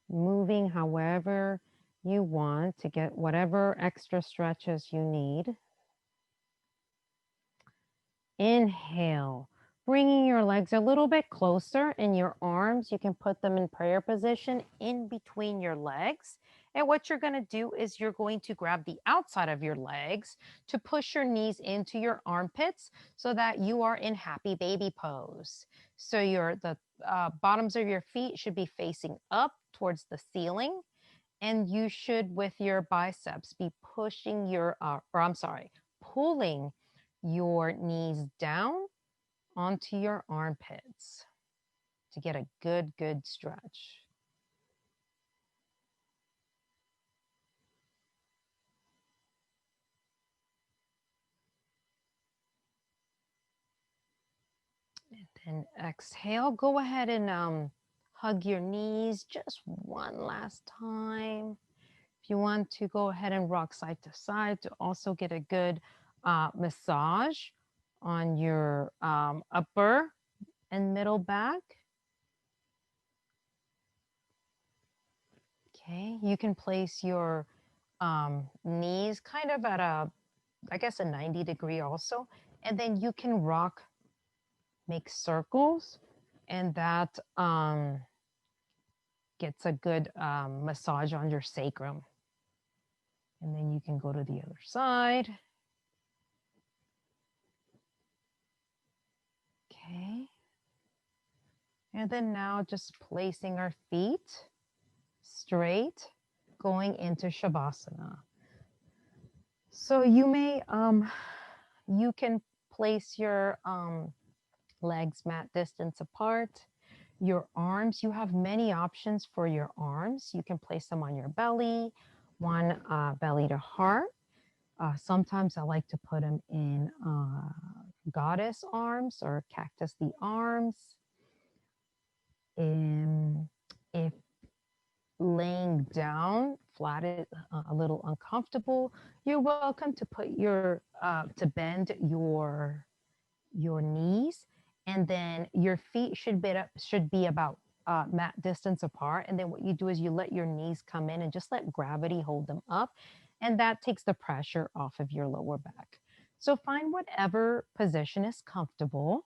Moving however you want to get whatever extra stretches you need. Inhale, bringing your legs a little bit closer and your arms, you can put them in prayer position in between your legs. And what you're going to do is you're going to grab the outside of your legs to push your knees into your armpits so that you are in happy baby pose. So the bottoms of your feet should be facing up towards the ceiling. And you should, with your biceps, be pushing pulling your knees down onto your armpits to get a good stretch. And then exhale, go ahead and hug your knees just one last time. If you want to go ahead and rock side to side to also get a good massage on your upper and middle back. Okay, you can place your knees kind of at a 90 degree also. And then you can make circles, and that gets a good massage on your sacrum. And then you can go to the other side. Okay. And then now just placing our feet straight, going into Shavasana. So you can place your legs mat distance apart. Your arms, you have many options for your arms. You can place them on your belly, one belly to heart. Sometimes I like to put them in goddess arms or cactus the arms. If laying down flat is a little uncomfortable, you're welcome to put to bend your knees, and then your feet should be about mat distance apart. And then what you do is you let your knees come in and just let gravity hold them up, and that takes the pressure off of your lower back. So find whatever position is comfortable.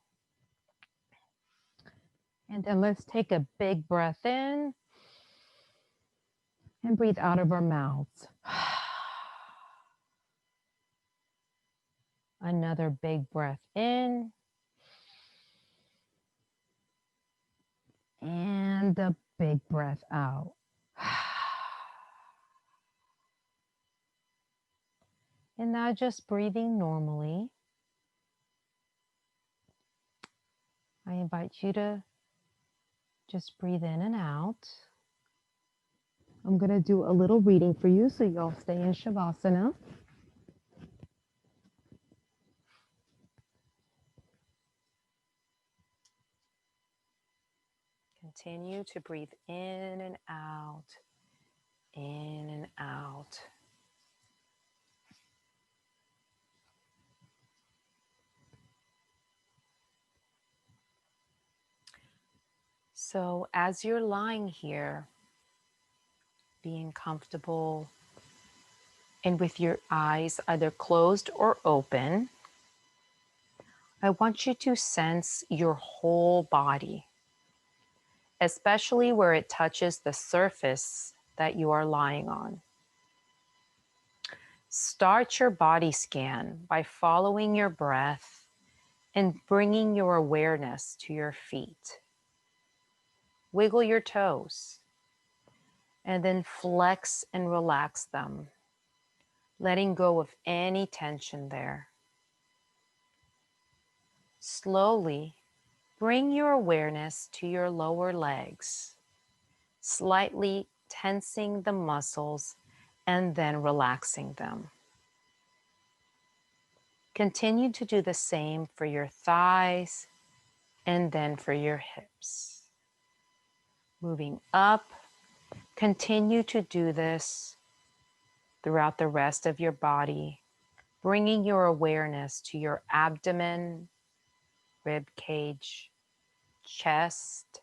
And then let's take a big breath in and breathe out of our mouths. Another big breath in. And a big breath out. And now just breathing normally. I invite you to just breathe in and out. I'm going to do a little reading for you so y'all stay in Shavasana. Continue to breathe in and out, in and out. So as you're lying here, being comfortable and with your eyes either closed or open, I want you to sense your whole body, especially where it touches the surface that you are lying on. Start your body scan by following your breath and bringing your awareness to your feet. Wiggle your toes and then flex and relax them. letting go of any tension there. Slowly bring your awareness to your lower legs, slightly tensing the muscles and then relaxing them. Continue to do the same for your thighs and then for your hips. Moving up, continue to do this throughout the rest of your body, bringing your awareness to your abdomen, rib cage, chest,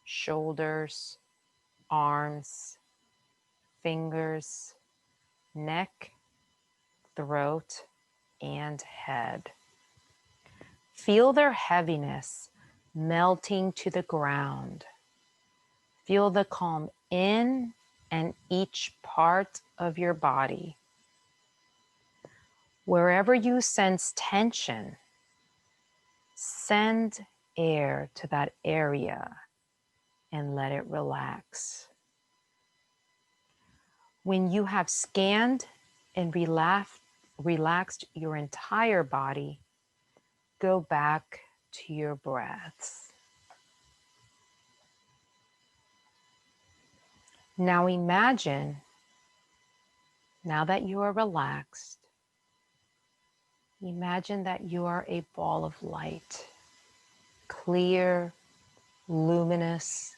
shoulders, arms, fingers, neck, throat, and head. Feel their heaviness melting to the ground. Feel the calm in and each part of your body. Wherever you sense tension, send air to that area and let it relax. When you have scanned and relaxed your entire body, go back to your breaths. Now imagine, now that you are relaxed, imagine that you are a ball of light, clear, luminous,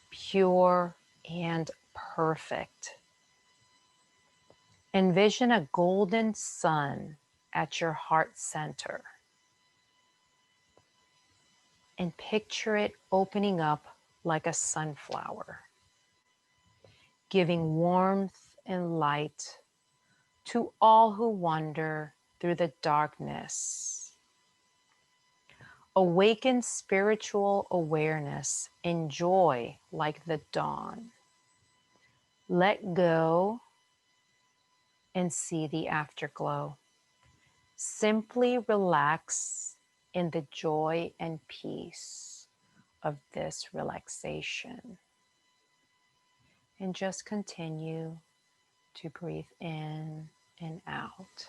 pure, and perfect. Envision a golden sun at your heart center and picture it opening up like a sunflower, giving warmth and light to all who wander through the darkness. Awaken spiritual awareness and joy like the dawn. Let go and see the afterglow. Simply relax in the joy and peace of this relaxation. And just continue to breathe in and out.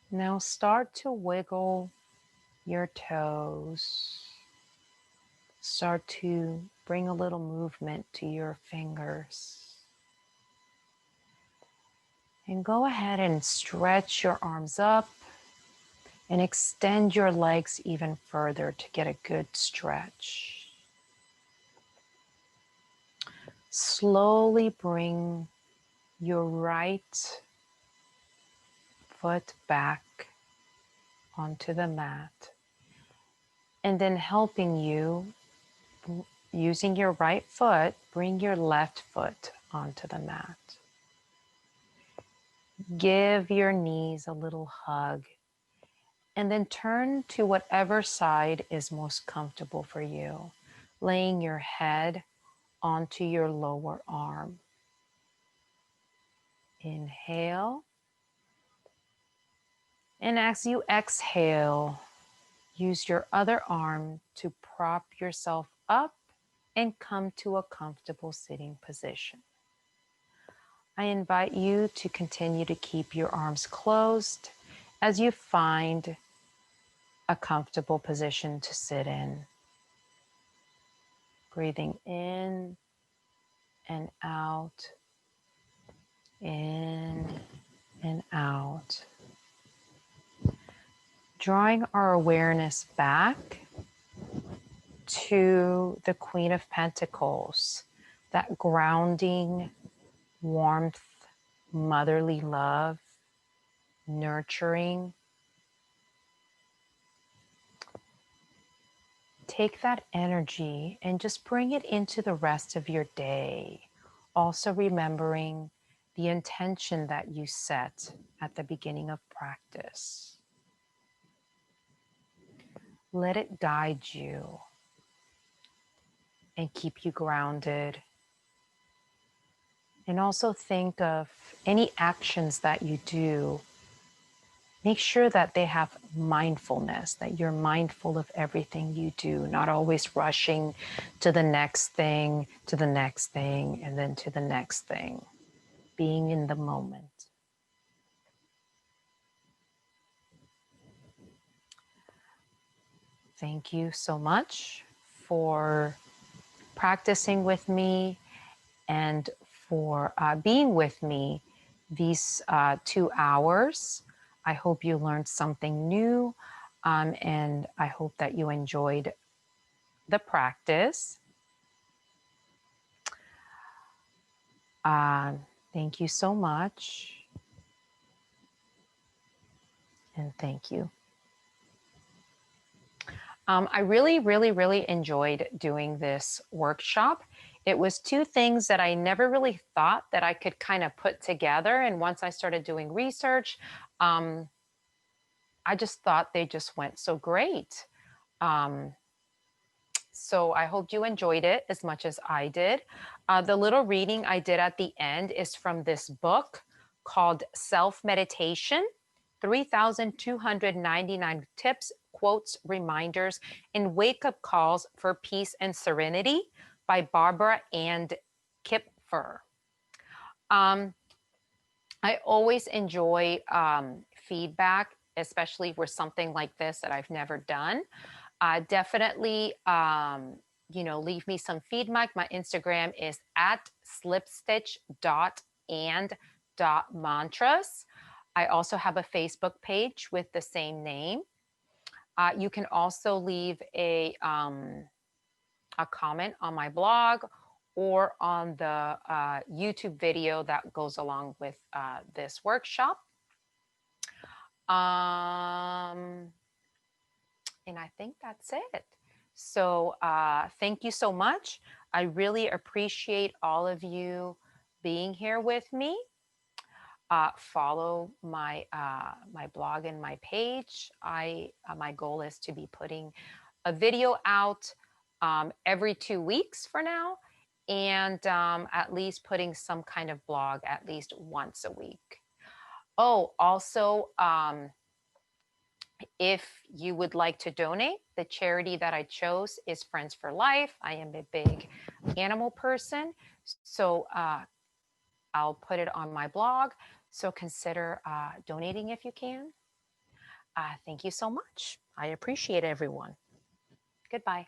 Now start to wiggle your toes. Start to bring a little movement to your fingers. And go ahead and stretch your arms up and extend your legs even further to get a good stretch. Slowly bring your right foot back onto the mat. And then helping you, using your right foot, bring your left foot onto the mat. Give your knees a little hug and then turn to whatever side is most comfortable for you, laying your head onto your lower arm. Inhale. And as you exhale, use your other arm to prop yourself up and come to a comfortable sitting position. I invite you to continue to keep your arms closed as you find a comfortable position to sit in. Breathing in and out, in and out. Drawing our awareness back to the Queen of Pentacles, that grounding warmth, motherly love, nurturing. Take that energy and just bring it into the rest of your day. also remembering the intention that you set at the beginning of practice. Let it guide you and keep you grounded. And also think of any actions that you do. Make sure that they have mindfulness, that you're mindful of everything you do, not always rushing to the next thing, to the next thing, and then to the next thing. Being in the moment. Thank you so much for practicing with me and for being with me these 2 hours. I hope you learned something new, and I hope that you enjoyed the practice. Thank you so much. And thank you. I really, really, really enjoyed doing this workshop. It was 2 things that I never really thought that I could kind of put together. And once I started doing research, I just thought they just went so great. So I hope you enjoyed it as much as I did. The little reading I did at the end is from this book called Self Meditation, 3,299 Tips, Quotes, Reminders, and Wake-Up Calls for Peace and Serenity by Barbara and Kipfer. I always enjoy feedback, especially for something like this that I've never done. Definitely, leave me some feedback. My Instagram is at slipstitch.and.mantras. I also have a Facebook page with the same name. You can also leave a comment on my blog or on the YouTube video that goes along with this workshop. And I think that's it. So thank you so much. I really appreciate all of you being here with me. Follow my my blog and my page. My goal is to be putting a video out every 2 weeks for now, and at least putting some kind of blog at least once a week. Oh, also, if you would like to donate, the charity that I chose is Friends for Life. I am a big animal person, so I'll put it on my blog. So consider donating if you can. Thank you so much. I appreciate everyone. Goodbye.